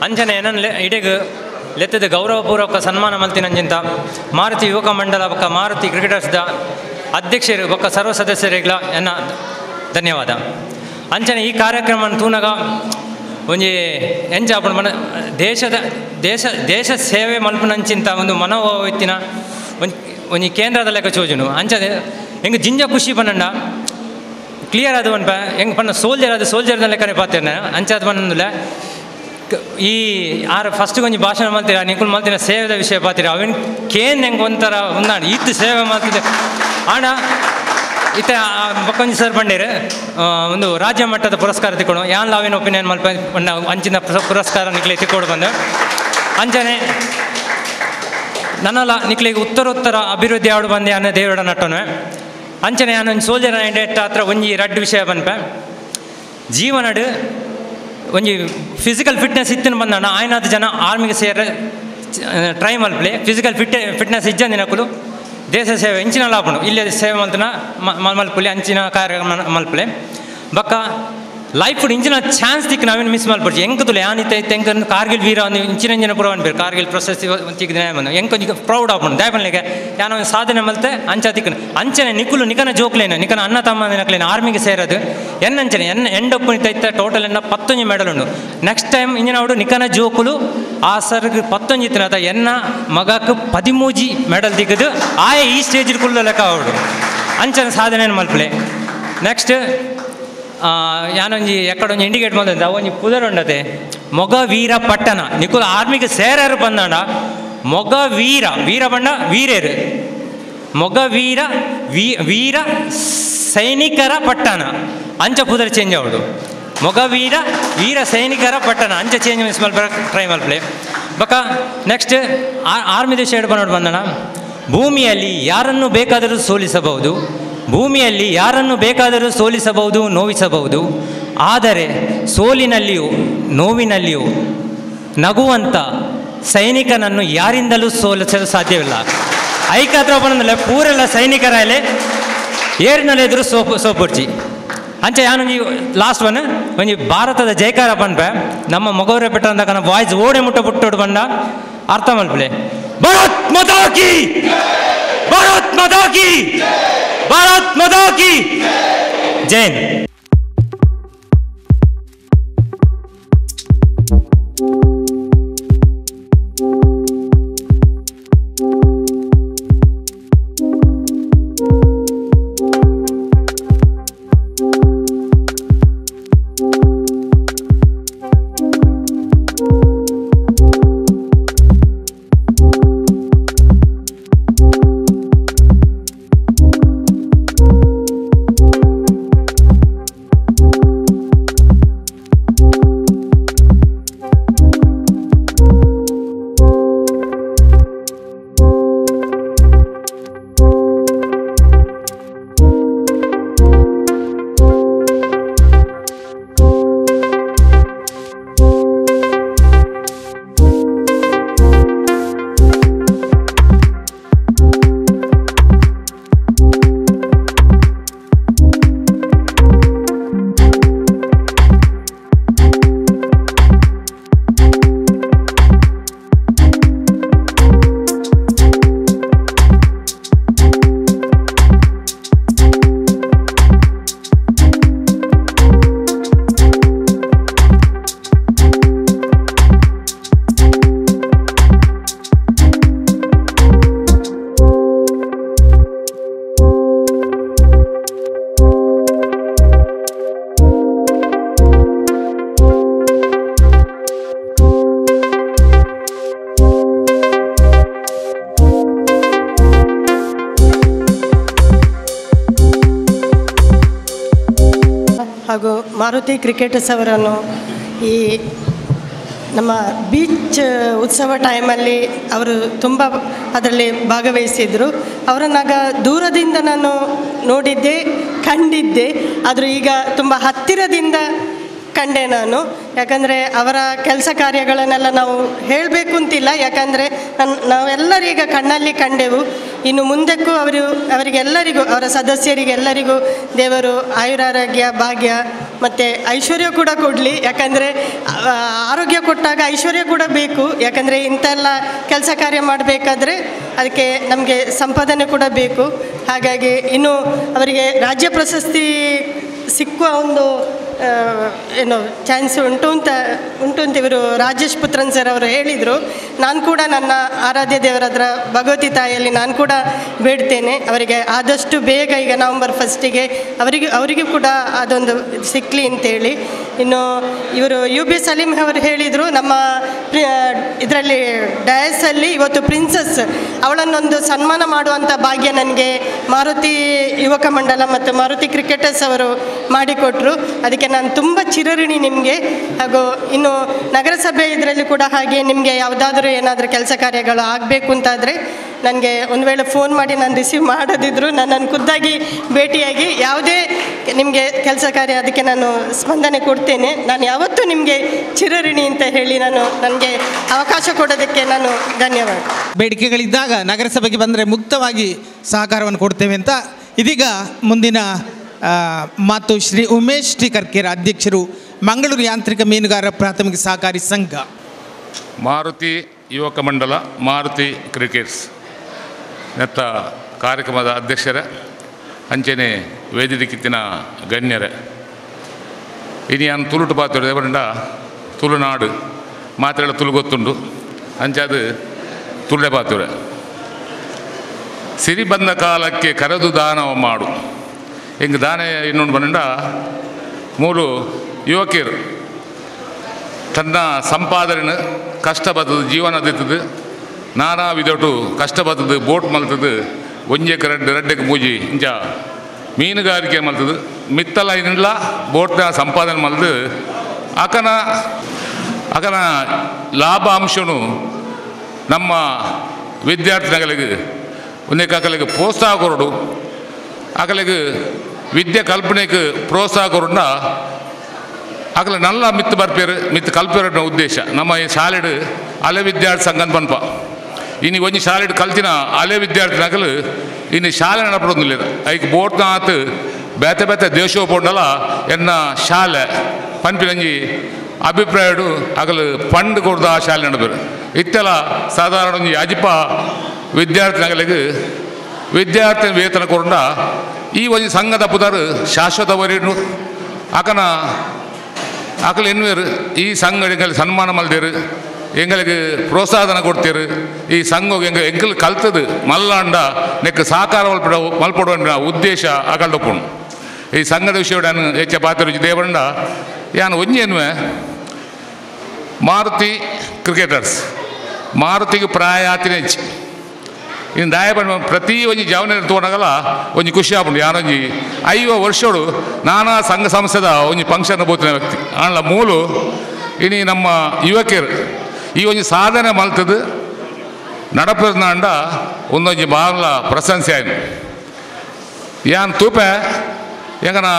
ಅಂಜನೆ ಏನನ್ನು ಇಡೀಗ ಲೆತ್ತದ ಗೌರವಪೂರ್ವಕ ಸನ್ಮಾನ ಮಲ್ತಿನಂಜಿಂತ ಮಾರುತಿ ಯುವಕ ಮಂಡಲ ಬೊಕ್ಕ ಮಾರುತಿ ಕ್ರಿಕೆಟರ್ಸ್ದ ಅಧ್ಯಕ್ಷರು ಬೊಕ್ಕ ಸರ್ವ ಸದಸ್ಯರಿಗಳ ಎನ್ನ ಧನ್ಯವಾದ. ಅಂಚನೆ ಈ ಕಾರ್ಯಕ್ರಮ ತೂನಗ ಒಂಜಿ ಎಂಜಾಪಣ ಮನ ದೇಶ ಸೇವೆ ಮಲ್ಪನಂಚಿಂತ ಒಂದು ಮನೋವತ್ತಿನ ಒಂಜಿ ಕೇಂದ್ರದ ಲೆಕ್ಕ ಚೋಜುನು ಅಂಚನೆ ಹೆಂಗೆ ಜಿಂಜ ಖುಷಿ ಪನ್ನಂಡ ಕ್ಲಿಯರ್ ಅದು ಅನ್ಪ ಹೆಂಗೆ ಪನ್ನ ಸೋಲ್ಜರ್ ಲೆಕ್ಕನೆ ಪಾತೇನೆ ಅಂಚದ ಪನ್ನಂದುಲ್ಲ ಈ ಆರು ಫಸ್ಟ್ ಕೊಂಚ ಭಾಷಣ ಮಾಡ್ತೀರ ನಿಂಕು ಮಾಡ್ತೀರ ಸೇವೆದ ವಿಷಯ ಪಾತೀರ ಅವನ್ ಕೇನ್ ಹೆಂಗೆ ಒಂಥರ ಒಂದಾಣ ಇತ್ತು ಸೇವೆ ಮಾಡ್ತಿದ್ದೆ ಆಣ ಇತ್ತ ಬಕ್ಕೊಂಜಿ ಸರ್ ಬಂಡೇರು ಒಂದು ರಾಜ್ಯ ಮಟ್ಟದ ಪುರಸ್ಕಾರ ತಿಕ್ಕೊಂಡು ಯಾನ್ ಲಾವಿನ ಒಪಿನಿಯನ್ ಮಲ್ಪ ಅಂಚಿನ ಪುರಸ್ಕಾರ ನಿಕ್ಲೆ ತಿಕ್ಕೊಂಡು ಬಂದು ಅಂಚನೆ ನನ್ನಲ್ಲ ನಿಕ್ಲಿಗೆ ಉತ್ತರೋತ್ತರ ಅಭಿವೃದ್ಧಿ ಆಡು ಬಂದೆ ಅನ್ನೋ ದೇವರ ನಟ್ಟನು ಅಂಚನೆ ನಾನು ಸೋಲ್ಜರ್ ಇಂಡೆಟ್ ಹತ್ರ ಒಂಜಿ ರಡ್ಡು ವಿಷಯ ಬಂದ್ಪ ಜೀವನಡು ಒಂಜಿ ಫಿಸಿಕಲ್ ಫಿಟ್ನೆಸ್ ಇತ್ತಿನ ಬಂದಣ್ಣ ಆಯ್ನಾದ ಜನ ಆರ್ಮಿಗೆ ಸೇರ ಟ್ರೈ ಮಲ್ಪಲೆ ಫಿಸಿಕಲ್ ಫಿಟ್ನೆಸ್ ಇಜ್ಜಂದಿನಕುಲು ದೇಶ ಸೇವೆ ಇಂಚಿನ ಲಾಭನು ಇಲ್ಲೇ ಸೇವೆ ಮಲ್ತನ ಮಲ್ಪಲೆ ಅಂಚಿನ ಕಾರ್ಯಕ್ರಮ ಮಲ್ಪಲೆ ಬಕ್ಕ ಲೈಫ್ ಇಂಚಿನ ಚಾನ್ಸ್ ತಿಕ್ಕ ನಾವೇನು ಮಿಸ್ ಮಲ್ಪಡ್ಸಿ ಹೆಂಗೆ ಯಾನಿತ್ತ ಹೆಂಗೆ ಕಾರ್ಗಿಲ್ ವೀರ ಒಂದು ಇಂಚಿನ ಪುರ ಅನ್ಬೇಕು ಕಾರ್ಗಿಲ್ ಪ್ರಶಸ್ತಿ ತಿಕ್ಕಿದ ಬಂದು ಹೆಂಗೆ ಪ್ರೌಡ್ ಆಪಣು ದಯಪನ್ಲಿಗೆ ಯಾನೋ ಸಾಧನೆ ಮಲ್ತೆ ಅಂಚ ತಿಕ್ಕನು ಅಂಚನೆ ನಿಕ್ಕುಲು ನಿಕನ ಜೋಕ್ಲೇನು ನಿಕನ ಅನ್ನ ತಮ್ಮ ನಕ್ಲೇನು ಆರ್ಮಿಗೆ ಸೇರೋದು ಎನ್ನಂಚನೆ ಎಂಡೊಪ್ಪು ಇತ್ತ ಟೋಟಲ್ 15 ಮೆಡಲ್ ಉಂಡು ನೆಕ್ಸ್ಟ್ ಟೈಮ್ ಇಂಜಿನ ಅವಡು ನಿಕನ ಜೋಕುಲು ಆ ಸರ್ಗೆ 15 ಇತ್ತಿನ ಎನ್ನ ಮಗಕ್ಕೆ 13 ಮೆಡಲ್ ದಿಕ್ಕದು ಆಯ ಈ ಸ್ಟೇಜ್ ಕುಲ್ಲ ಲೆಕ್ಕ ಅವಡು ಅಂಚನೆ ಸಾಧನೆ ಮಲ್ಪಲೆ ನೆಕ್ಸ್ಟ್ ಯಾನೊಂಜಿ ಎಕ್ಕಡೊಂಜಿ ಇಂಡಿಕೇಟ್ ಮಾಡಿದ ಒಂಜಿ ಪುದರ್ ಉಂಡತೆ ಮೊಗ ವೀರ ಪಟ್ಟಣ ನಿಕುಲು ಆರ್ಮಿಗೆ ಸೇರಾರು ಬಂದಾಂಡ ಮೊಗ ವೀರ ಬಂಡ ವೀರೇರು ಮೊಗ ವೀರ ಸೈನಿಕರ ಪಟ್ಟಣ ಅಂಚ ಪುದರ್ ಚೇಂಜ್ ಅವಡು ಮೊಗ ವೀರ ಸೈನಿಕರ ಪಟ್ಟಣ ಅಂಚ ಚೇಂಜ್ ಮಿಸ್ ಮಲ್ಪರ ಟ್ರೈ ಮಲ್ಪಲೆ ಬಕ ನೆಕ್ಸ್ಟ್ ಆರ್ಮಿ ದೇಶ ಹೇಳಿ ಬಂದಾಣ ಭೂಮಿಯಲ್ಲಿ ಯಾರನ್ನು ಬೇಕಾದರೂ ಸೋಲಿಸಬಹುದು ಭೂಮಿಯಲ್ಲಿ ಯಾರನ್ನು ಬೇಕಾದರೂ ಸೋಲಿಸಬಹುದು ನೋವಿಸಬಹುದು ಆದರೆ ಸೋಲಿನಲ್ಲಿಯೂ ನೋವಿನಲ್ಲಿಯೂ ನಗುವಂಥ ಸೈನಿಕನನ್ನು ಯಾರಿಂದಲೂ ಸೋಲಿಸಲು ಸಾಧ್ಯವಿಲ್ಲ ಐಕಾತ್ರ ಬಂದಲ್ಲ ಪೂರೆಲ್ಲ ಸೈನಿಕರಲ್ಲೇ ಏರಿನಲ್ಲೆದುರು ಸೋಪುರ್ಚಿ ಅಂಚ ಯಾನು ಲಾಸ್ಟ್ ಒನ್ ಒಂಜಿ ಭಾರತದ ಜಯಕಾರ ಪನ್ಪೆ ನಮ್ಮ ಮೊಗವರೆ ಪೆಟ್ಟ ಅಂದಾಗ ವಾಯ್ಸ್ ಓಡೆ ಮುಟ್ಟ ಪುಟ್ಟೋಡು ಬಂಡ ಅರ್ಥ ಮಲ್ಪಲೆ ಭಾರತ್ ಮಾತಾ ಕಿ ಭಾರತ್ ಮಾತಾ ಕಿ ಭಾರತ್ ಮಾತಾ ಕಿ ಜೈ ಹಿಂದ್. ಮಾರುತಿ ಕ್ರಿಕೆಟರ್ಸ್ ಅವರನ್ನು ಈ ನಮ್ಮ ಬೀಚ್ ಉತ್ಸವ ಟೈಮಲ್ಲಿ ಅವರು ತುಂಬ ಅದರಲ್ಲಿ ಭಾಗವಹಿಸಿದರು. ಅವರನ್ನಾಗ ದೂರದಿಂದ ನಾನು ನೋಡಿದ್ದೆ, ಕಂಡಿದ್ದೆ, ಆದರೂ ಈಗ ತುಂಬ ಹತ್ತಿರದಿಂದ ಕಂಡೆ ನಾನು. ಯಾಕಂದರೆ ಅವರ ಕೆಲಸ ಕಾರ್ಯಗಳನ್ನೆಲ್ಲ ನಾವು ಹೇಳಬೇಕು ಅಂತಿಲ್ಲ, ಯಾಕಂದರೆ ನಾವೆಲ್ಲರೀಗ ಕಣ್ಣಲ್ಲಿ ಕಂಡೆವು. ಇನ್ನು ಮುಂದಕ್ಕೂ ಅವರಿಗೆಲ್ಲರಿಗೂ, ಅವರ ಸದಸ್ಯರಿಗೆಲ್ಲರಿಗೂ ದೇವರು ಆಯುರಾರೋಗ್ಯ, ಭಾಗ್ಯ ಮತ್ತು ಐಶ್ವರ್ಯ ಕೂಡ ಕೊಡಲಿ. ಯಾಕಂದರೆ ಆರೋಗ್ಯ ಕೊಟ್ಟಾಗ ಐಶ್ವರ್ಯ ಕೂಡ ಬೇಕು. ಯಾಕಂದರೆ ಇಂಥೆಲ್ಲ ಕೆಲಸ ಕಾರ್ಯ ಮಾಡಬೇಕಾದ್ರೆ ಅದಕ್ಕೆ ನಮಗೆ ಸಂಪಾದನೆ ಕೂಡ ಬೇಕು. ಹಾಗಾಗಿ ಇನ್ನು ಅವರಿಗೆ ರಾಜ್ಯ ಪ್ರಶಸ್ತಿ ಸಿಕ್ಕುವ ಒಂದು ಏನು ಚಾನ್ಸ್ ಉಂಟು ಅಂತ ಇವರು ರಾಜೇಶ್ ಪುತ್ರನ್ ಸರ್ ಅವರು ಹೇಳಿದರು. ನಾನು ಕೂಡ ನನ್ನ ಆರಾಧ್ಯ ದೇವರ ಹತ್ರ ಭಗವತಿ ತಾಯಿಯಲ್ಲಿ ನಾನು ಕೂಡ ಬೇಡ್ತೇನೆ, ಅವರಿಗೆ ಆದಷ್ಟು ಬೇಗ ಈಗ ನವಂಬರ್ 1ಗೆ ಅವರಿಗೂ ಕೂಡ ಅದೊಂದು ಸಿಕ್ಕಲಿ ಅಂತೇಳಿ. ಇನ್ನು ಇವರು UB ಸಲೀಂ ಅವರು ಹೇಳಿದರು, ನಮ್ಮ ಇದರಲ್ಲಿ ಡಯಸಲ್ಲಿ ಇವತ್ತು ಪ್ರಿನ್ಸಸ್ ಅವಳನ್ನೊಂದು ಸನ್ಮಾನ ಮಾಡುವಂಥ ಭಾಗ್ಯ ನನಗೆ ಮಾರುತಿ ಯುವಕ ಮಂಡಲ ಮತ್ತು ಮಾರುತಿ ಕ್ರಿಕೆಟರ್ಸ್ ಅವರು ಮಾಡಿಕೊಟ್ರು. ಅದಕ್ಕೆ ನಾನು ತುಂಬ ಚಿರಋಣಿ ನಿಮಗೆ. ಹಾಗೂ ಇನ್ನು ನಗರಸಭೆ ಇದರಲ್ಲಿ ಕೂಡ ಹಾಗೆ ನಿಮಗೆ ಯಾವುದಾದ್ರೂ ಏನಾದರೂ ಕೆಲಸ ಕಾರ್ಯಗಳು ಆಗಬೇಕು ಅಂತಾದರೆ ನನಗೆ ಒಂದು ವೇಳೆ ಫೋನ್ ಮಾಡಿ ನಾನು ರಿಸೀವ್ ಮಾಡೋದಿದ್ರು ನನ್ನನ್ನು ಖುದ್ದಾಗಿ ಭೇಟಿಯಾಗಿ ಯಾವುದೇ ನಿಮಗೆ ಕೆಲಸ ಕಾರ್ಯ ಅದಕ್ಕೆ ನಾನು ಸ್ಪಂದನೆ ಕೊಡ್ತೇನೆ. ನಾನು ಯಾವತ್ತೂ ನಿಮಗೆ ಚಿರಋಣಿ ಅಂತ ಹೇಳಿ ನನಗೆ ಅವಕಾಶ ಕೊಡೋದಕ್ಕೆ ನಾನು ಧನ್ಯವಾದ. ಬೇಡಿಕೆಗಳಿದ್ದಾಗ ನಗರಸಭೆಗೆ ಬಂದರೆ ಮುಕ್ತವಾಗಿ ಸಹಕಾರವನ್ನು ಕೊಡ್ತೇವೆ ಅಂತ. ಇದೀಗ ಮುಂದಿನ ಮಾತು ಶ್ರೀ ಉಮೇಶ್ ಟಿ ಕರ್ಕೇರ, ಅಧ್ಯಕ್ಷರು, ಮಂಗಳೂರು ಯಾಂತ್ರಿಕ ಮೀನುಗಾರರ ಪ್ರಾಥಮಿಕ ಸಹಕಾರಿ ಸಂಘ. ಮಾರುತಿ ಯುವಕ ಮಂಡಲ, ಮಾರುತಿ ಕ್ರಿಕೆಟ್ಸ್ ನೆತ್ತ ಕಾರ್ಯಕ್ರಮದ ಅಧ್ಯಕ್ಷರ, ಅಂಚನೆ ವೇದಿಕೆತ್ತಿನ ಗಣ್ಯರ, ಇನಿ ನಾನು ತುಳುಟು ಪಾತ್ರೆ ಬಂಡ ತುಳುನಾಡು ಮಾತ್ರೆಲ್ಲ ತುಳು ಗೊತ್ತುಂಡು, ಅಂಚದು ತುಳುಡೆ ಪಾತ್ರೆ. ಸಿರಿ ಬಂದ ಕಾಲಕ್ಕೆ ಕರೆದು ದಾನವ ಮಾಡು, ಹಿಂಗೆ ದಾನ ಇನ್ನೊಂದು ಬಂಡ ಮೂರು ಯುವಕಿಯರು ತನ್ನ ಸಂಪಾದನೆ ಕಷ್ಟ ಬರ್ತದೆ, ಜೀವನ ದಿತ್ತದು, ನಾನಾ ವಿಧಟು ಕಷ್ಟ ಬರ್ತದೆ, ಬೋಟ್ ಮಲ್ತದು, ಒಂಜೆಕ್ಕೆ ರಡ್ಡೆಗೆ ಮೂಜಿ ಇಂಚ ಮೀನುಗಾರಿಕೆ ಮಲ್ತದು, ಮಿತ್ತಲ ಇನ್ನಿಲ್ಲ ಬೋಟ್ನ ಸಂಪಾದನೆ ಮಲ್ದು ಅಕನ ಲಾಭಾಂಶನು ನಮ್ಮ ವಿದ್ಯಾರ್ಥಿಗಳಿಗೆ ಒಂದೇ ಕಾಕಲಿಗೆ ಪ್ರೋತ್ಸಾಹ ಕೊರಡು, ಅಕಲಿಗೆ ವಿದ್ಯೆ ಕಲ್ಪನೆಗೆ ಪ್ರೋತ್ಸಾಹ ಕೊರಡ ಆಗಲ ನಲ್ಲ ಮಿತ್ತು ಬರ್ಪೇರು ಮಿತ್ತು ಕಲ್ಪೇರ ಉದ್ದೇಶ. ನಮ್ಮ ಈ ಶಾಲೆಡ್ ಹಳೆ ವಿದ್ಯಾರ್ಥಿ ಸಂಘ ಪನ್ಪ ಇನ್ನು ಒಂಜಿ ಶಾಲೆಡ್ ಕಲ್ತಿನ ಹಳೆ ವಿದ್ಯಾರ್ಥಿ ಆಗಲು ಇನ್ನು ಶಾಲೆ ನಡಪಡೋದಿಲ್ಲ. ಐಕ್ ಬೋಟ್ನ ಆತು ಬೇತೆ ಬೇತೆ ದೇಶ ಪೋಂಡಲ್ಲ ಎನ್ನ ಶಾಲೆ ಪನ್ಪಿನಂಜಿ ಅಭಿಪ್ರಾಯಡು ಆಗಲು ಫಂಡ್ ಕೊಡ್ದು ಆ ಶಾಲೆ ನಡಬೇರು. ಇತ್ತೆಲ್ಲ ಸಾಧಾರಣ ಒಂಜಿ ಅಜಿಪ ವಿದ್ಯಾರ್ಥಿಗಳಿಗೆ ವಿದ್ಯಾರ್ಥಿ ವೇತನ ಕೊಡ ಈ ಒಂದು ಸಂಘದ ಪುದರು ಶಾಶ್ವತ ವರಿನು ಆಕಲು ಎನ್ವೇರು ಈ ಸಂಘಗಳಿಗೆ ಸನ್ಮಾನ ಮಲ್ದೇರು, ಎಂಗಳಿಗೆ ಪ್ರೋತ್ಸಾಹನ ಕೊಡ್ತೀರು. ಈ ಸಂಘ ಎಂಗಲ್ ಕಲ್ತದು ಮಲ್ಲಾಂಡ ನೆಕ್ ಸಹಕಾರ ಮಲ್ಪಡುವ ಉದ್ದೇಶ ಅಗಲ್ದಪ್ಪುಣು. ಈ ಸಂಘದ ವಿಷಯ ನಾನು ಹೆಚ್ಚು ಪಾತ್ರ ದೇವಂಡ ಯಾನು ಒಂಜಿ ಎನ್ನುವೆ ಮಾರುತಿ ಕ್ರಿಕೆಟರ್ಸ್ ಮಾರುತಿಗೆ ಪ್ರಾಯ ಆತಿನ ಹೆಚ್ಚು ಇನ್ನು ದಾಯ ಬಂದು ಪ್ರತಿ ಒಂಜಿ ಜವನ ತೊಗೊಂಡಾಗಲ್ಲ ಒಂಜಿ ಖುಷಿ ಆಗ್ಬಿಡು. ಯಾರೊಂಜಿ 5 ವರ್ಷಗಳು ನಾನಾ ಸಂಘ ಸಂಸ್ಥೆದ ಒಂಜಿ ಫಂಕ್ಷನ್ ಬೋತಿನ ವ್ಯಕ್ತಿ ಆಣ್ಲ ಮೂಲು ಇನಿ ನಮ್ಮ ಯುವಕರು ಈ ಒಂಜಿ ಸಾಧನೆ ಮಲ್ತದು ನಡಪಂಡ ಒಂದೊಂಜಿ ಬಾರ್ಲ ಪ್ರಶಂಸೆ ಆಯ್ತು. ಯಾನ್ ತೂಪೆ ಎಂಗನ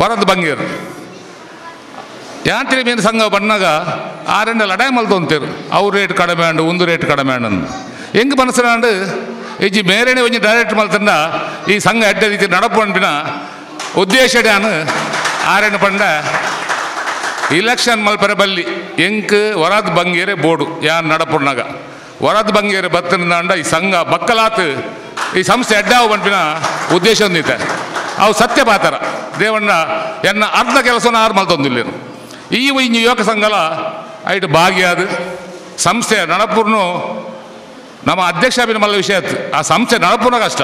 ವರದ್ ಬಂಗೀರು ಯಾಂತ್ರಿ ಮೀನು ಸಂಘ ಬಣ್ಣಾಗ ಆರೆಂಡ ಲಡಾಯಿ ಮಲ್ತೊಂತೀರು. ಅವ್ರ ರೇಟ್ ಕಡಿಮೆ ಅಂಡು ಒಂದು ರೇಟ್ ಕಡಿಮೆ ಅಂಡು ಹೆಂಗೆ ಮನಸ್ಸು ಇಜ್ಜಿ ಮೇರೇನೆ ಒಂಜಿ ಡೈರೆಕ್ಟ್ ಮಲ್ತಂಡ ಈ ಸಂಘ ಎಡ್ಡ ರೀತಿ ನಡಪಂಡಿನ ಉದ್ದೇಶ ಡ್ಯಾನು ಆರೆಂಡು ಪಂಡ ಇಲೆಕ್ಷನ್ ಮಲ್ಪರೆ ಬಲ್ಲಿ ಎಂಕ್ ವರದ್ ಬಂಗೇರೆ ಬೋರ್ಡು ಯಾನ್ ನಡಪುಣ್ಣಾಗ ವರದ್ ಬಂಗೇರೆ ಬತ್ತಂಡ ಈ ಸಂಘ ಬಕ್ಕಲಾತ್ ಈ ಸಂಸ್ಥೆ ಎಡ್ಡಾವು ಬಂಪಿನ ಉದ್ದೇಶ ಹೊಂದಿತ್ತೆ. ಅವು ಸತ್ಯ ಪಾತರ ದೇವಣ್ಣ ಎನ್ನ ಅರ್ಧ ಕೆಲಸನ ಆರು ಮಲ್ತೊಂದಿಲ್ಲೇನು. ಈ ಯುವಕ ಸಂಘಲ ಐಟು ಭಾಗಿಯಾದ ಸಂಸ್ಥೆ ನಡಪುರ್ನು ನಮ್ಮ ಅಧ್ಯಕ್ಷ ಅಭಿನ ಮಲ್ಲ ವಿಷಯ ಆಯ್ತು. ಆ ಸಂಸ್ಥೆ ನಡಪುರ್ನ ಕಷ್ಟ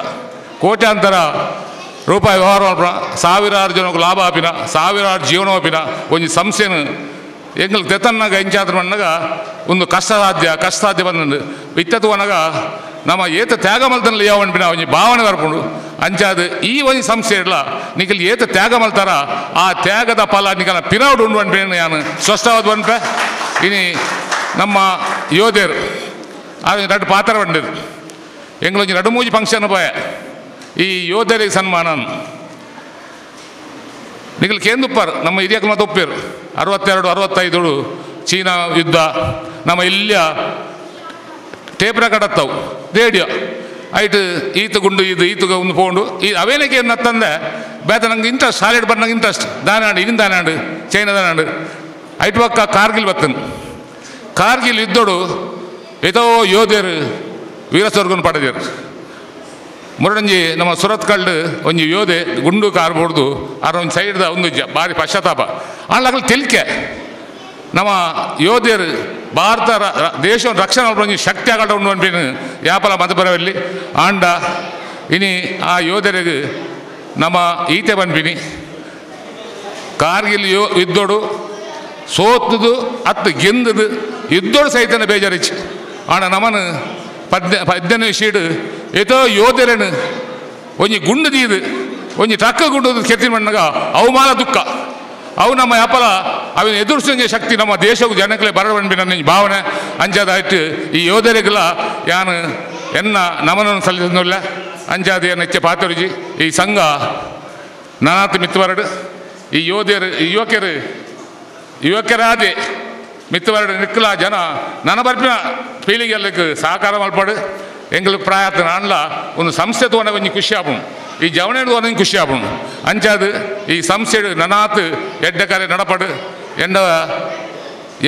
ಕೋಟ್ಯಾಂತರ ರೂಪಾಯಿ ವ್ಯವಹಾರ ಮಾಡ್ರ, ಸಾವಿರಾರು ಜನಕ್ಕೆ ಲಾಭ ಆಪಿನ, ಸಾವಿರಾರು ಜೀವನ ಆಪಿನ ಒಂದು ಸಂಸ್ಥೆನ ಎಂಗ್ಳು ತೆತ್ತನ್ನಾಗ ಎಂಚಾದ್ರ ಮಣ್ಣಾಗ ಒಂದು ಕಷ್ಟ ಸಾಧ್ಯ ಬಂದು ಬಿತ್ತದು ಅನ್ನಾಗ ನಮ್ಮ ಏತ ತ್ಯಾಗ ಮಲ್ತನಲ್ಲಿ ಯಾವ ಅನ್ಪಿನ ಒಂಜಿ ಭಾವನೆ ಬರ್ಕೊಂಡು ಅಂಚಾದ ಈ ಒಂದು ಸಂಸ್ಥೆಗಳ ನಿಖಲ್ ಏತ ತ್ಯಾಗ ಮಲ್ತಾರ ಆ ತ್ಯಾಗದ ಫಲ ನಿಖಲ ಪಿರಾವುಡ್ ಉಂಡು ಅನ್ಪೇನು ನಾನು ಸ್ಪಷ್ಟವಾದ ಅನ್ಪೆ ಇನಿ ನಮ್ಮ ಯೋಧರು ಅದು ಎರಡು ಪಾತ್ರ ಬಂದಿರು ಎಂಗಳೊಂದು ಎರಡು ಮೂಜಿ ಫಂಕ್ಷನ್ ಪೋಯ ಈ ಯೋಧರಿಗೆ ಸನ್ಮಾನ ನಿಖಲ್ ಕೇಂದುಪ್ಪಾರು ನಮ್ಮ ಹಿರಿಯಕ್ಕೆ ಮತ್ತೆ ಒಪ್ಪಿರು 62-65 ಚೀನಾ ಯುದ್ಧ ನಮ್ಮ ಇಲ್ಲಿಯ ಟೇಪ್ರ ಕಡತ್ತವು ರೇಡಿಯೋ ಐಟ್ ಈತ ಗುಂಡು ಇದು ಈತಗ ಒಂದು ಪೋಂಡು ಈ ಅವೇನಕ್ಕೆ ಏನತ್ತಂದೆ ಬೇತ ನಂಗೆ ಇಂಟ್ರೆಸ್ಟ್ ಸಾಲಿಡ್ ಬರ್ ನಂಗೆ ಇಂಟ್ರೆಸ್ಟ್ ದಾನಾಡು ಇದನ್ನ ದಾನಾಡು ಚೈನಾ ದಾನಾಡು ಐಟ್ ಪಕ್ಕ ಕಾರ್ಗಿಲ್ ಬತ್ತನು ಕಾರ್ಗಿಲ್ ಯುದ್ಧಡು ಏತೋ ಯೋಧರು ವೀರಸ್ವರ್ಗನ ಪಡೆದಿರು ಮುರಡಂಜಿ ನಮ್ಮ ಸುರತ್ ಕಳ್ಳು ಒಂದು ಯೋಧೆ ಗುಂಡು ಕಾರ್ ಹೊಡೆದು ಅದ್ರ ಒಂದು ಸೈಡ್ದ ಒಂದು ಭಾರಿ ಪಶ್ಚಾತ್ತಾಪ ಅಲ್ಲಾಗಲು ತಿಲ್ಕೆ ನಮ್ಮ ಯೋಧರು ಭಾರತ ದೇಶವನ್ನು ರಕ್ಷಣೆ ಒಂದು ಶಕ್ತಿ ಆಗಲ್ಲ ಉಂಡು ಅನ್ಬೇನು ಯಾಪಲ ಮತಪರವಲ್ಲಿ ಆಂಡ ಇನಿ ಆ ಯೋಧರಿಗೆ ನಮ್ಮ ಈತೆ ಬಂದ್ಬಿನಿ ಕಾರ್ಗಿಲ್ ಯುದ್ಧೋಡು ಸೋತದು ಅತ್ತು ಗೆಂದದು ಯುದ್ಧೋಡು ಸಹಿತನ ಬೇಜಾರಿಚ್ಚು ಆಣ ನಮನು 18 ಶೀಡು ಏತೋ ಯೋಧರನು ಒಂಜಿ ಗುಂಡು ದೀದು ಒಂಜಿ ಟ್ರಕ್ ಗುಂಡು ಕೆತ್ತಿನ ಮಣ್ಣಗ ಅವಮಾನ ದುಃಖ ಅವು ನಮ್ಮ ಯಾಪಲ ಅವನ ಎದುರಿಸಂಗೆ ಶಕ್ತಿ ನಮ್ಮ ದೇಶವು ಜನಗಳೇ ಬರಬಂದ್ಬಿ ನನ್ನ ಭಾವನೆ ಅಂಜಾದಾಯ್ತು ಈ ಯೋಧರಿಗೆಲ್ಲ ಯಾನು ಎನ್ನ ನಮನನ್ನು ಸಲ್ಲಿಸಿಲ್ಲ ಅಂಜಾದ ಏನು ಹೆಚ್ಚೆ ಪಾತರುಜಿ ಈ ಸಂಘ ನಾನಾತು ಮಿತ್ತವರಡು ಈ ಯೋಧರು ಯುವಕರಾದೆ ಮಿತ್ತವರಡು ನಿಕ್ಕಲ ಜನ ನನ್ನ ಬರ್ಪಿನ ಪೀಳಿಗೆಲ್ಲಕ್ಕೆ ಸಹಕಾರ ಮಲ್ಪಡು ಎಂಗಳಿಗೆ ಪ್ರಾಯತ್ನ ಅನ್ಲ ಒಂದು ಸಂಸ್ಥೆ ತೋನ ಒಂಜಿ ಖುಷಿ ಆಪು ಈ ಜವಣೆಡು ತೋನ ಖುಷಿ ಆಪು ಅಂಚಾದು ಈ ಸಂಸ್ಥೆ ನನಾತ್ ಎಡ್ಡ ಕಾರ್ಯ ನಡಪಡು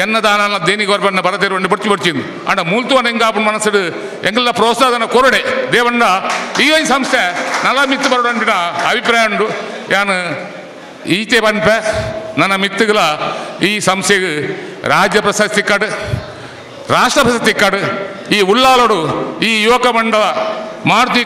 ಎನ್ನ ದಾನ ದೇನಿಗೆ ಬರ್ಬಣ್ಣ ಬರದೇರು ಬಿಡ್ತಿ ಬಿಡ್ಚಿಂದು ಅಂಡ ಮೂಲ್ತುವನ ಹೆಂಗಾಪು ಮನಸ್ಸು ಎಂಗೆಲ್ಲ ಪ್ರೋತ್ಸಾಹನ ಕೊರಡೆ ದೇವಣ್ಣ ಈ ಒಂದು ಸಂಸ್ಥೆ ನಲ ಮಿತ್ತು ಬರೋಡು ಅನ್ಬಿಡ ಅಭಿಪ್ರಾಯ ಉಂಡು ಯಾನು ಈಚೆ ಬನ್ಪೆ ನನ್ನ ಮಿತ್ತುಗಳ ಈ ಸಂಸ್ಥೆಗೆ ರಾಜ್ಯ ಪ್ರಶಸ್ತಿ ಕಡು ರಾಷ್ಟ್ರ ಪ್ರಶಸ್ತಿ ಕಡು ಈ ಉಳ್ಳಾಲೋಡು ಈ ಯುವಕ ಮಂಡಲ ಮಾರುತಿ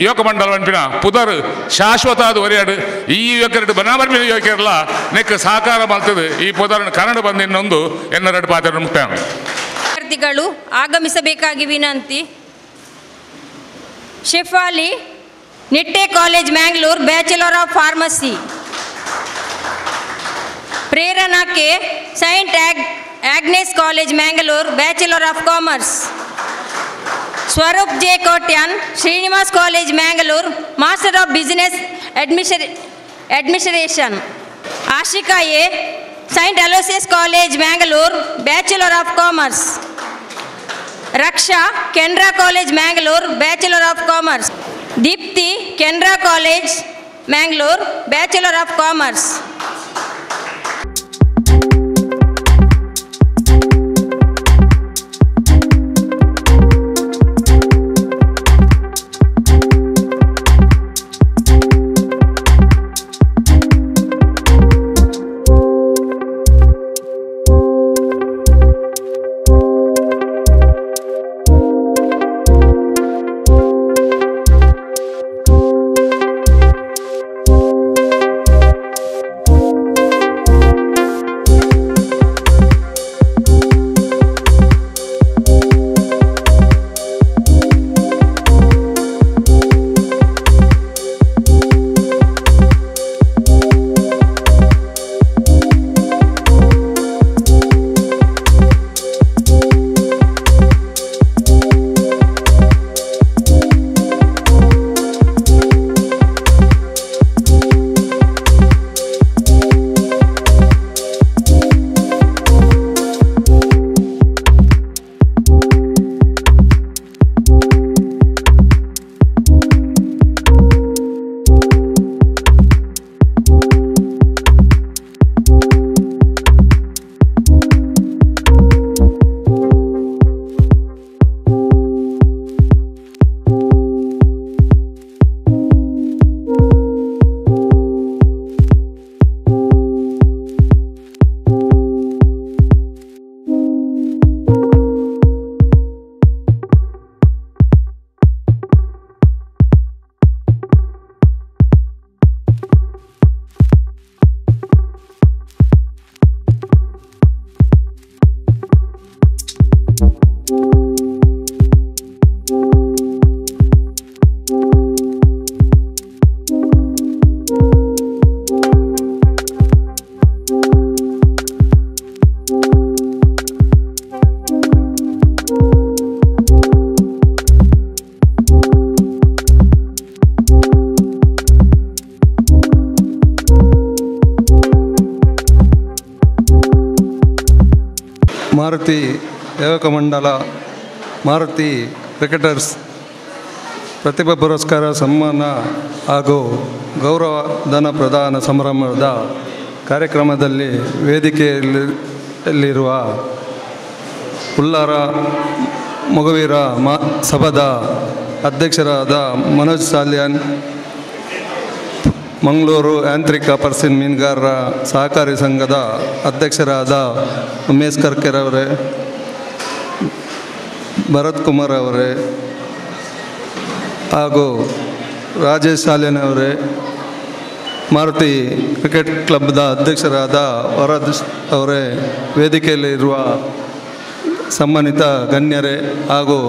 ಯುವಕ ಮಂಡಲ ಅನ್ಪಿನ ಪುದರ್ ಶಾಶ್ವತ ಅದು ಒರೆಯಾಡು ಈ ಯುವಕರು ಬನಾಬರ್ಮಿನ ಯುವಕರೆಲ್ಲ ನೆಕ್ ಸಹಕಾರ ಮಾಡ್ತದೆ ಈ ಪುದರ್ ಕನ್ನಡ ಬಂದು ಇನ್ನೊಂದು ಎನ್ನೆರಡು ಪಾತ್ರ ಮುಖ್ಯ ವಿದ್ಯಾರ್ಥಿಗಳು ಆಗಮಿಸಬೇಕಾಗಿ ವಿನಂತಿ. Shefali Nitte college Mangalore bachelor of pharmacy. Prerana K Saint Agnes College Mangalore bachelor of commerce. Swaroop J Kotian Srinivas College Mangalore master of business administration. Ashika A Saint Aloysius College Mangalore bachelor of commerce. Raksha Canara College Mangalore bachelor of commerce. Deepti Canara College Mangalore bachelor of commerce. Maruti Yuvaka Mandala Maruti cricketers ಪ್ರತಿಭಾ ಪುರಸ್ಕಾರ ಸನ್ಮಾನ ಹಾಗೂ ಗೌರವ ಧನ ಪ್ರದಾನ ಸಮಾರಂಭದ ಕಾರ್ಯಕ್ರಮದಲ್ಲಿ ವೇದಿಕೆಯಲ್ಲಿರುವ ಉಲ್ಲಾರ ಮೊಗವೀರ ಸಭಾದ ಅಧ್ಯಕ್ಷರಾದ ಮನೋಜ್ ಸಾಲ್ಯಾನ್, ಮಂಗಳೂರು ಯಾಂತ್ರಿಕ ಪರ್ಸಿನ್ ಮೀನುಗಾರರ ಸಹಕಾರಿ ಸಂಘದ ಅಧ್ಯಕ್ಷರಾದ ಉಮೇಶ್ ಕರ್ಕೆರವರೇ, ಭರತ್ ಕುಮಾರ್ ಅವರೇ ಹಾಗೂ ರಾಜೇಶ್ ಸಾಲೇನ್ ಅವರೇ, ಮಾರುತಿ ಕ್ರಿಕೆಟ್ ಕ್ಲಬ್ದ ಅಧ್ಯಕ್ಷರಾದ ವರದ್ ಅವರೇ, ವೇದಿಕೆಯಲ್ಲಿರುವ ಸನ್ಮಾನಿತ ಗಣ್ಯರೇ ಹಾಗೂ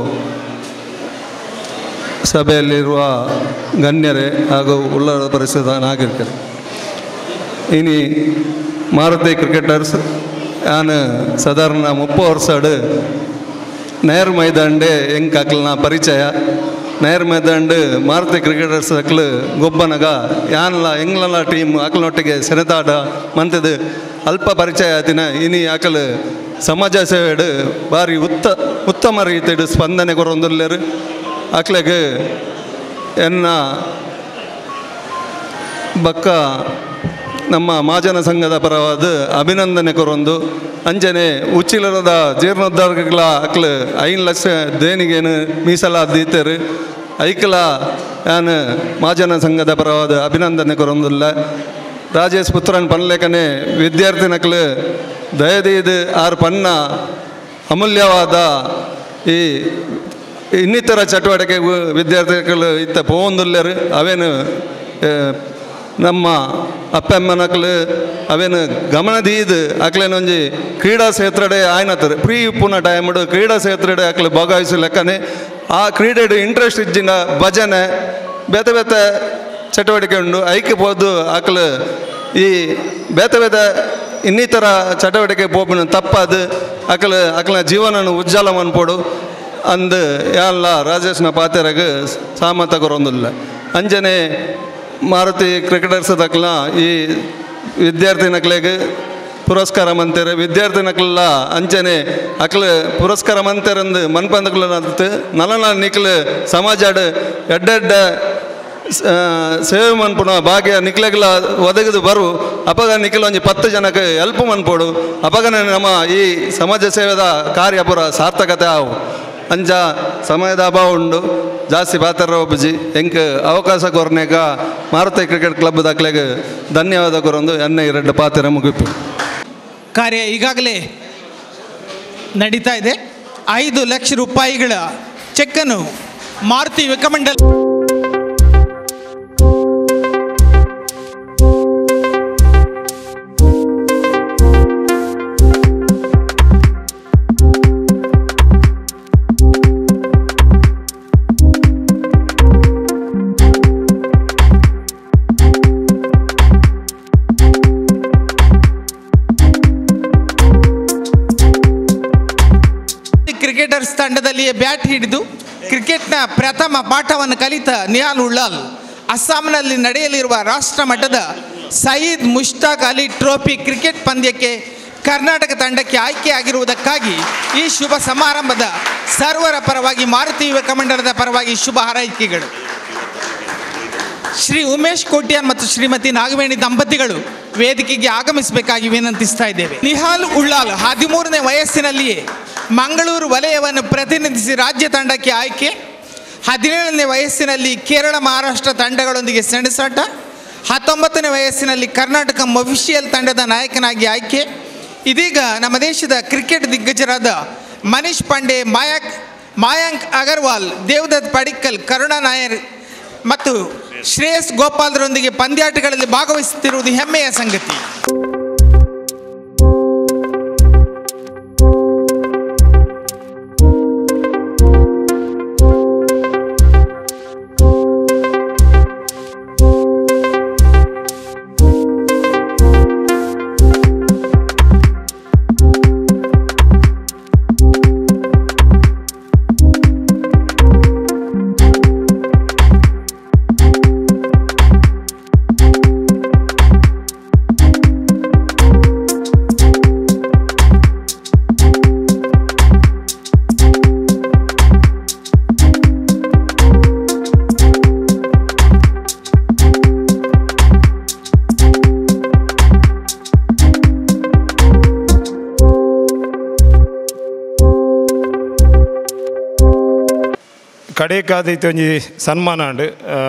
ಸಭೆಯಲ್ಲಿರುವ ಗಣ್ಯರೇ ಹಾಗೂ ಉಳ್ಳಾಲ ಪರಿಸರದ ನಾಗರಿಕರು, ಇನಿ ಮಾರುತಿ ಕ್ರಿಕೆಟರ್ಸ್ ಯಾನು ಸಾಧಾರಣ 30 ವರ್ಷ ನೇರ್ ಮೈದಾಂಡೆ ಹೆಂಗೆ ಅಕ್ಲನ ಪರಿಚಯ ನೇರ್ ಮೈದಾಂಡ್ ಮಾರುತಿ ಕ್ರಿಕೆಟರ್ಸ್ ಅಕ್ಲು ಗೊಬ್ಬನಗ ಯಾನಲ್ಲ ಹೆಂಗ್ಲಲ್ಲ ಟೀಮ್ ಅಕ್ಲನೊಟ್ಟಿಗೆ ಸೆನೆತಾಡ ಮಂತದು ಅಲ್ಪ ಪರಿಚಯ ಆತಿನ ಇನಿ ಅಕಲ್ ಸಮಾಜ ಸೇವೆಡು ಭಾರಿ ಉತ್ತಮ ರೀತಿಡು ಸ್ಪಂದನೆ ಕೊರೊಂದುಲ್ಲೇರು ಅಕ್ಲೆಗೆ ಎನ್ನ ಬಕ್ಕ ನಮ್ಮ ಮಹಾಜನ ಸಂಘದ ಪರವಾದ ಅಭಿನಂದನೆ ಕೊರೊಂದು ಅಂಜನೆ ಉಚ್ಚಿಲರದ ಜೀರ್ಣೋದ್ಧಾರಗಳ ಅಕ್ಲು 5 ಲಕ್ಷ ದೇಣಿಗೆನು ಮೀಸಲಾದೀತರು ಐಕಲ ಯಾನು ಮಹಾಜನ ಸಂಘದ ಪರವಾದ ಅಭಿನಂದನೆ ಕೊರೊಂದಿಲ್ಲ. ರಾಜೇಶ್ ಪುತ್ರನ್ ಪನ್ಲೇಖನೆ ವಿದ್ಯಾರ್ಥಿನಕ್ಲು ದಯದೀದು ಆರು ಪನ್ನ ಅಮೂಲ್ಯವಾದ ಈ ಇನ್ನಿತರ ಚಟುವಟಿಕೆಗೂ ವಿದ್ಯಾರ್ಥಿಗಳು ಇತ್ತ ಪೋಂದುಲ್ಲರು ಅವೇನು ನಮ್ಮ ಅಪ್ಪಮ್ಮನಕ್ಲು ಅವೇನು ಗಮನದೀದು ಅಕ್ಲೇನೊಂಜಿ ಕ್ರೀಡಾ ಕ್ಷೇತ್ರಡೆ ಆಯ್ನತ್ತರು ಪ್ರೀ ಉಪ್ಪುನ ಟೈಮಡು ಕ್ರೀಡಾ ಕ್ಷೇತ್ರಡೆ ಅಕ್ಲು ಭಾಗವಹಿಸೋ ಲೆಕ್ಕನೆ ಆ ಕ್ರೀಡೆಡು ಇಂಟ್ರೆಸ್ಟ್ ಇಜ್ಜಿನ ಭಜನೆ ಬೇತೆ ಬೇತೆ ಚಟುವಟಿಕೆ ಉಂಡು ಐಕ್ಯ ಹೋದು ಅಕ್ಲು ಈ ಬೇತೆ ಬೇತೆ ಇನ್ನಿತರ ಚಟುವಟಿಕೆ ಪೋಪಿನ ತಪ್ಪದು ಅಕ್ಲ ಜೀವನನು ಉಜ್ಜಲ ಮನ್ಪೋಡು ಅಂದು ಯಾಲ್ಲ ರಾಜೇಶ್ನ ಪಾತೆರಗೆ ಸಾಮತ ಕೊರೊಂದಿಲ್ಲ. ಅಂಜನೆ ಮಾರುತಿ ಕ್ರಿಕೆಟರ್ಸ್ ಅಕ್ಲ ಈ ವಿದ್ಯಾರ್ಥಿ ನಕ್ಲೆಗೆ ಪುರಸ್ಕಾರ ಮಂತೇರೆ ವಿದ್ಯಾರ್ಥಿ ನಕ್ಲ ಅಂಚನೆ ಅಕ್ಲು ಪುರಸ್ಕಾರ ಮಂತೇರಂದು ಮನ್ಪಂದಕ್ಲ ನಲನ ನಿಕ್ಲು ಸಮಾಜಡ್ ಎಡ್ಡೆಡ್ಡ ಸೇವೆ ಮನ್ಪುಣ ಭಾಗ್ಯ ನಿಕ್ಲೆಗ್ಲ ಒದಗದು ಬರು ಅಪಗ ನಿಖಿಲ್ ಒಂಜಿ 10 ಜನಕ್ಕೆ ಹೆಲ್ಪ್ ಮನ್ಪೋಡು ಅಪಗನೆ ನಮ್ಮ ಈ ಸಮಾಜ ಸೇವೆದ ಕಾರ್ಯ ಪೂರ ಸಾರ್ಥಕತೆ ಆವು ಅಂಚ ಸಮಯದ ಅಭಾವ ಉಂಡು ಜಾಸ್ತಿ ಪಾತ್ರ ಒಬ್ಬಜಿ ಎಂಕ್ ಅವಕಾಶ ಕೊರ್ನೇಗ ಮಾರುತಿ ಕ್ರಿಕೆಟ್ ಕ್ಲಬ್ ದಾಖಲೆಗೆ ಧನ್ಯವಾದ ಕೊರೊಂದು ಎನ್ನ 2 ಪಾತ್ರ ಮುಗಿಪು ಕಾರ್ಯ ಈಗಾಗಲೇ ನಡೀತಾ ಇದೆ. 5 ಲಕ್ಷ ರೂಪಾಯಿಗಳ ಚೆಕ್ಕನ್ನು ಮಾರುತಿ ಯುವಕಮಂಡಲ ಕ್ರಿಕೆಟರ್ಸ್ ತಂಡದಲ್ಲಿಯೇ ಬ್ಯಾಟ್ ಹಿಡಿದು ಕ್ರಿಕೆಟ್ನ ಪ್ರಥಮ ಪಾಠವನ್ನು ಕಲಿತ ನಿಹಾಲ್ ಉಳ್ಳಾಲ್ ಅಸ್ಸಾಂನಲ್ಲಿ ನಡೆಯಲಿರುವ ರಾಷ್ಟ್ರ ಮಟ್ಟದ ಸಯೀದ್ ಮುಷ್ತಾಕ್ ಅಲಿ ಟ್ರೋಫಿ ಕ್ರಿಕೆಟ್ ಪಂದ್ಯಕ್ಕೆ ಕರ್ನಾಟಕ ತಂಡಕ್ಕೆ ಆಯ್ಕೆಯಾಗಿರುವುದಕ್ಕಾಗಿ ಈ ಶುಭ ಸಮಾರಂಭದ ಸರ್ವರ ಪರವಾಗಿ ಮಾರುತಿ ಯುವಕ ಮಂಡಲದ ಪರವಾಗಿ ಶುಭ ಹಾರೈಕೆಗಳು. ಶ್ರೀ ಉಮೇಶ್ ಕೋಟ್ಯಾನ್ ಮತ್ತು ಶ್ರೀಮತಿ ನಾಗವೇಣಿ ದಂಪತಿಗಳು ವೇದಿಕೆಗೆ ಆಗಮಿಸಬೇಕಾಗಿ ವಿನಂತಿಸ್ತಾ ಇದ್ದೇವೆ. ನಿಹಾಲ್ ಉಳ್ಳಾಲ್ 13ನೇ ವಯಸ್ಸಿನಲ್ಲಿಯೇ ಮಂಗಳೂರು ವಲಯವನ್ನು ಪ್ರತಿನಿಧಿಸಿ ರಾಜ್ಯ ತಂಡಕ್ಕೆ ಆಯ್ಕೆ, 17ನೇ ವಯಸ್ಸಿನಲ್ಲಿ ಕೇರಳ ಮಹಾರಾಷ್ಟ್ರ ತಂಡಗಳೊಂದಿಗೆ ಸೆಣಸಾಟ, 19ನೇ ವಯಸ್ಸಿನಲ್ಲಿ ಕರ್ನಾಟಕ ಮೊಫಿಷಿಯಲ್ ತಂಡದ ನಾಯಕನಾಗಿ ಆಯ್ಕೆ. ಇದೀಗ ನಮ್ಮ ದೇಶದ ಕ್ರಿಕೆಟ್ ದಿಗ್ಗಜರಾದ ಮನೀಶ್ ಪಾಂಡೆ, ಮಾಯಾಂಕ್ ಅಗರ್ವಾಲ್, ದೇವದತ್ ಪಡಿಕ್ಕಲ್, ಕರುಣಾ ನಾಯರ್ ಮತ್ತು ಶ್ರೇಯಸ್ ಗೋಪಾಲ್ರೊಂದಿಗೆ ಪಂದ್ಯಾಟಗಳಲ್ಲಿ ಭಾಗವಹಿಸುತ್ತಿರುವುದು ಹೆಮ್ಮೆಯ ಸಂಗತಿ. ಕಡೆಕಾದೈತೆ ಒಂಜಿ ಸನ್ಮಾನ ಉಂಡು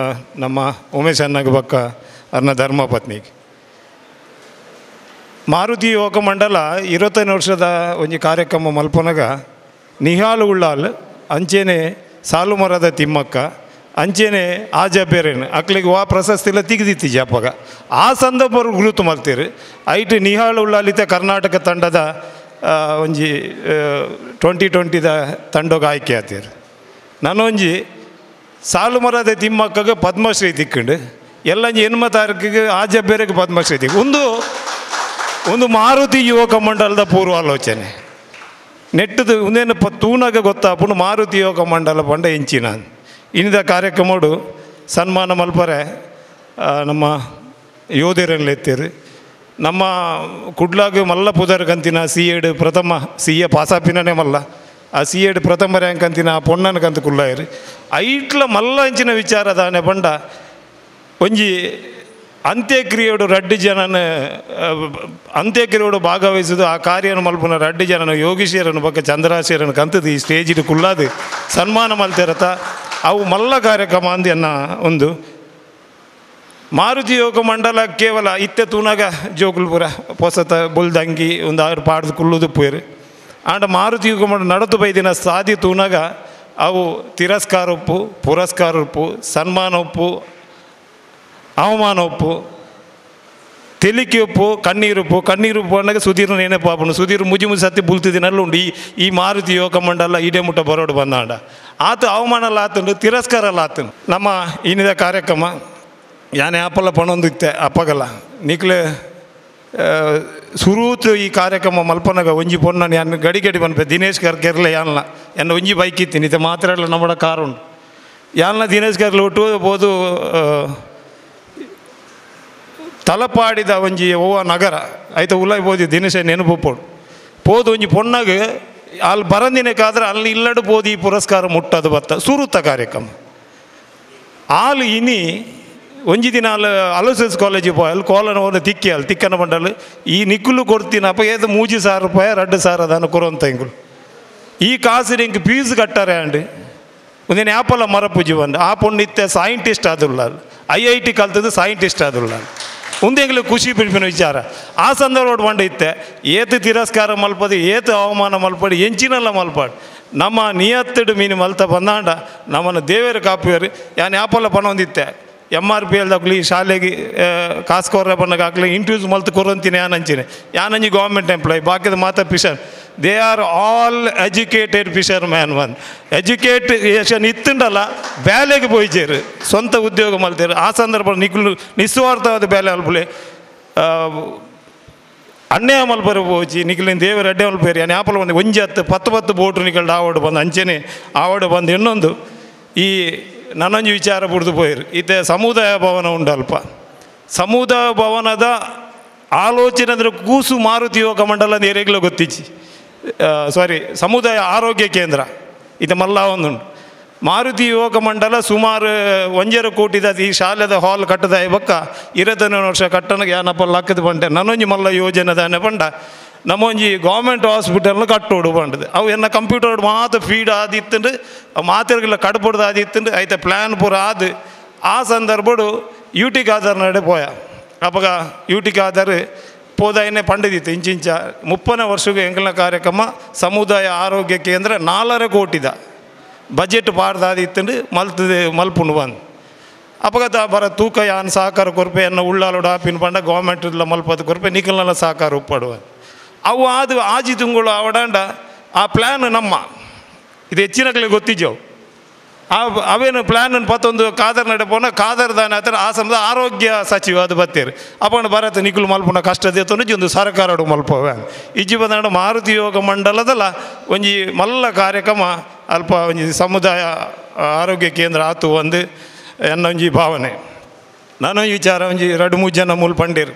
ನಮ್ಮ ಉಮೇಶ್ ಅಣ್ಣಗೆ ಬಕ್ಕ ಅರ್ನ ಧರ್ಮಪತ್ನಿಗೆ. ಮಾರುತಿ ಯೋಗ ಮಂಡಲ 25 ವರ್ಷದ ಒಂಜಿ ಕಾರ್ಯಕ್ರಮ ಮಲ್ಪನಾಗ ನಿಹಾಲು ಉಳ್ಳಾಲ್ ಅಂಚೆನೆ ಸಾಲು ಮರದ ತಿಮ್ಮಕ್ಕ ಅಂಚೆನೆ ಆಜ ಬೇರೆನು ಅಕ್ಲಿಗೆ ವಾ ಪ್ರಶಸ್ತಿಲ್ಲ ತೆಗೆದಿತ್ತಿ ಜಾಪಗ ಆ ಸಂದರ್ಭರು ಗುರುತು ಮಾಡ್ತೀರಿ. ಐಟ್ ನಿಹಾಲು ಉಳ್ಳಾಲಿತ ಕರ್ನಾಟಕ ತಂಡದ ಒಂಜಿ 2020ದ ತಂಡಗೆ ಆಯ್ಕೆ ಆತೀರಿ. ನಾನೊಂಜಿ ಸಾಲು ಮರದ ತಿಮ್ಮಕ್ಕಗೆ ಪದ್ಮಶ್ರೀ ತಿಕ್ಕಂಡು ಎಲ್ಲಂಜಿ 8 ತಾರೀಕಿಗೆ ಆಜ ಬೇರೆಗೆ ಪದ್ಮಶ್ರೀ ತಿಕ್ಕ ಒಂದು ಮಾರುತಿ ಯುವಕ ಮಂಡಲದ ಪೂರ್ವಾಲೋಚನೆ ನೆಟ್ಟದು ಒಂದೇನು ತೂನಾಗ ಗೊತ್ತಾಪುಂಡು ಮಾರುತಿ ಯೋಗ ಮಂಡಲ ಪಂಡ ಎಂಚಿನ ಇನ್ನಿದ ಕಾರ್ಯಕ್ರಮಡು ಸನ್ಮಾನ ಮಲ್ಪರೆ ನಮ್ಮ ಯೋಧರನ್ನು ಎತ್ತೀರಿ. ನಮ್ಮ ಕುಡ್ಲಾಗ ಮಲ್ಲ ಪುದರ್ ಕಂತಿನ C.Ed ಪ್ರಥಮ CA ಪಾಸಾಪಿನೇ ಮಲ್ಲ ಆ C.Ed ಪ್ರಥಮ ರ್ಯಾಂಕ್ ಅಂತಿನ ಆ ಪೊಣ್ಣನ ಕಂತು ಕುಲ್ಲಾಯಿರಿ ಐಟ್ಲ ಮಲ್ಲ ಅಂಚಿನ ವಿಚಾರದಾನೆ ಪಂಡ ಒಂಜಿ ಅಂತ್ಯಕ್ರಿಯೆಡು ರಡ್ಡು ಜನನ ಅಂತ್ಯಕ್ರಿಯೆಡು ಭಾಗವಹಿಸೋದು ಆ ಕಾರ್ಯನ ಮಲ್ಪನ ರಡ್ಡು ಜನನ ಯೋಗೀಶ್ವರನ ಬಗ್ಗೆ ಚಂದ್ರಾಶೇರನ ಕಂತದ್ದು ಈ ಸ್ಟೇಜಿಡು ಕುಲ್ಲಾದು ಸನ್ಮಾನ ಮಲ್ತಿರತ್ತ ಅವು ಮಲ್ಲ ಕಾರ್ಯಕ್ರಮ ಅಂದ್ಯನ್ನ ಒಂದು ಮಾರುತಿ ಯೋಗ ಮಂಡಲ ಕೇವಲ ಇತ್ತೆ ತೂನಾಗ ಜೋಗುಲ್ಪುರ ಪೊಸತ ಬುಲ್ದಂಗಿ ಒಂದು 6 ಪಾಡ್ದು ಕುಲ್ಲುದು ಪೋಯ್ರು ಆಂಡ ಮಾರುತಿ ಯೋಗ ಮಂಡಲ ನಡತು ಬೈದಿನ ಸಾಧಿ ತೂನಾಗ ಅವು ತಿರಸ್ಕಾರ ಉಪ್ಪು ಪುರಸ್ಕಾರ ಉಪ್ಪು ಸನ್ಮಾನ ಉಪ್ಪು ಅವಮಾನ ಉಪ್ಪು ತೆಲಿಕೆ ಉಪ್ಪು ಕಣ್ಣೀರು ಉಪ್ಪು ಅಂದಾಗ ಸುಧೀರ್ ನೆನಪಾಪನು ಸುಧೀರ್ ಮುಜಿ ಸತ್ತಿ ಬುಲ್ತಿದಿನಲ್ಲ ಉಂಡು ಈ ಮಾರುತಿ ಯೋಗ ಮಂಡಲ ಇಡೇ ಮುಟ್ಟ ಬರೋಡು ಬಂದಾಂಡ ಆತ ಅವಮಾನಲ್ಲ ಆತಂಡು ತಿರಸ್ಕಾರಲ್ಲ ಆತನು ನಮ್ಮ ಇನ್ನಿದ ಕಾರ್ಯಕ್ರಮ ಯಾನೇ ಆಪಲ್ಲ ಪಣೊಂದಿತ್ತೆ ಅಪ್ಪಗಲ್ಲ ನಿಕ್ಲೆ ಸುರೂತು ಈ ಕಾರ್ಯಕ್ರಮ ಮಲ್ಪನಾಗ ಒಂಜಿ ಪೊನ್ನ ಯಾನು ಗಡಿ ಬನ್ಪೆ ದಿನೇಶ್ ಕರ್ಕೆರ್ಲೆ ಯಾನ್ಲ ಎನ್ನ ಒಂಜಿ ಬೈಕ್ ಇತ್ತೀನಿ ಇದು ಮಾತ್ರ ಎಲ್ಲ ನಮ್ಮ ಕಾರು ಉಂಟು ಯಾನ್ಲ ದಿನೇಶ್ ಕರ್ಲೆ ಒಟ್ಟು ಬೋದು ತಲಪಾಡಿದ ಒಂಜಿ ಓವ ನಗರ ಆಯ್ತು ಉಲ್ಲಾಯ್ ಬೋದು ದಿನೇಶ ನೆನಪು ಪೋದು ಒಂಜಿ ಪೊಣ್ಣಾಗ ಅಲ್ಲಿ ಬರಂದಿನಕ್ಕಾದ್ರೆ ಅಲ್ಲಿ ಇಲ್ಲಡು ಬೋದು ಈ ಪುರಸ್ಕಾರ ಮುಟ್ಟದು ಬತ್ತ ಸುರುತ್ತ ಕಾರ್ಯಕ್ರಮ ಆಲು ಇನಿ ಒಂಜಿ ದಿನ ಅಲ್ಲಿ ಅಲೋಸೆಸ್ ಕಾಲೇಜಿಗೆ ಪೋಯಲ್ ಕೋಲನ ಒಂದು ತಿಕ್ಕನ ಬಂಡಲು ಈ ನಿಕ್ಕುಲು ಕೊಡ್ತೀನಪ್ಪ ಏದು 3,000 ರೂಪಾಯಿ 2,000 ಅದಾನ ಕೊರೋಂತ ಇಂಗುಲು ಈ ಕಾಸು ಇಂಕ ಫೀಸ್ ಕಟ್ಟಾರೆ ಅಂಡು ಒಂದೇನು ಆಪಲ್ಲ ಮರಪೂಜಿ ಬಂದು ಆ ಪೊಣ್ಣಿತ್ತೆ ಸೈಂಟಿಸ್ಟ್ ಆದುಲ್ಲ IIT ಕಲ್ತದ್ದು ಸೈಂಟಿಸ್ಟ್ ಆದುಲ್ಲ ಒಂದೆಂಗ್ಲು ಖುಷಿ ಬಿಡ್ಪಿನ ವಿಚಾರ ಆ ಸಂದರ್ಭ ಬಂಡ ಇತ್ತೆ ಏತು ತಿರಸ್ಕಾರ ಮಲ್ಪದು ಏತು ಅವಮಾನ ಮಲ್ಪಡು ಎಂಚಿನಲ್ಲ ಮಲ್ಪಾಡು ನಮ್ಮ ನಿಯತ್ತಡು ಮೀನು ಮಲ್ತ ಬಂದಾಂಡ ನಮ್ಮನ್ನು ದೇವೇರು ಕಾಪಿಯರು ಯಾನು ಆಪಲ್ಲ ಪಣ ಹೊಂದಿತ್ತೆ MRPL ದಾಗ್ಲಿ ಶಾಲೆಗೆ ಕಾಸ್ಕೋರ ಬಣ್ಣಗೆ ಹಾಕ್ಲಿ ಇಂಟ್ರ್ಯೂಸ್ ಮಲ್ತು ಕೊರಂತೀನಿ ಯಾನಂಚಿನಿ ಯಾನಂಜಿ ಗೌರ್ಮೆಂಟ್ ಎಂಪ್ಲಾಯ್ ಬಾಕಿದ ಮಾತಾ fisher they are all educated fisherman one education ಇತ್ತುಂಡಲ್ಲ ಬೇಲೆಗೆ ಪೋಯ್ಚೇರು ಸ್ವಂತ ಉದ್ಯೋಗ ಮಲ್ತೇರು ಆ ಸಂದರ್ಭ ನಿಕ್ಲು ನಿಸ್ವಾರ್ಥವಾದ ಬೇಲೆ ಅಲ್ಪಲೆ ಅಣ್ಣೆ ಮಲ್ಪರು ಪೋಚಿ ನಿಕ್ಲಿನ ದೇವರ ಅಡ್ಡೆ ಮಲ್ಪೇರಿ ಯಾನು ಆಪಲ್ ಬಂದು 10 ಬೋಟು ನಿಕಲ್ಡು ಆವಡು ಬಂದು ಅಂಚೆನೆ ಆವಡು ಬಂದು ಇನ್ನೊಂದು ಈ ನನ್ನೊಂದು ವಿಚಾರ ಬಿಡ್ದು ಪೋಯಿರು ಇತ್ತೆ ಸಮುದಾಯ ಭವನ ಉಂಡಲ್ಪ ಸಮುದಾಯ ಭವನದ ಆಲೋಚನೆ ಅಂದರೆ ಕೂಸು ಮಾರುತಿ ಯೋಗ ಮಂಡಲ ಏರೆಗ್ಲೂ ಗೊತ್ತಿಚ್ಚಿ ಸಮುದಾಯ ಆರೋಗ್ಯ ಕೇಂದ್ರ ಇದು ಮಲ್ಲ ಒಂದುಂಟು ಮಾರುತಿ ಯೋಗ ಮಂಡಲ ಸುಮಾರು 1.5 ಕೋಟಿದ ಈ ಶಾಲೆದ ಹಾಲ್ ಕಟ್ಟದ ಬಕ್ಕ 21 ವರ್ಷ ಕಟ್ಟನಗೆ ಯಾನಪ್ಪ ಲಕ್ಕದ ಬಂಡೆ ನನ್ನೊಂಜಿ ಮಲ್ಲ ಯೋಜನೆದಾನೆ ಬಂಡ ನಮ್ಮೊಂಜಿ ಗೌರ್ಮೆಂಟ್ ಹಾಸ್ಪಿಟಲ್ನ ಕಟ್ಟೋಡು ಬಂಡದು ಅವು ಎನ್ನ ಕಂಪ್ಯೂಟರ್ ಮಾತ್ರ ಫೀಡ್ ಆದಿತ್ತಂಡು ಮಾತ್ರೆಗಳ ಕಡ್ಬಡ್ದು ಆದಿತ್ತಂಡು ಐತೆ ಪ್ಲ್ಯಾನ್ ಪೂರ ಆದು ಆ ಸಂದರ್ಭಡು ಯೂಟಿಕ್ ಆಧಾರ್ ನಡೆ ಪೋಯ ಅಪ್ಪಗ ಯೂಟಿಕ್ ಆಧಾರ್ ಪೋದಾಯನ್ನೇ ಪಂಡಿದಿತ್ತು ಇಂಚಿಂಚ 30ನೇ ವರ್ಷಕ್ಕೆ ಎಂಕಲ್ನ ಕಾರ್ಯಕ್ರಮ ಸಮುದಾಯ ಆರೋಗ್ಯ ಕೇಂದ್ರ 4 ಕೋಟಿದ ಬಜೆಟ್ ಪಾಡ್ದಾದಿತ್ತಂಡು ಮಲ್ಪುಂಡು ಬಂದು ಅಪಘಾತ ಬರ ತೂಕ ಯಾನ್ ಸಹಕಾರ ಕೊರಪೆ ಎನ್ನ ಉಳ್ಳಾಲೋಡು ಆಪಿನ ಪಂಡ ಗೌರ್ಮೆಂಟ್ ಮಲ್ಪದ ಕೊರಪೆ ನಿಖಲ್ನೆಲ್ಲ ಸಹಕಾರ ಉಪ್ಪಡುವ ಅವು ಆದು ಆಜಿ ತುಂಗಳು ಅವಡಾಂಡ ಆ ಪ್ಲ್ಯಾನ್ ನಮ್ಮ ಇದು ಹೆಚ್ಚಿನಕ್ಲೆ ಗೊತ್ತಿದ್ದವು ಅವೇನು ಪ್ಲ್ಯಾನ್ ಪತ್ತೊಂದು ಕಾದರ್ ನಡೆ ಪೋನ ಕಾದರ್ ದಾನೆ ಆತರ ಆ ಸಮಯದ ಆರೋಗ್ಯ ಸಚಿವ ಅದು ಬತ್ತೇರು ಅಪ್ಪಣ್ಣ ಭಾರತ ನಿಖುಲು ಮಲ್ಪುನ ಕಷ್ಟದೇತೊಂದು ಒಂದು ಸರ್ಕಾರಡು ಮಲ್ಪವೆ ಇಜ್ಜಿ ಬಂದ ಮಾರುತಿ ಯೋಗ ಮಂಡಲದಲ್ಲ ಒಂಜಿ ಮಲ್ಲ ಕಾರ್ಯಕ್ರಮ ಅಲ್ಪ ಒಂಜಿ ಸಮುದಾಯ ಆರೋಗ್ಯ ಕೇಂದ್ರ ಆತು ಒಂದು ಎನ್ನೊಂಜಿ ಭಾವನೆ ನಾನೊಂದು ವಿಚಾರ ಒಂಜಿ 2-3 ಜನ ಮೂಲ ಪಂಡೇರು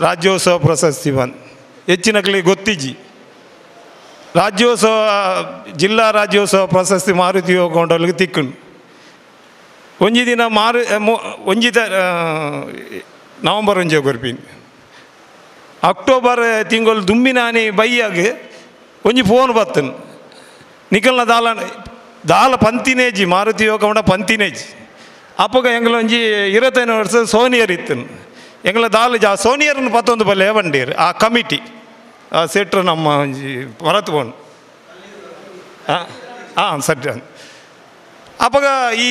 ರಾಜ್ಯೋತ್ಸವ ಪ್ರಶಸ್ತಿ ಬಂದು ಹೆಚ್ಚಿನಕ್ಲಿ ಗೊತ್ತಿಜ್ಜಿ ರಾಜ್ಯೋತ್ಸವ ಜಿಲ್ಲಾ ರಾಜ್ಯೋತ್ಸವ ಪ್ರಶಸ್ತಿ ಮಾರುತಿ ಯೋಗ ಮಂಡಲಿಗೆ ತಿಕ್ಕುಂಡು ಒಂಜಿ ದಿನ ನವಂಬರ್ 1 ಕೊರ್ಪಿನ್ ಅಕ್ಟೋಬರ್ ತಿಂಗಳು ದುಂಬಿನಾನಿ ಬೈಯಾಗ ಒಂಜಿ ಫೋನ್ ಬತ್ತನು ನಿಖಲ್ನ ದಾಲ ದಾಲ ಪಂತಿನೇಜಿ ಮಾರುತಿ ಯೋಗಮಣ ಪಂತಿನೇಜಿ ಅಪ್ಪಗ ಎಂಗ್ಲ ಒಂಜಿ 25 ವರ್ಷ ಸೋನಿಯರ್ ಇತ್ತು ಎಂಗ್ಲ ದಾಲ್ ಸೋನಿಯರ್ನ ಪತ್ತೊಂದು ಬಲ್ಲೆ ಬಂಡೀರ್ ಆ ಕಮಿಟಿ ಆ ಸೆಟ್ರು ನಮ್ಮ ಒಂಜಿ ಮರತ್ಕೊಂಡು ಸರಿ ಅಪ್ಪಗ ಈ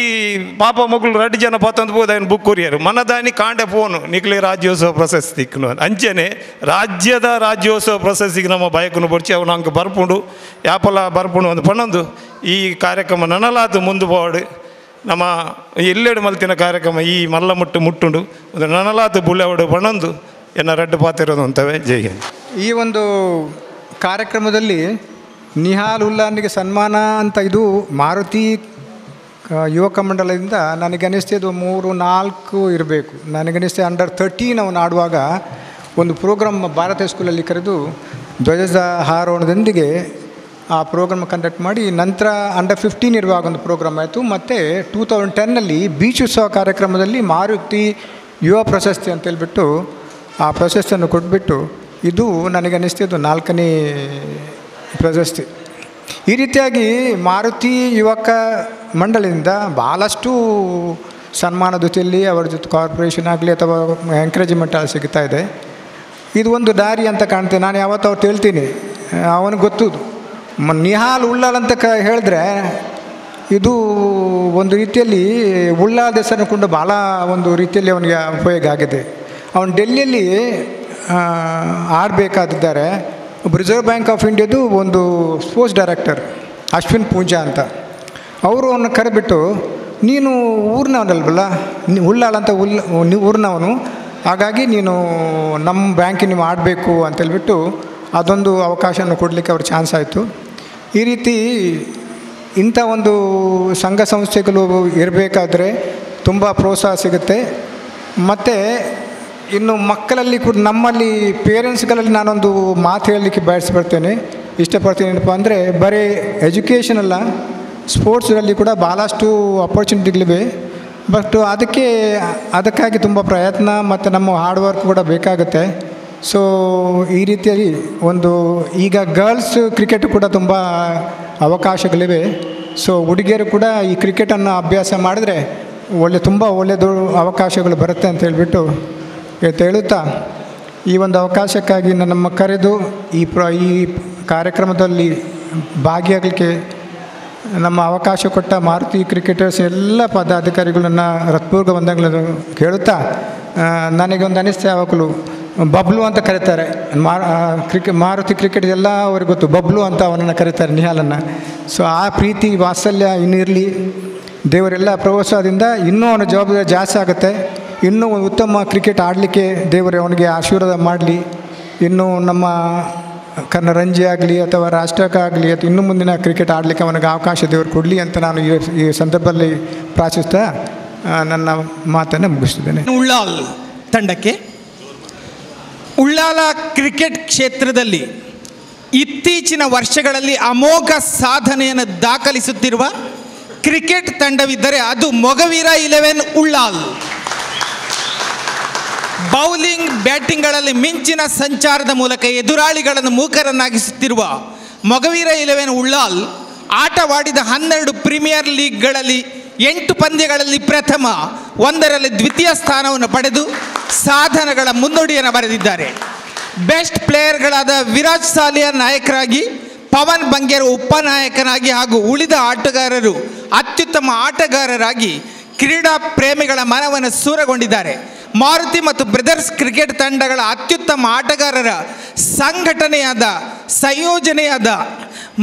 ಪಾಪ ಮಕ್ಕಳು 2 ಜನ ಪತ್ತೊಂದು ಬೋದು ఆయన ಬುಕ್ ಕೊರಿಯರು ಮನದಾನಿ ಕಾಂಡೆ ಫೋನು ನಿಕ್ಲಿ ರಾಜ್ಯೋತ್ಸವ ಪ್ರಶಸ್ತಿ ಇಕ್ಕನು ಅಂಚೆನೆ ರಾಜ್ಯದ ರಾಜ್ಯೋತ್ಸವ ಪ್ರಶಸ್ತಿಗೆ ನಮ್ಮ ಬಯಕನ್ನು ಬಡ್ಚಿ ಅವನು ಹಂಗೆ ಬರ್ಪುಂಡು ಯಾಪಲ ಬರ್ಪುಂಡು ಒಂದು ಪಣ್ಣೊಂದು ಈ ಕಾರ್ಯಕ್ರಮ ನನಲಾತು ಮುಂದೆ போடு ನಮ್ಮ ಎಲ್ಲೆಡು ಮಲ್ತಿನ ಕಾರ್ಯಕ್ರಮ ಈ ಮಲ್ಲ ಮುಟ್ಟುಂಡು ಒಂದು ನನಲಾತು ಬುಳ್ಳೆವಡು ಪಣ್ಣೊಂದು ಎನ್ನ ರೆಡ್ಡು ಪಾತಿರೋದು ಅಂತವೆ ಜೈ ಹಿಂದ್. ಈ ಒಂದು ಕಾರ್ಯಕ್ರಮದಲ್ಲಿ ನಿಹಾಲ್ ಉಲ್ಲಾನಿಗೆ ಸನ್ಮಾನ ಅಂತ ಇದು ಮಾರುತಿ ಯುವಕ ಮಂಡಲದಿಂದ ನನಗನ್ನಿಸ್ತಿದ್ದು 3-4 ಇರಬೇಕು. ನನಗನ್ನಿಸ್ತೆ ಅಂಡರ್ 13 ಅವನು ಆಡುವಾಗ ಒಂದು ಪ್ರೋಗ್ರಾಮ್ ಭಾರತ ಸ್ಕೂಲಲ್ಲಿ ಕರೆದು ಧ್ವಜದ ಹಾರೋಣದೊಂದಿಗೆ ಆ ಪ್ರೋಗ್ರಾಮ್ ಕಂಡಕ್ಟ್ ಮಾಡಿ ನಂತರ ಅಂಡರ್ 15 ಇರುವಾಗ ಒಂದು ಪ್ರೋಗ್ರಾಮ್ ಆಯಿತು. ಮತ್ತು 2010ನಲ್ಲಿ ಬೀಚ್ ಉತ್ಸವ ಕಾರ್ಯಕ್ರಮದಲ್ಲಿ ಮಾರುತಿ ಯುವ ಪ್ರಶಸ್ತಿ ಅಂತೇಳ್ಬಿಟ್ಟು ಆ ಪ್ರಶಸ್ತಿಯನ್ನು ಕೊಟ್ಬಿಟ್ಟು ಇದು ನನಗನ್ನಿಸ್ತಿದ್ದು 4ನೇ ಪ್ರಶಸ್ತಿ. ಈ ರೀತಿಯಾಗಿ ಮಾರುತಿ ಯುವಕ ಮಂಡಳಿಯಿಂದ ಭಾಳಷ್ಟು ಸನ್ಮಾನ ಜೊತೆಯಲ್ಲಿ ಅವರ ಜೊತೆ ಕಾರ್ಪೊರೇಷನ್ ಆಗಲಿ ಅಥವಾ ಎಂಕರೇಜ್ಮೆಂಟ್ ಅಲ್ಲಿ ಸಿಗ್ತಾ ಇದೆ. ಇದು ಒಂದು ದಾರಿ ಅಂತ ಕಾಣ್ತೇನೆ. ನಾನು ಯಾವತ್ತೂ ಅವ್ರು ಹೇಳ್ತೀನಿ, ಅವನಿಗೆ ಗೊತ್ತು ನಿಹಾಲ್ ಉಳ್ಳಾಲ್ ಅಂತ ಹೇಳಿದ್ರೆ ಇದು ಒಂದು ರೀತಿಯಲ್ಲಿ ಉಳ್ಳಾಲ್ ಹೆಸರನ್ನು ಕೊಂಡು ಭಾಳ ಒಂದು ರೀತಿಯಲ್ಲಿ ಅವನಿಗೆ ಉಪಯೋಗ ಆಗಿದೆ. ಅವನು ಡೆಲ್ಲಿಯಲ್ಲಿ ಆಡಬೇಕಾದಿದ್ದಾರೆ. ರಿಸರ್ವ್ ಬ್ಯಾಂಕ್ ಆಫ್ ಇಂಡಿಯಾದು ಒಂದು ಸ್ಪೋರ್ಟ್ಸ್ ಡೈರೆಕ್ಟರ್ ಅಶ್ವಿನ್ ಪೂಂಜಾ ಅಂತ, ಅವರು ಅವನ್ನ ಕರೆಬಿಟ್ಟು ನೀನು ಊರಿನವನಲ್ವಲ್ಲ, ಉಳ್ಳಾಳ ಅಂತ ನೀವು ಊರಿನವನು, ಹಾಗಾಗಿ ನೀನು ನಮ್ಮ ಬ್ಯಾಂಕಿಗೆ ನೀವು ಆಡಬೇಕು ಅಂತೇಳ್ಬಿಟ್ಟು ಅದೊಂದು ಅವಕಾಶವನ್ನು ಕೊಡಲಿಕ್ಕೆ ಅವ್ರ ಚಾನ್ಸ್ ಆಯಿತು. ಈ ರೀತಿ ಇಂಥ ಒಂದು ಸಂಘ ಸಂಸ್ಥೆಗಳು ಇರಬೇಕಾದ್ರೆ ತುಂಬ ಪ್ರೋತ್ಸಾಹ ಸಿಗುತ್ತೆ. ಮತ್ತು ಇನ್ನು ಮಕ್ಕಳಲ್ಲಿ ಕೂಡ ನಮ್ಮಲ್ಲಿ ಪೇರೆಂಟ್ಸ್ಗಳಲ್ಲಿ ನಾನೊಂದು ಮಾತು ಹೇಳಲಿಕ್ಕೆ ಇಷ್ಟಪಡ್ತೀನಿ. ಏನಪ್ಪ ಅಂದರೆ ಬರೀ ಎಜುಕೇಷನ್ ಅಲ್ಲ, ಸ್ಪೋರ್ಟ್ಸಲ್ಲಿ ಕೂಡ ಭಾಳಷ್ಟು ಅಪರ್ಚುನಿಟಿಗಳಿವೆ. ಬಟ್ ಅದಕ್ಕಾಗಿ ತುಂಬ ಪ್ರಯತ್ನ ಮತ್ತು ನಮ್ಮ ಹಾರ್ಡ್ ವರ್ಕ್ ಕೂಡ ಬೇಕಾಗುತ್ತೆ. ಸೊ ಈ ರೀತಿಯಾಗಿ ಒಂದು ಈಗ ಗರ್ಲ್ಸ್ ಕ್ರಿಕೆಟ್ ಕೂಡ ತುಂಬ ಅವಕಾಶಗಳಿವೆ. ಸೊ ಹುಡುಗಿಯರು ಕೂಡ ಈ ಕ್ರಿಕೆಟನ್ನು ಅಭ್ಯಾಸ ಮಾಡಿದ್ರೆ ತುಂಬ ಒಳ್ಳೆಯದು ಅವಕಾಶಗಳು ಬರುತ್ತೆ ಅಂತ ಹೇಳಿಬಿಟ್ಟು ಹೇಳುತ್ತಾ, ಈ ಒಂದು ಅವಕಾಶಕ್ಕಾಗಿ ನಮ್ಮ ಕರೆದು ಈ ಕಾರ್ಯಕ್ರಮದಲ್ಲಿ ಭಾಗಿಯಾಗಲಿಕ್ಕೆ ನಮ್ಮ ಅವಕಾಶ ಕೊಟ್ಟ ಮಾರುತಿ ಕ್ರಿಕೆಟರ್ಸ್ ಎಲ್ಲ ಪದಾಧಿಕಾರಿಗಳನ್ನು ಹೃತ್ಪೂರ್ವಕ ವಂದನೆಗಳನ್ನು ಕೇಳುತ್ತಾ, ನನಗೆ ಒಂದು ಅನಿಸ್ತೆ ಯಾವಾಗಲೂ ಬಬ್ಲು ಅಂತ ಕರೀತಾರೆ. ಮಾರುತಿ ಕ್ರಿಕೆಟ್ ಎಲ್ಲ ಅವ್ರಿಗೆ ಗೊತ್ತು, ಬಬ್ಲು ಅಂತ ಅವನನ್ನು ಕರೀತಾರೆ ನಿಹಾಲನ್ನು. ಸೊ ಆ ಪ್ರೀತಿ ವಾತ್ಸಲ್ಯ ಇನ್ನಿರಲಿ, ದೇವರೆಲ್ಲ ಪ್ರೋತ್ಸಾಹದಿಂದ ಇನ್ನೂ ಅವನ ಜವಾಬ್ದಾರಿ ಜಾಸ್ತಿ ಆಗುತ್ತೆ. ಇನ್ನೂ ಉತ್ತಮ ಕ್ರಿಕೆಟ್ ಆಡಲಿಕ್ಕೆ ದೇವರು ಅವನಿಗೆ ಆಶೀರ್ವಾದ ಮಾಡಲಿ. ಇನ್ನೂ ನಮ್ಮ ರಂಜಿ ಆಗಲಿ ಅಥವಾ ರಾಷ್ಟ್ರಕ್ಕಾಗಲಿ ಅಥವಾ ಇನ್ನೂ ಮುಂದಿನ ಕ್ರಿಕೆಟ್ ಆಡಲಿಕ್ಕೆ ಅವನಿಗೆ ಅವಕಾಶ ದೇವರು ಕೊಡಲಿ ಅಂತ ನಾನು ಈ ಸಂದರ್ಭದಲ್ಲಿ ಪ್ರಾರ್ಥಿಸ್ತಾ ನನ್ನ ಮಾತನ್ನು ಮುಗಿಸ್ತಿದ್ದೇನೆ. ಉಳ್ಳಾಲ್ ತಂಡಕ್ಕೆ ಉಳ್ಳಾಲ ಕ್ರಿಕೆಟ್ ಕ್ಷೇತ್ರದಲ್ಲಿ ಇತ್ತೀಚಿನ ವರ್ಷಗಳಲ್ಲಿ ಅಮೋಘ ಸಾಧನೆಯನ್ನು ದಾಖಲಿಸುತ್ತಿರುವ ಕ್ರಿಕೆಟ್ ತಂಡವಿದ್ದರೆ ಅದು ಮೊಗವೀರ 11 ಉಳ್ಳಾಲ್. ಬೌಲಿಂಗ್ ಬ್ಯಾಟಿಂಗ್ಗಳಲ್ಲಿ ಮಿಂಚಿನ ಸಂಚಾರದ ಮೂಲಕ ಎದುರಾಳಿಗಳನ್ನು ಮೂಕರನ್ನಾಗಿಸುತ್ತಿರುವ ಮೊಗವೀರ 11 ಉಳ್ಳಾಲ್ ಆಟವಾಡಿದ 12 ಪ್ರೀಮಿಯರ್ ಲೀಗ್ಗಳಲ್ಲಿ 8 ಪಂದ್ಯಗಳಲ್ಲಿ ಪ್ರಥಮ, 1ರಲ್ಲಿ ದ್ವಿತೀಯ ಸ್ಥಾನವನ್ನು ಪಡೆದು ಸಾಧನೆಗಳ ಮುನ್ನುಡಿಯನ್ನು ಬರೆದಿದ್ದಾರೆ. ಬೆಸ್ಟ್ ಪ್ಲೇಯರ್ಗಳಾದ ವಿರಾಜ್ ಸಾಲಿಯಾ ನಾಯಕರಾಗಿ, ಪವನ್ ಬಂಗೇರ್ ಉಪನಾಯಕನಾಗಿ ಹಾಗೂ ಉಳಿದ ಆಟಗಾರರು ಅತ್ಯುತ್ತಮ ಆಟಗಾರರಾಗಿ ಕ್ರೀಡಾ ಪ್ರೇಮಿಗಳ ಮನವನ್ನು ಸೂರಗೊಂಡಿದ್ದಾರೆ. ಮಾರುತಿ ಮತ್ತು ಬ್ರದರ್ಸ್ ಕ್ರಿಕೆಟ್ ತಂಡಗಳ ಅತ್ಯುತ್ತಮ ಆಟಗಾರರ ಸಂಯೋಜನೆಯಾದ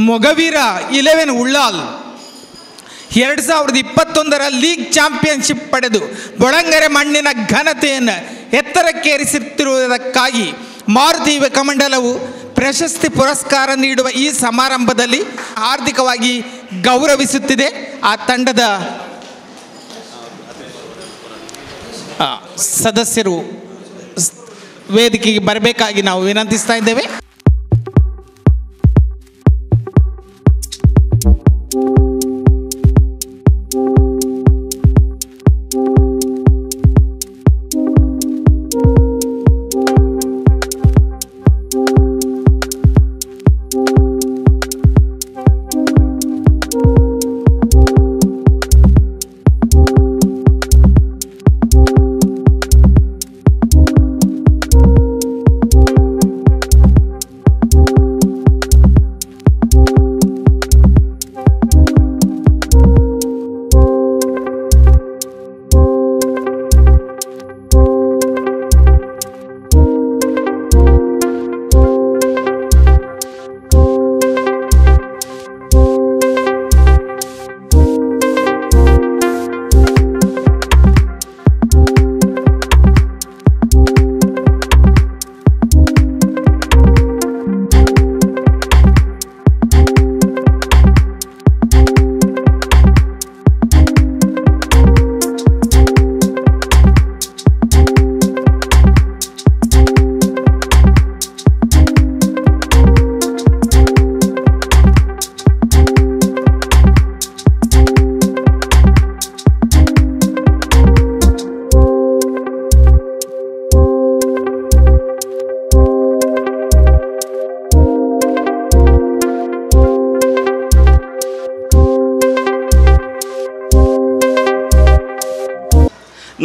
ಮೊಗವೀರ 11 ಉಳ್ಳಾಲ್ 2021ರ ಲೀಗ್ ಚಾಂಪಿಯನ್ಶಿಪ್ ಪಡೆದು ಬೊಳಂಗೆರೆ ಮಣ್ಣಿನ ಘನತೆಯನ್ನು ಎತ್ತರಕ್ಕೇರಿಸುತ್ತಿರುವುದಕ್ಕಾಗಿ ಮಾರುತಿ ಯುವಕ ಮಂಡಲವು ಪ್ರಶಸ್ತಿ ಪುರಸ್ಕಾರ ನೀಡುವ ಈ ಸಮಾರಂಭದಲ್ಲಿ ಹಾರ್ದಿಕವಾಗಿ ಗೌರವಿಸುತ್ತಿದೆ. ಆ ತಂಡದ ಸದಸ್ಯರು ವೇದಿಕೆಗೆ ಬರಬೇಕಾಗಿ ನಾವು ವಿನಂತಿಸ್ತಾ ಇದ್ದೇವೆ.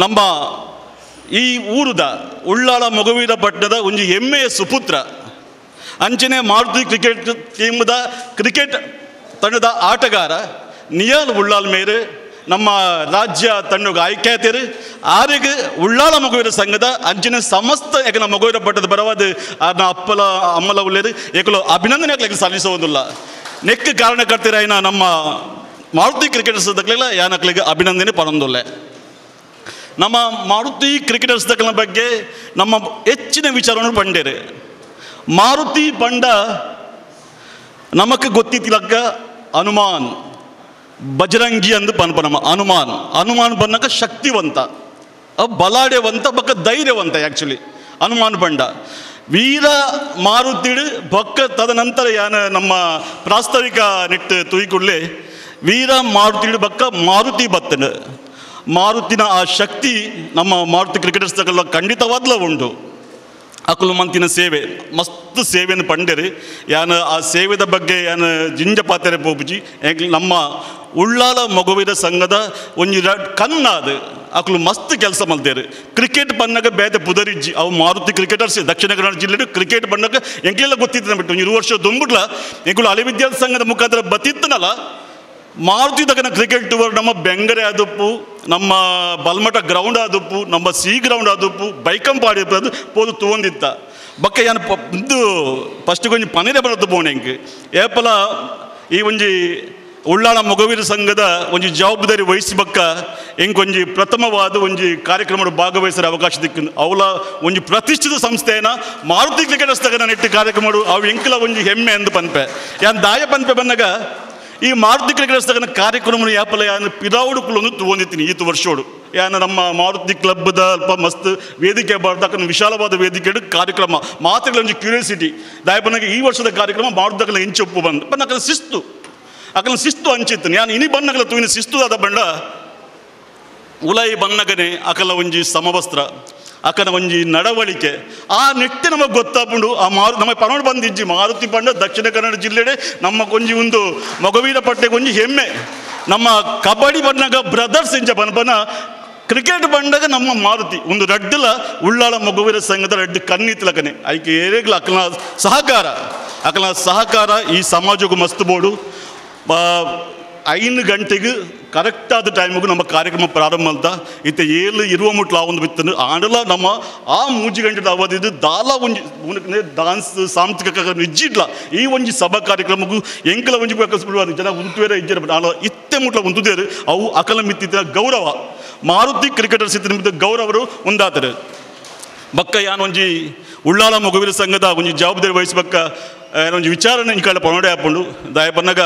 ನಮ್ಮ ಈ ಊರುದ ಉಳ್ಳಾಳ ಮೊಗವೀರ ಪಟ್ಟಣದ ಒಂದು ಹೆಮ್ಮೆಯ ಸುಪುತ್ರ ಅಂಚನೆ ಮಾರುತಿ ಕ್ರಿಕೆಟ್ ಟೀಮ್ದ ಕ್ರಿಕೆಟ್ ತಂಡದ ಆಟಗಾರ ನಿಯಾಲ್ ಉಳ್ಳಾಲ್ ಮೇರೆ ನಮ್ಮ ರಾಜ್ಯ ತಂಡಕ್ಕೆ ಆಯ್ಕೆ ಆಯ್ತೇರು ಆರಿಗೆ ಉಳ್ಳಾಳ ಮೊಗವೀರ ಸಂಘದ ಅಂಚಿನ ಸಮಸ್ತ ಏಕನ ಮೊಗವೀರ ಪಟ್ಟದ ಬರವಾದ ಅಪ್ಪಲ ಅಮ್ಮಲ ಉಳ್ಳೇರು ಏಕಲು ಅಭಿನಂದನೆ ಆಗ್ಲಿಕ್ಕೆ ಸಲ್ಲಿಸೋದಿಲ್ಲ ನೆಕ್ ಕಾರಣಕರ್ತರ ನಮ್ಮ ಮಾರುತಿ ಕ್ರಿಕೆಟರ್ಸ್ ದಕ್ಲೆಲ್ಲ ಯಾನಕ್ಲಿಗೆ ಅಭಿನಂದನೆ ಪರೊಂದಿಲ್ಲ. ನಮ್ಮ ಮಾರುತಿ ಕ್ರಿಕೆಟರ್ಸ್ ದಕ್ಲ ಬಗ್ಗೆ ನಮ್ಮ ಹೆಚ್ಚಿನ ವಿಚಾರವನ್ನು ಪಂಡೇರು. ಮಾರುತಿ ಪಂಡ ನಮಕ್ ಗೊತ್ತಿತ್ತಿಲಕ್ಕ ಹನುಮಾನ್ ಬಜರಂಗಿ ಅಂದು ಪನ್ಪ ನಮ್ಮ ಹನುಮಾನ್ ಬನ್ನಕ ಶಕ್ತಿವಂತ ಬಲಾಢ್ಯವಂತ ಬಕ್ಕ ಧೈರ್ಯವಂತ ಆ್ಯಕ್ಚುಲಿ ಹನುಮಾನ್ ಪಂಡ ವೀರ ಮಾರುತಿಡು ಬೊಕ್ಕ ತದನಂತರ ಯಾನ ನಮ್ಮ ಪ್ರಾಸ್ತಾವಿಕ ನಿಟ್ಟು ತುಯ್ಕುಳ್ಳೆ ವೀರ ಮಾರುತಿಡು ಬಕ್ಕ ಮಾರುತಿ ಬತ್ತನು ಮಾರುತಿನ ಆ ಶಕ್ತಿ ನಮ್ಮ ಮಾರುತಿ ಕ್ರಿಕೆಟರ್ಸ್ ತಗಲ್ಲ ಖಂಡಿತವಾಗ್ಲೂ ಉಂಟು. ಅಕಲು ಮಂತಿನ ಸೇವೆ ಮಸ್ತ್ ಸೇವೆಯನ್ನು ಪಂಡೇರಿ ಯಾನ ಆ ಸೇವೆದ ಬಗ್ಗೆ ಯಾನ ಜಿಂಜ ಪಾತ್ರೆ ಪೋಪುಜಿ ನಮ್ಮ ಉಳ್ಳಾಲ ಮೊಗವೀರ ಸಂಘದ ಒಂಜಿ ಕನ್ನಾದು ಅಕಲು ಮಸ್ತ್ ಕೆಲಸ ಮಲ್ತೇರು. ಕ್ರಿಕೆಟ್ ಬಣ್ಣಗ ಬೇತೆ ಪುದರಿಜ್ಜಿ ಅವು ಮಾರುತಿ ಕ್ರಿಕೆಟರ್ಸ್ ದಕ್ಷಿಣ ಕನ್ನಡ ಜಿಲ್ಲೆ ಕ್ರಿಕೆಟ್ ಬಣ್ಣಗ ಎಂಕ್ಲೆಲ್ಲ ಗೊತ್ತಿತ್ತು ಬಿಟ್ಟು 1 ವರ್ಷ ದುಂಬುಡ್ಲ ಎಂಕುಲು ಹಳೆ ವಿದ್ಯಾರ್ಥಿ ಸಂಘದ ಮುಖಾಂತರ ಬತ್ತಿತ್ತನಲ್ಲ ಮಾರುತಿ ತಗನ ಕ್ರಿಕೆಟ್ ಟೂರ್ ನಮ್ಮ ಬೆಂಗರೆ ಆದುಪ್ಪು ನಮ್ಮ ಬಲ್ಮಠ ಗ್ರೌಂಡ್ ಆದುಪ್ಪು ನಮ್ಮ ಸಿ ಗ್ರೌಂಡ್ ಆದುಪ್ಪು ಬೈಕಂಪಾಡಿ ಅದು ಪೋದು ತಗೊಂಡಿತ್ತ ಬಕ್ಕ ಏನು ಇದು ಫಸ್ಟ್ ಕೊಂಚ ಪನೇರೆ ಬರೋದು ಬೋಣೆ ಹೆಂಗೆ ಏಪಲ ಈ ಒಂಜಿ ಉಳ್ಳಾಳ ಮೊಗವೀರ ಸಂಘದ ಒಂಜಿ ಜವಾಬ್ದಾರಿ ವಹಿಸಿ ಬಕ್ಕ ಹೆಂಗೊಂಜಿ ಪ್ರಥಮವಾದ ಒಂಜಿ ಕಾರ್ಯಕ್ರಮದ ಭಾಗವಹಿಸೋ ಅವಕಾಶ ದಿಕ್ಕು ಅವಳ ಒಂಜಿ ಪ್ರತಿಷ್ಠಿತ ಸಂಸ್ಥೆನ ಮಾರುತಿ ಕ್ರಿಕೆಟರ್ಸ್ ತಗನ ನೆಟ್ಟು ಕಾರ್ಯಕ್ರಮ ಅವು ಎಂಕಲ ಒಂಜಿ ಹೆಮ್ಮೆ ಎಂದು ಪನ್ಪೆ ಯಾನ್ ದಾಯ ಪನ್ಪೆ ಬಂದಾಗ ಈ ಮಾರುತಿ ಕ್ರಿಕೆಟರ್ಸ್ ತಗನ ಕಾರ್ಯಕ್ರಮ ಯಾಪಲ ಯಾನು ಪಿರಾವುಡುಕುಲೊಂದು ತಗೊಂಡಿತ್ತೀನಿ ಈತು ವರ್ಷೋಡು ಯಾನ ನಮ್ಮ ಮಾರುತಿ ಕ್ಲಬ್ದ ಅಲ್ಪ ಮಸ್ತ್ ವೇದಿಕೆ ಬರ್ದಕ್ಕನ ವಿಶಾಲವಾದ ವೇದಿಕೆ ಕಾರ್ಯಕ್ರಮ ಮಾತುಗಳ ಒಂದು ಕ್ಯೂರಿಯಾಸಿಟಿ ದಾಯಪನಾಗ ಈ ವರ್ಷದ ಕಾರ್ಯಕ್ರಮ ಮಾರುದಕ್ಕನ ಹೆಂಚೊಪ್ಪು ಬಂದು ಬನ್ನಕನ ಶಿಸ್ತು ಅಕಲ ಶಿಸ್ತು ಹಂಚಿತ್ತು ಯಾನು ಇನಿ ಬಣ್ಣಗಲ ತೂವಿನ ಶಿಸ್ತು ಆದ ಬಂಡ ಉಲೈ ಬಣ್ಣಗನೆ ಅಕಲ ಒಂಜಿ ಸಮವಸ್ತ್ರ ಅಕನ ಒಂಜಿ ನಡವಳಿಕೆ ಆ ನೆಟ್ಟು ನಮಗೆ ಗೊತ್ತಾಪುಂಡು ಆ ನಮಗೆ ಪನೋಡು ಬಂದಿಜ್ಜಿ ಮಾರುತಿ ಪಂಡ ದಕ್ಷಿಣ ಕನ್ನಡ ಜಿಲ್ಲೆಡೆ ನಮ್ಮ ಕೊಂಜಿ ಒಂದು ಮೊಗವೀರ ಪಟ್ಟೆ ಕೊಂಜಿ ಹೆಮ್ಮೆ ನಮ್ಮ ಕಬಡ್ಡಿ ಬಣ್ಣಗ ಬ್ರದರ್ಸ್ ಇಂಚ ಪನ್ಪನ ಕ್ರಿಕೆಟ್ ಬಂಡಾಗ ನಮ್ಮ ಮಾರುತಿ ಒಂದು ರಡ್ಡಲ ಉಳ್ಳಾಳ ಮೊಗವೀರ ಸಂಘದ ರಡ್ಡು ಕಣ್ಣಿತ್ಲಕನೆ ಐಕೆ ಏರೆಗ್ಲ ಅಕಲ ಸಹಕಾರ ಈ ಸಮಾಜಕ್ಕೂ ಮಸ್ತ್ ಬೋಡು 5 ಗಂಟೆಗೆ ಕರೆಕ್ಟಾದ ಟೈಮಿಗೂ ನಮ್ಮ ಕಾರ್ಯಕ್ರಮ ಪ್ರಾರಂಭ ಅಂತ ಇತ್ತೆ 7:20 ಒಂದು ಬಿತ್ತನು ಆಂಡಲ ನಮ್ಮ ಆ 3 ಗಂಟೆದ ಅವಧಿದು ದಾಲ ಒಂಜಿ ಡಾನ್ಸ್ ಸಾಂಸ್ಕೃತಿಕ ನಿಜ್ಜಿಡ್ಲ ಈ ಒಂಜಿ ಸಭಾ ಕಾರ್ಯಕ್ರಮಕ್ಕೂ ಎಂಕಲ ಒಂಜಿ ಕಲಿಸ್ಬಿಡುವ ಜನ ಉಂತುವೇರೆ ಇಜ್ಜರ ಆಳ ಇತ್ತೆ ಮುಟ್ಲ ಉಂತುದೇರು ಅವು ಅಕಲ ಮಿತ್ತಿನ ಗೌರವ ಮಾರುತಿ ಕ್ರಿಕೆಟರ್ಸ್ ಇತ್ತ ಗೌರವರು ಒಂದಾತರು ಬಕ್ಕ ಯಾನೊಂಜಿ ಉಳ್ಳಾಳ ಮೊಗವೀರ ಸಂಘದ ಒಂಜಿ ಜವಾಬ್ದಾರಿ ವಹಿಸ್ಬಕ್ಕ ಏನೊಂಜಿ ವಿಚಾರನ ಈ ಕಡೆ ಪನೋಡೆ ಹಾಕೊಂಡು ದಾಯ ಬಂದಾಗ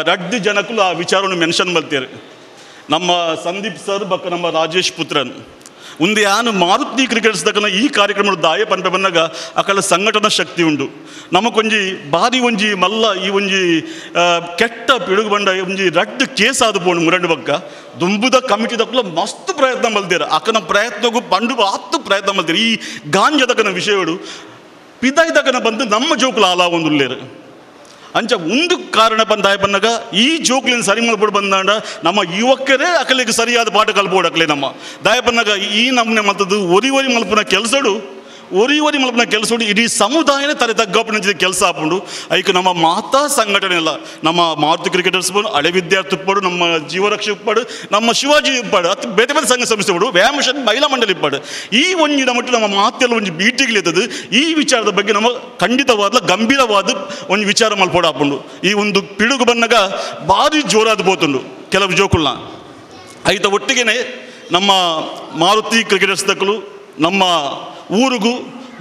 ರಡ್ಡು ಜನಕ್ಕೂ ಆ ವಿಚಾರವನ್ನು ಮೆನ್ಷನ್ ಮಾಡ್ತಾರೆ ನಮ್ಮ ಸಂದೀಪ್ ಸರ್ ಬಕ್ಕ ನಮ್ಮ ರಾಜೇಶ್ ಪುತ್ರನ್ ಒಂದು ಯಾನು ಮಾರುತಿ ಕ್ರಿಕೆಟ್ಸ್ ತಕ್ಕನ ಈ ಕಾರ್ಯಕ್ರಮದ ದಾಯ ಪಂಪೆ ಬಂದಾಗ ಅಕಲ ಸಂಘಟನಾ ಶಕ್ತಿ ಉಂಟು ನಮಗೊಂಜಿ ಭಾರಿ ಒಂಜಿ ಮಲ್ಲ ಈ ಒಂಜಿ ಕೆಟ್ಟ ಪಿಡುಗು ಬಂಡ ಒಂಜಿ ರಡ್ಡು ಕೇಸ್ ಆದ ಪೋಣು ಮುರಂಡು ಬಕ್ಕ ದುಂಬುದ ಕಮಿಟಿ ತಕ್ಕಲ ಮಸ್ತ್ ಪ್ರಯತ್ನ ಮಲ್ದೇರ ಅಕನ ಪ್ರಯತ್ನಕ್ಕೂ ಪಂಡು ಆತ್ತು ಪ್ರಯತ್ನ ಮಲ್ದೇರು ಈ ಗಾಂಜದಕನ ವಿಷಯಗಳು ಪಿದಾಯ್ದಕನ ಬಂದು ನಮ್ಮ ಜೋಕುಲ ಆಲ ಒಂದು ಉಳ್ಳೇರು ಅಂಚ ಒಂದು ಕಾರಣ ಬಂದಾಯ ಬಂದಾಗ ಈ ಜೋಕ್ಲಿನ ಸರಿ ಮಲ್ಪಡು ಬಂದಾಂಡ ನಮ್ಮ ಯುವಕರೇ ಅಕಲಿಗೆ ಸರಿಯಾದ ಪಾಠ ಕಲ್ಪೋಡಕ್ಲೆ ನಮ್ಮ ದಾಯ ಬಂದಾಗ ಈ ನಮ್ಮನೆ ಮಲ್ತದ್ದು ಒರಿ ಮಲ್ಪನ ಕೆಲಸಡು ಒರಿ ಮಲ್ಪನ ಕೆಲಸಡು ಇಡೀ ಸಮುದಾಯನೇ ತಲೆ ತಗ್ಗಪ್ಪನ ಕೆಲಸ ಹಾಕೊಂಡು ಐಕೆ ನಮ್ಮ ಮಾತಾ ಸಂಘಟನೆ ಅಲ್ಲ ನಮ್ಮ ಮಾರುತಿ ಕ್ರಿಕೆಟರ್ಸ್ ಪಡು ಹಳೆ ವಿದ್ಯಾರ್ಥಿ ಪಡು ನಮ್ಮ ಜೀವರಕ್ಷೆ ಪಡು ನಮ್ಮ ಶಿವಾಜಿ ಪಡು ಅದು ಬೇರೆ ಬೇರೆ ಸಂಘ ಸಂಸ್ಥೆ ಪಡು ವ್ಯಾಯಾಮ ಮಹಿಳಾ ಮಂಡಳಿ ಪಡು ಈ ಒಂಜಿನ ಮಟ್ಟ ನಮ್ಮ ಮಾತೆಲ್ಲ ಒಂದು ಮೀಟಿಂಗ್ಲಿದ್ದದು ಈ ವಿಚಾರದ ಬಗ್ಗೆ ನಮ್ಮ ಖಂಡಿತವಾದ ಗಂಭೀರವಾದ ಒಂದು ವಿಚಾರ ಮಲ್ಪೋಡು ಹಾಕೊಂಡು ಈ ಒಂದು ಪಿಡುಗು ಬಂದಾಗ ಭಾರಿ ಜೋರಾದ ಬೋತುಂಡು ಕೆಲವು ಜೋಕುಲ್ನ ಐತ ಒಟ್ಟಿಗೆ ನಮ್ಮ ಮಾರುತಿ ಕ್ರಿಕೆಟರ್ಸ್ ತಕ್ಕಲು ನಮ್ಮ ಊರಿಗೂ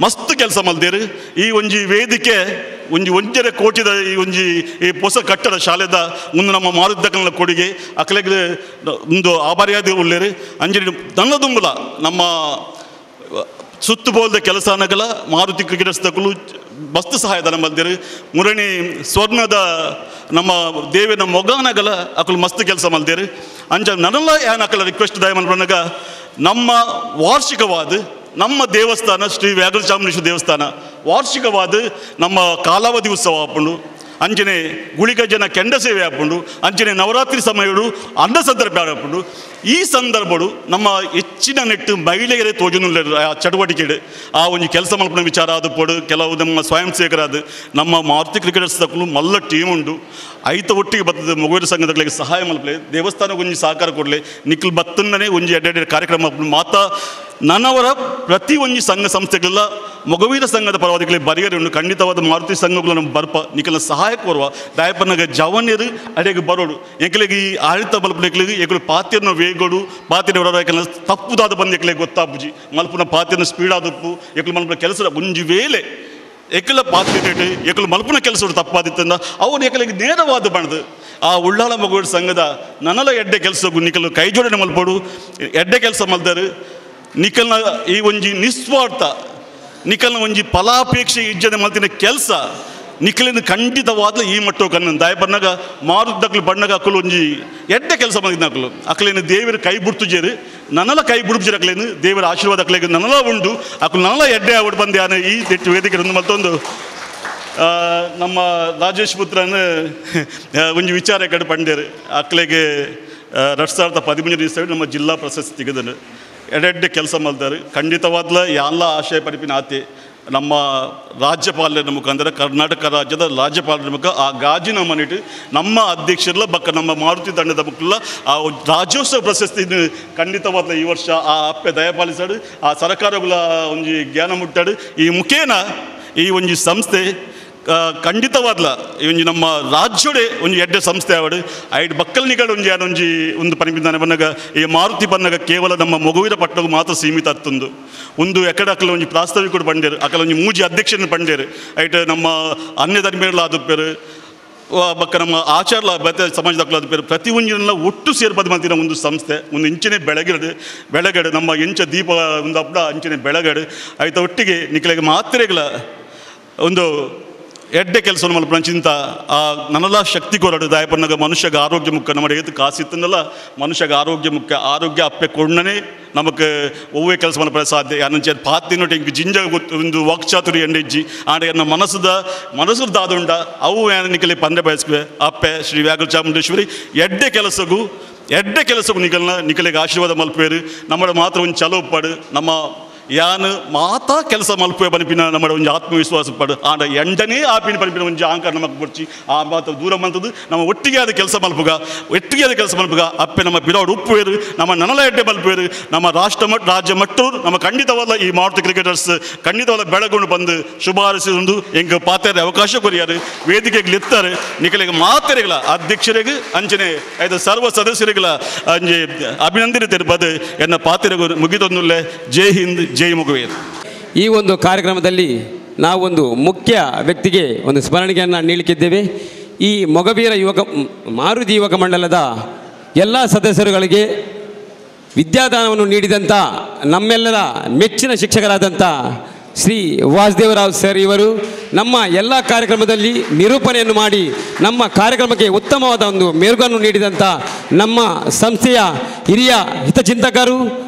ಮಸ್ತ್ ಕೆಲಸ ಮಲ್ದೇರು ಈ ಒಂಜಿ ವೇದಿಕೆ ಒಂಜರೆ ಕೋಟಿದ ಈ ಒಂಜಿ ಈ ಹೊಸ ಕಟ್ಟಡ ಶಾಲೆದ ಮುಂದೆ ನಮ್ಮ ಮಾರುದ್ದಕನ ಕೊಡುಗೆ ಅಕಲೆಗೆ ಒಂದು ಆಭಾರಿಯಾದ ಉಳ್ಳೇರು ಅಂಜನಿ ನನ್ನದುಂಬುಲ ನಮ್ಮ ಸುತ್ತು ಬೋಲ್ದ ಕೆಲಸ ಅನ್ನಗಲ ಮಾರುತಿ ಕ್ರಿಕೆಟರ್ಸ್ ತಕ್ಕಲು ಮಸ್ತ್ ಸಹಾಯಧನ ಮಲ್ದೇರು ಮುರಣಿ ಸ್ವರ್ಣದ ನಮ್ಮ ದೇವಿನ ಮೊಗಾನಗಲ ಅಕಲು ಮಸ್ತ್ ಕೆಲಸ ಮಲ್ದೇರು ಅಂಜ ನನ್ನೆಲ್ಲ ಏನು ಅಕಲ ರಿಕ್ವೆಸ್ಟ್ ದಯ ಮಲ್ಪನಾಗ ನಮ್ಮ ವಾರ್ಷಿಕವಾದ ನಮ್ಮ ದೇವಸ್ಥಾನ ಶ್ರೀ ವ್ಯಾಘ್ರಚಾಮುಂಡೇಶ್ವರಿ ದೇವಸ್ಥಾನ ವಾರ್ಷಿಕವಾದ ನಮ್ಮ ಕಾಲಾವಧಿ ಉತ್ಸವ ಹಾಕೊಂಡು ಅಂಚನೆ ಗುಳಿಗ ಜನ ಕೆಂಡ ಸೇವೆ ಹಾಕೊಂಡು ಅಂಚನೆ ನವರಾತ್ರಿ ಸಮಯಗಳು ಅನ್ನ ಸಂದರ್ಭ ಹಾಕೊಂಡು ಈ ಸಂದರ್ಭಗಳು ನಮ್ಮ ಹೆಚ್ಚಿನ ನೆಟ್ಟು ಮಹಿಳೆಯರೇ ತೋಜುನುಲ್ಲ ಆ ಚಟುವಟಿಕೆ ಆ ಒಂದು ಕೆಲಸ ಮಲ್ಪನ ವಿಚಾರ ಅದು ಪಡು ಕೆಲವು ನಮ್ಮ ಸ್ವಯಂ ಸೇವಕರಾದ ನಮ್ಮ ಮಾರುತಿ ಕ್ರಿಕೆಟರ್ಸ್ ತಕ್ಕಲು ಮಲ್ಲ ಟೀಮ್ ಉಂಡು ಐತ ಒಟ್ಟಿಗೆ ಬರ್ತದೆ ಮೊಗವೀರ ಸಂಘದಗಳಿಗೆ ಸಹಾಯ ಮಲ್ಪಲೆ ದೇವಸ್ಥಾನಕ್ಕೆ ಒಂಜಿ ಸಹಕಾರ ಕೊಡಲೆ ನಿಖಿಲ್ ಬತ್ತನ್ನೇ ಒಂಜಿ ಎಡ್ಡೆಡ್ಡೆ ಕಾರ್ಯಕ್ರಮ ಮಾತಾ ನನ್ನವರ ಪ್ರತಿ ಒಂಜಿ ಸಂಘ ಸಂಸ್ಥೆಗಳೆಲ್ಲ ಮೊಗವೀರ ಸಂಘದ ಪರವಾದಿಗಳಿಗೆ ಬರಿಗರೆ ಉಂಡು ಖಂಡಿತವಾದ ಮಾರುತಿ ಸಂಘಗಳನ್ನು ಬರ್ಪ ನಿಖಿಲ ಸಹಾಯ ಕೋರುವ ದಾಯಪನ್ನಾಗ ಜವನ್ಯರು ಅಡಿಗೆ ಬರೋಡು ಎಂಕಲಿಗೆ ಈ ಆಡಳಿತ ಬಲ್ಪಲೆಗಳಿಗೆ ಎಗಳು ಪಾತ್ಯನ ವೇಗೋಡು ಪಾತ್ಯನ ಹೊರ ತಪ್ಪುದಾದ ಬಂದು ಎಕ್ಲಿಗೆ ಗೊತ್ತಾಪುಜಿ ಮಲ್ಪನ ಪಾತ್ಯನ ಸ್ಪೀಡ್ ಆದಪ್ಪು ಎಕ್ಲು ಮಲ್ಪನ ಕೆಲಸ ಒಂಜಿ ವೇಳೆ ಎಕ್ಕಲ ಪಾತ್ರೆ ಎಕ್ಕಲು ಮಲ್ಪನ ಕೆಲಸ ತಪ್ಪಾದಿತ್ತಂದ ಅವನು ಎಕ್ಕಲಿಗೆ ನೇರವಾದ ಬಣ್ಣದು ಆ ಉಳ್ಳಾಳ ಮೊಗವೀರ ಸಂಘದ ನನ್ನಲ ಎಡ್ಡೆ ಕೆಲಸಕ್ಕೂ ನಿಖಲು ಕೈ ಜೋಡಣೆ ಮಲ್ಪಡು ಎಡ್ಡೆ ಕೆಲಸ ಮಲ್ದರು ನಿಖಲ್ನ ಈ ಒಂಜಿ ನಿಸ್ವಾರ್ಥ ನಿಖಲ್ನ ಒಂಜಿ ಫಲಾಪೇಕ್ಷೆ ಇಜ್ಜನೆ ಮಲ್ತಿನ ಕೆಲಸ ನಿಖಲಿನ ಖಂಡಿತವಾದ ಈ ಮಟ್ಟ ಕನ್ನ ದಾಯ ಬಣ್ಣಗ ಮಾರುದಕ್ಲು ಬಣ್ಣಗ ಅಕ್ಕಲು ಒಂಜಿ ಎಡ್ಡೆ ಕೆಲಸ ಮಲ್ತಿನ ಅಕ್ಕಲು ಅಕ್ಕಲೇನು ದೇವರ ಕೈ ಬಿಡ್ತುಜೇರು ನನ್ನಲ ಕೈ ಬಿಡುಜೇರು ಅಕ್ಕಲೇನು ದೇವರ ಆಶೀರ್ವಾದ ಅಕ್ಕಲಿಗೆ ನನ್ನಲ ಉಂಡು ಅಕ್ಕಲು ನನ್ನಲ ಎಡ್ಡೆ ಆವಡ್ ಬಂದೆ ಆನೆ ಈ ತೆಟ್ಟು ವೇದಿಕೆ ಮತ್ತೊಂದು ನಮ್ಮ ರಾಜೇಶ್ ಪುತ್ರನ ಒಂಜಿ ವಿಚಾರ ಕಡೆ ಪಂಡೇರು ಅಕ್ಕಲಿಗೆ 2013 ನಮ್ಮ ಜಿಲ್ಲಾ ಪ್ರಶಸ್ತಿ ತೆಗೆದನು ಎಡೆಡ್ಡೆ ಕೆಲಸ ಮಲ್ದಾರು ಖಂಡಿತವಾದ್ಲ ಎಲ್ಲ ಆಶಯ ಪರಿಪಿನ ಆತೆ ನಮ್ಮ ರಾಜ್ಯಪಾಲರ ಮುಖಾಂತರ ಕರ್ನಾಟಕ ರಾಜ್ಯದ ರಾಜ್ಯಪಾಲರ ಮುಖ ಆ ಗಾಜಿನ ಮನಿಟ್ಟು ನಮ್ಮ ಅಧ್ಯಕ್ಷರಲ್ಲ ಬಕ್ಕ ನಮ್ಮ ಮಾರುತಿ ತಂಡದ ಮಕ್ಕಳ ಆ ರಾಜ್ಯೋತ್ಸವ ಪ್ರಶಸ್ತಿ ಖಂಡಿತವಾದ ಈ ವರ್ಷ ಆ ಅಪ್ಪೆ ದಯಪಾಲಿಸಾಡು ಆ ಸರ್ಕಾರಗಳ ಒಂಜಿ ಜ್ಞಾನ ಮುಟ್ಟಾಡು ಈ ಮುಖೇನ ಈ ಒಂಜಿ ಸಂಸ್ಥೆ ಖಂಡಿತವಾದ್ಲ ಒಂಜಿ ನಮ್ಮ ರಾಜ್ಯಡೆ ಒಂಜಿ ಎಡ್ಡೆ ಸಂಸ್ಥೆ ಆವಡು ಐದು ಬಕ್ಕಲ್ ನಿಗಡು ಒಂಜಿ ಯಾನೊಂಜಿ ಒಂದು ಪನಿಪಿದ್ದಾನೆ ಬನ್ನಾಗ ಈ ಮಾರುತಿ ಬನ್ನಾಗ ಕೇವಲ ನಮ್ಮ ಮೊಗವೀರ ಪಟ್ಟಣವು ಮಾತ್ರ ಸೀಮಿತ ಆಗ್ತಂದು ಒಂದು ಎಕಡೆ ಅಕ್ಕಲ ಒಂಜಿ ಪ್ರಾಸ್ತಾವಿಕ ಪಂಡೇರು ಅಕ್ಕಲ ಒಂಜಿ ಮೂಜಿ ಅಧ್ಯಕ್ಷನ ಪಂಡೇರು ಐಟ್ ನಮ್ಮ ಅನ್ಯ ಧರ್ಮೀಯರ್ಲ ಆದುಪ್ಪೇರು ಬಕ್ಕ ನಮ್ಮ ಆಚಾರ್ಲ ಬತ್ತೆ ಸಮಾಜದ ಆದುಪ್ಪೇರು ಪ್ರತಿ ಒಂಜಿನೆಲ್ಲ ಒಟ್ಟು ಸೇರ್ಪದು ಮಂತಿನ ಒಂದು ಸಂಸ್ಥೆ ಒಂದು ಇಂಚನೆ ಬೆಳಗಡೆ ನಮ್ಮ ಎಂಚ ದೀಪ ಒಂದು ಹಬ್ಬ ಅಂಚನೆ ಬೆಳಗಡೆ ಆಯ್ತು ಒಟ್ಟಿಗೆ ನಿಖಲಿಗೆ ಮಾತ್ರೆಗಳ ಒಂದು ಎಡ್ಡೆ ಕೆಲಸ ಮಲ್ಪನ ಚಿಂತ ಆ ನನ್ನಲ್ಲ ಶಕ್ತಿ ಕೊರಡು ದಾಯಪನ್ನಾಗ ಮನುಷ್ಯಗ ಆರೋಗ್ಯ ಮುಖ್ಯ ನಮ್ಮ ಏತು ಕಾಸಿತ್ತಂದಲ್ಲ ಮನುಷ್ಯಗ ಆರೋಗ್ಯ ಮುಖ್ಯ ಆರೋಗ್ಯ ಅಪ್ಪೆ ಕೊಂಡನೇ ನಮಗೆ ಒವ್ವೇ ಕೆಲಸ ಮಲ್ಪನ ಸಾಧ್ಯ ಯಾನಂಚೆ ಪಾತಿನೊಟ್ಟು ಹಿಂಗೆ ಜಿಂಜ ಒಂದು ವಾಕ್ಚಾತುರಿ ಎಂಡೆಜ್ಜಿ ಆಡ ನನ್ನ ಮನಸ್ಸು ದಾದುಂಡ ಅವು ನಿಖಲಿ ಪಂದೆ ಬಯಸ್ಕುವೆ ಅಪ್ಪೆ ಶ್ರೀ ವ್ಯಾಘ್ರ ಚಾಮುಂಡೇಶ್ವರಿ ಎಡ್ಡೆ ಕೆಲಸಕ್ಕೂ ನಿಖಲಿಗೆ ಆಶೀರ್ವಾದ ಮಲ್ಪೇರು ನಮ್ಮ ಮಾತ್ರ ಒಂದು ಚಲೋ ಪಡು ನಮ್ಮ ಯಾನು ಮಾತಾ ಕೆಲಸ ಮಲ್ಪುವೆ ಪನಿಪಿನ ನಮ್ಮ ಒಂದು ಆತ್ಮವಿಶ್ವಾಸ ಪಡು ಆಂಡ ಎಂಡನೇ ಆಪಿನ ಪನಿಪಿನ ಒಂದು ಅಹಂಕಾರ ನಮಗೆ ಬರ್ಚಿ ಆ ಮಾತು ದೂರ ಬಂತದ್ದು ನಮ್ಮ ಒಟ್ಟಿಗೆ ಆದ ಕೆಲಸ ಮಲ್ಪುಗ ಅಪ್ಪೆ ನಮ್ಮ ಬಿಡೋಡು ಉಪ್ಪುವೇರು ನಮ್ಮ ನನಲ ಎಡ್ಡೆ ಮಲ್ಪುವೇರು ನಮ್ಮ ರಾಜ್ಯ ಮಟ್ಟರು ನಮ್ಮ ಖಂಡಿತವಾದ ಈ ಮಾರುತಿ ಕ್ರಿಕೆಟರ್ಸ್ ಖಂಡಿತವಾದ ಬೆಳಗೊಂಡು ಬಂದು ಶುಭಾರೈಸಿದ್ದು ಎಂಗೆ ಪಾತ್ರೆ ಅವಕಾಶ ಕೊರಿಯಾರು ವೇದಿಕೆಗೆ ಎತ್ತಾರೆ ನಿಖಲಿಗೆ ಮಾತೆರೆಗಳ ಅಧ್ಯಕ್ಷರಿಗೆ ಅಂಚನೆ ಐದು ಸರ್ವ ಸದಸ್ಯರುಗಳ ಅಂಜೆ ಅಭಿನಂದನೆ ತೆರಬದು ಎನ್ನ ಪಾತ್ರೆಗೂ ಮುಗಿದೊಂದುಲ್ಲೆ ಜೈ ಹಿಂದ್ ಜೈ ಮೊಗವೀರ. ಈ ಒಂದು ಕಾರ್ಯಕ್ರಮದಲ್ಲಿ ನಾವೊಂದು ಮುಖ್ಯ ವ್ಯಕ್ತಿಗೆ ಒಂದು ಸ್ಮರಣೆಯನ್ನು ನೀಡಲಿಕ್ಕಿದ್ದೇವೆ. ಈ ಮೊಗವೀರ ಮಾರುತಿ ಯುವಕ ಮಂಡಲದ ಎಲ್ಲ ಸದಸ್ಯರುಗಳಿಗೆ ವಿದ್ಯಾದಾನವನ್ನು ನೀಡಿದಂಥ ನಮ್ಮೆಲ್ಲರ ಮೆಚ್ಚಿನ ಶಿಕ್ಷಕರಾದಂಥ ಶ್ರೀ ವಾಸುದೇವರಾವ್ ಸರ್ ಇವರು ನಮ್ಮ ಎಲ್ಲ ಕಾರ್ಯಕ್ರಮದಲ್ಲಿ ನಿರೂಪಣೆಯನ್ನು ಮಾಡಿ ನಮ್ಮ ಕಾರ್ಯಕ್ರಮಕ್ಕೆ ಉತ್ತಮವಾದ ಒಂದು ಮೆರುಗನ್ನು ನೀಡಿದಂಥ ನಮ್ಮ ಸಂಸ್ಥೆಯ ಹಿರಿಯ ಹಿತಚಿಂತಕರು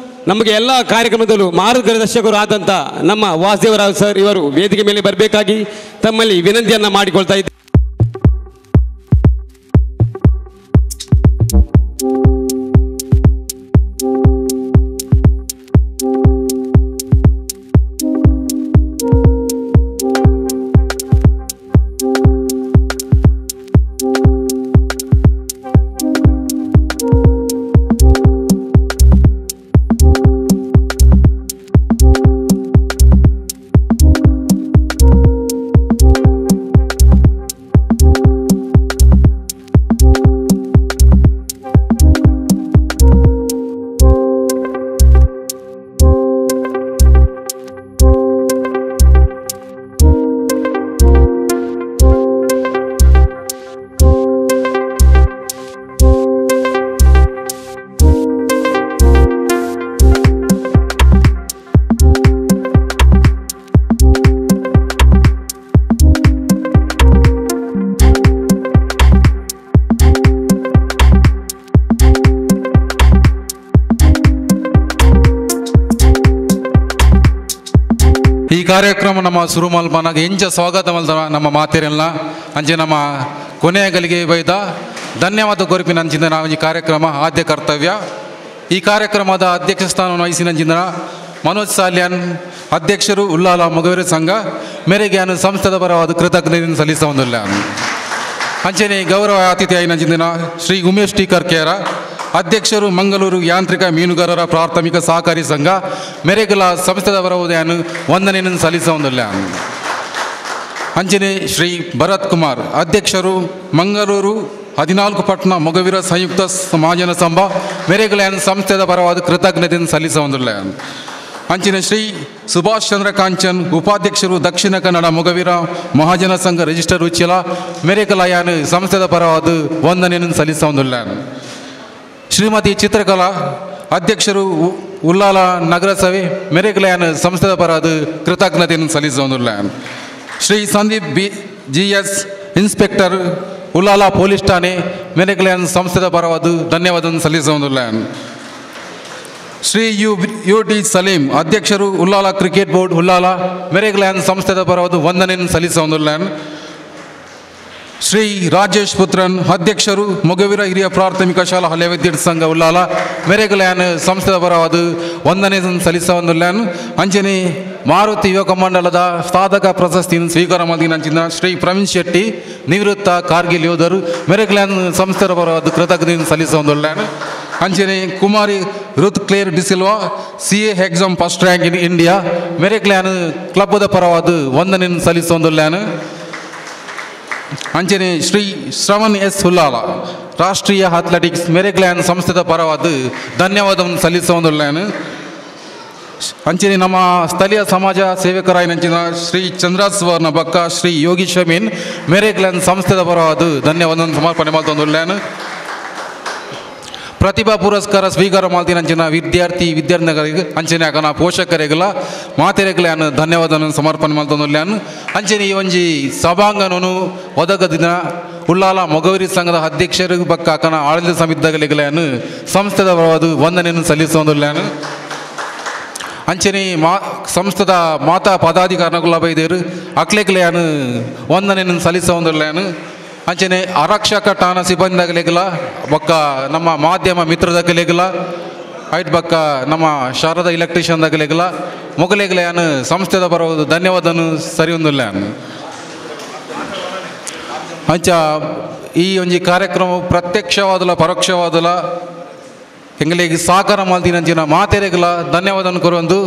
ನಮಗೆ ಎಲ್ಲ ಕಾರ್ಯಕ್ರಮದಲ್ಲೂ ಮಾರ್ಗದರ್ಶಕರು ಆದಂಥ ನಮ್ಮ ವಾಸುದೇವರಾವ್ ಸರ್ ಇವರು ವೇದಿಕೆ ಮೇಲೆ ಬರಬೇಕಾಗಿ ತಮ್ಮಲ್ಲಿ ವಿನಂತಿಯನ್ನು ಮಾಡಿಕೊಳ್ತಾ ಇದ್ದೇವೆ. ಈ ಕಾರ್ಯಕ್ರಮ ನಮ್ಮ ಶುರು ಮಲ್ಪನಾಗ ಎಂಚ ಸ್ವಾಗತ ಮಲ್ತ ನಮ್ಮ ಮಾತೇರೆಲ್ಲ ಅಂಚೆ ನಮ್ಮ ಕೊನೆಯ ಗಲಿಗೆ ಬೈದ ಧನ್ಯವಾದ ಕೊರಿಪಿನ ಅಂಚಿಂದ ನಾವು ಈ ಕಾರ್ಯಕ್ರಮ ಆದ್ಯ ಕರ್ತವ್ಯ. ಈ ಕಾರ್ಯಕ್ರಮದ ಅಧ್ಯಕ್ಷ ಸ್ಥಾನವನ್ನು ವಹಿಸಿನಂಚಿಂದ ಮನೋಜ್ ಸಾಲ್ಯಾನ್ ಅಧ್ಯಕ್ಷರು ಉಳ್ಳಾಲ ಮೊಗವೀರ ಸಂಘ ಮೇರೆಗೆ ನಾನು ಸಂಸ್ಥೆದ ಪರವಾದ ಕೃತಜ್ಞತೆಯನ್ನು ಸಲ್ಲಿಸುವುದಿಲ್ಲ. ಅಂಚನೆ ಗೌರವ ಅತಿಥಿ ಆಯ್ನಂಚಿಂದಿನ ಶ್ರೀ ಉಮೇಶ್ ಟಿ ಕರ್ಕೇರ ಅಧ್ಯಕ್ಷರು ಮಂಗಳೂರು ಯಾಂತ್ರಿಕ ಮೀನುಗಾರರ ಪ್ರಾಥಮಿಕ ಸಹಕಾರಿ ಸಂಘ ಮೆರೆಗಲ ಸಂಸ್ಥೆದ ಪರವಾದ ವಂದನೆಯನ್ನು ಸಲ್ಲಿಸುವುದಿಲ್ಲ. ಅಂಚನೆ ಶ್ರೀ ಭರತ್ ಕುಮಾರ್ ಅಧ್ಯಕ್ಷರು ಮಂಗಳೂರು 14 ಪಟ್ಟಣ ಮೊಗವೀರ ಸಂಯುಕ್ತ ಮಹಾಜನ ಸಂಘ ಮೆರೆಗಲ ಸಂಸ್ಥೆದ ಪರವಾದ ಕೃತಜ್ಞತೆಯನ್ನು ಸಲ್ಲಿಸುವುದಿಲ್ಲ. ಅಂಚಿನ ಶ್ರೀ ಸುಭಾಷ್ ಚಂದ್ರ ಕಾಂಚನ್ ಉಪಾಧ್ಯಕ್ಷರು ದಕ್ಷಿಣ ಕನ್ನಡ ಮೊಗವೀರ ಮಹಾಜನ ಸಂಘ ರಿಜಿಸ್ಟರ್ ಉಚ್ಚಿಲ ಮೆರೆಕಲಾಯಾನ್ ಸಂಸ್ಥೆದ ಪರವಾದ ವಂದನೆಯನ್ನು ಸಲ್ಲಿಸುವುದಿಲ್ಲ. ಶ್ರೀಮತಿ ಚಿತ್ರಕಲಾ ಅಧ್ಯಕ್ಷರು ಉಳ್ಳಾಲ ನಗರಸಭೆ ಮೆರೆಕಲಾಯಾನ್ ಸಂಸ್ಥೆದ ಪರವಾದ ಕೃತಜ್ಞತೆಯನ್ನು ಸಲ್ಲಿಸುವುದಿಲ್ಲ. Shri Sandeep GS inspector Ullal police ಠಾಣೆ ಮೆರೆಕಲಾಯಾನ್ ಸಂಸ್ಥೆದ ಪರವಾದ ಧನ್ಯವಾದವನ್ನು ಸಲ್ಲಿಸುವುದಿಲ್ಲ. ಶ್ರೀ UD ಸಲೀಂ ಅಧ್ಯಕ್ಷರು ಉಳ್ಳಾಲ ಕ್ರಿಕೆಟ್ ಬೋರ್ಡ್ ಉಳ್ಳಾಲ ಮೆರೆಗಲಾಯನ್ ಸಂಸ್ಥೆದ ಪರವಾದ ವಂದನೆಯನ್ನು ಸಲ್ಲಿಸುವುದಿಲ್ಲ. ಶ್ರೀ ರಾಜೇಶ್ ಪುತ್ರನ್ ಅಧ್ಯಕ್ಷರು ಮೊಗವೀರ ಹಿರಿಯ ಪ್ರಾಥಮಿಕ ಶಾಲಾ ಹಳೆ ವಿದ್ಯಾರ್ಥಿ ಸಂಘ ಉಳ್ಳಾಲ ಮೆರೆಗಲಾಯನ್ ಸಂಸ್ಥೆದ ಪರವಾದ ವಂದನೆಯನ್ನು ಸಲ್ಲಿಸುವುದಿಲ್ಲ. ಅಂಚನೆ ಮಾರುತಿ ಯುವಕ ಮಂಡಲದ ಸಾಧಕ ಪ್ರಶಸ್ತಿಯನ್ನು ಸ್ವೀಕಾರ ಮಾಡಿದ ಶ್ರೀ ಪ್ರವೀಣ್ ಶೆಟ್ಟಿ ನಿವೃತ್ತ ಕಾರ್ಗಿಲ್ ಯೋಧರು ಮೆರೆಗಲಾಯನ್ ಸಂಸ್ಥೆದ ಪರವಾದ ಕೃತಜ್ಞತೆಯನ್ನು ಸಲ್ಲಿಸುವುದಿಲ್ಲ. ಅಂಚನೆ Kumari Ruth Claire D'Silva CA exam first rank in India ಮೆರೆಕ್ಲಾನ್ ಕ್ಲಬ್ದ ಪರವಾದ ವಂದನೆಯನ್ನು ಸಲ್ಲಿಸುವುದಿಲ್ಲ. ಅಂಚನೆ ಶ್ರೀ ಶ್ರವಣ್ S ಹುಲ್ಲಾಲ ರಾಷ್ಟ್ರೀಯ ಅಥ್ಲೆಟಿಕ್ಸ್ ಮೆರೆಕ್ಲಾನ್ ಸಂಸ್ಥೆದ ಪರವಾದ ಧನ್ಯವಾದವನ್ನು ಸಲ್ಲಿಸುವುದಿಲ್ಲ. ಅಂಚನೆ ನಮ್ಮ ಸ್ಥಳೀಯ ಸಮಾಜ ಸೇವಕರಾಯನಂಚಿನ ಶ್ರೀ ಚಂದ್ರಸ್ವರ್ಣ ಬಕ್ಕ ಶ್ರೀ ಯೋಗಿ ಶಮೀನ್ ಮೆರೆಕ್ಲಾನ್ ಸಂಸ್ಥೆದ ಪರವಾದ ಧನ್ಯವಾದವನ್ನು ಸಮರ್ಪಣೆ ಮಾಡುವುದಿಲ್ಲ. ಪ್ರತಿಭಾ ಪುರಸ್ಕಾರ ಸ್ವೀಕಾರ ಮಾಡ್ತೀನಂಚಿನ ವಿದ್ಯಾರ್ಥಿಗಳಿಗೆ ಅಂಚನೆ ಆಕನ ಪೋಷಕರಿಗೆಲ್ಲ ಮಾತೆರೆಗಲ ಧನ್ಯವಾದವನ್ನು ಸಮರ್ಪಣೆ ಮಾಡ್ತಂದಿಲ್ಲ. ಅಂಚನೆ ಈ ಒಂಜಿ ಸಭಾಂಗಣನು ಒದಗದಿನ ಉಳ್ಳಾಲ ಮೊಗವೀರ ಸಂಘದ ಅಧ್ಯಕ್ಷರಿಗೆ ಬಕ್ಕ ಆಕನ ಆಡಳಿತ ಸಮಿತಿಗಳಿಗೆಲ್ಲ ಸಂಸ್ಥೆದ ಪರವಾದ ವಂದನೆಯನ್ನು ಸಲ್ಲಿಸುವುದಿಲ್ಲ. ಅಂಚನೆ ಸಂಸ್ಥೆದ ಮಾತಾ ಪದಾಧಿಕಾರಿಗಳ ಬೈದೇರು ಅಕ್ಲೆಗಲೆಯನ್ನು ವಂದನೆಯನ್ನು ಸಲ್ಲಿಸುವುದಿಲ್ಲ. ಅಂಚನೆ ಆರಕ್ಷಕ ಠಾಣಾ ಸಿಬ್ಬಂದಿಗಳಿಗೆಲ್ಲ ಬೊಕ್ಕ ನಮ್ಮ ಮಾಧ್ಯಮ ಮಿತ್ರದಗಳಿಗೆಲ್ಲ ಐಟ್ ಬಕ್ಕ ನಮ್ಮ ಶಾರದಾ ಇಲೆಕ್ಟ್ರಿಷಿಯನ್ಗಳಿಗೆಲ್ಲ ಮೊಗಲೆಗಲೆಯನ್ನು ಸಂಸ್ಥೆದ ಬರೋದು ಧನ್ಯವಾದವನ್ನು ಸರಿಯೊಂದಿಲ್ಲ. ಅಂಚ ಈ ಒಂಜಿ ಕಾರ್ಯಕ್ರಮ ಪ್ರತ್ಯಕ್ಷವಾದಲ್ಲ ಪರೋಕ್ಷವಾದಲ್ಲ ಎಂಗಳಿಗೆ ಸಹಕಾರ ಮಾಡ್ತೀನಂಚಿನ ಮಾತೆರೆಗಲ ಧನ್ಯವಾದವನ್ನು ಕೊರುವಂದು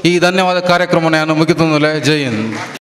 ಈ ಧನ್ಯವಾದ ಕಾರ್ಯಕ್ರಮ ನಾನು ಮುಗಿತಂದಿಲ್ಲ. ಜೈ ಹಿಂದ್.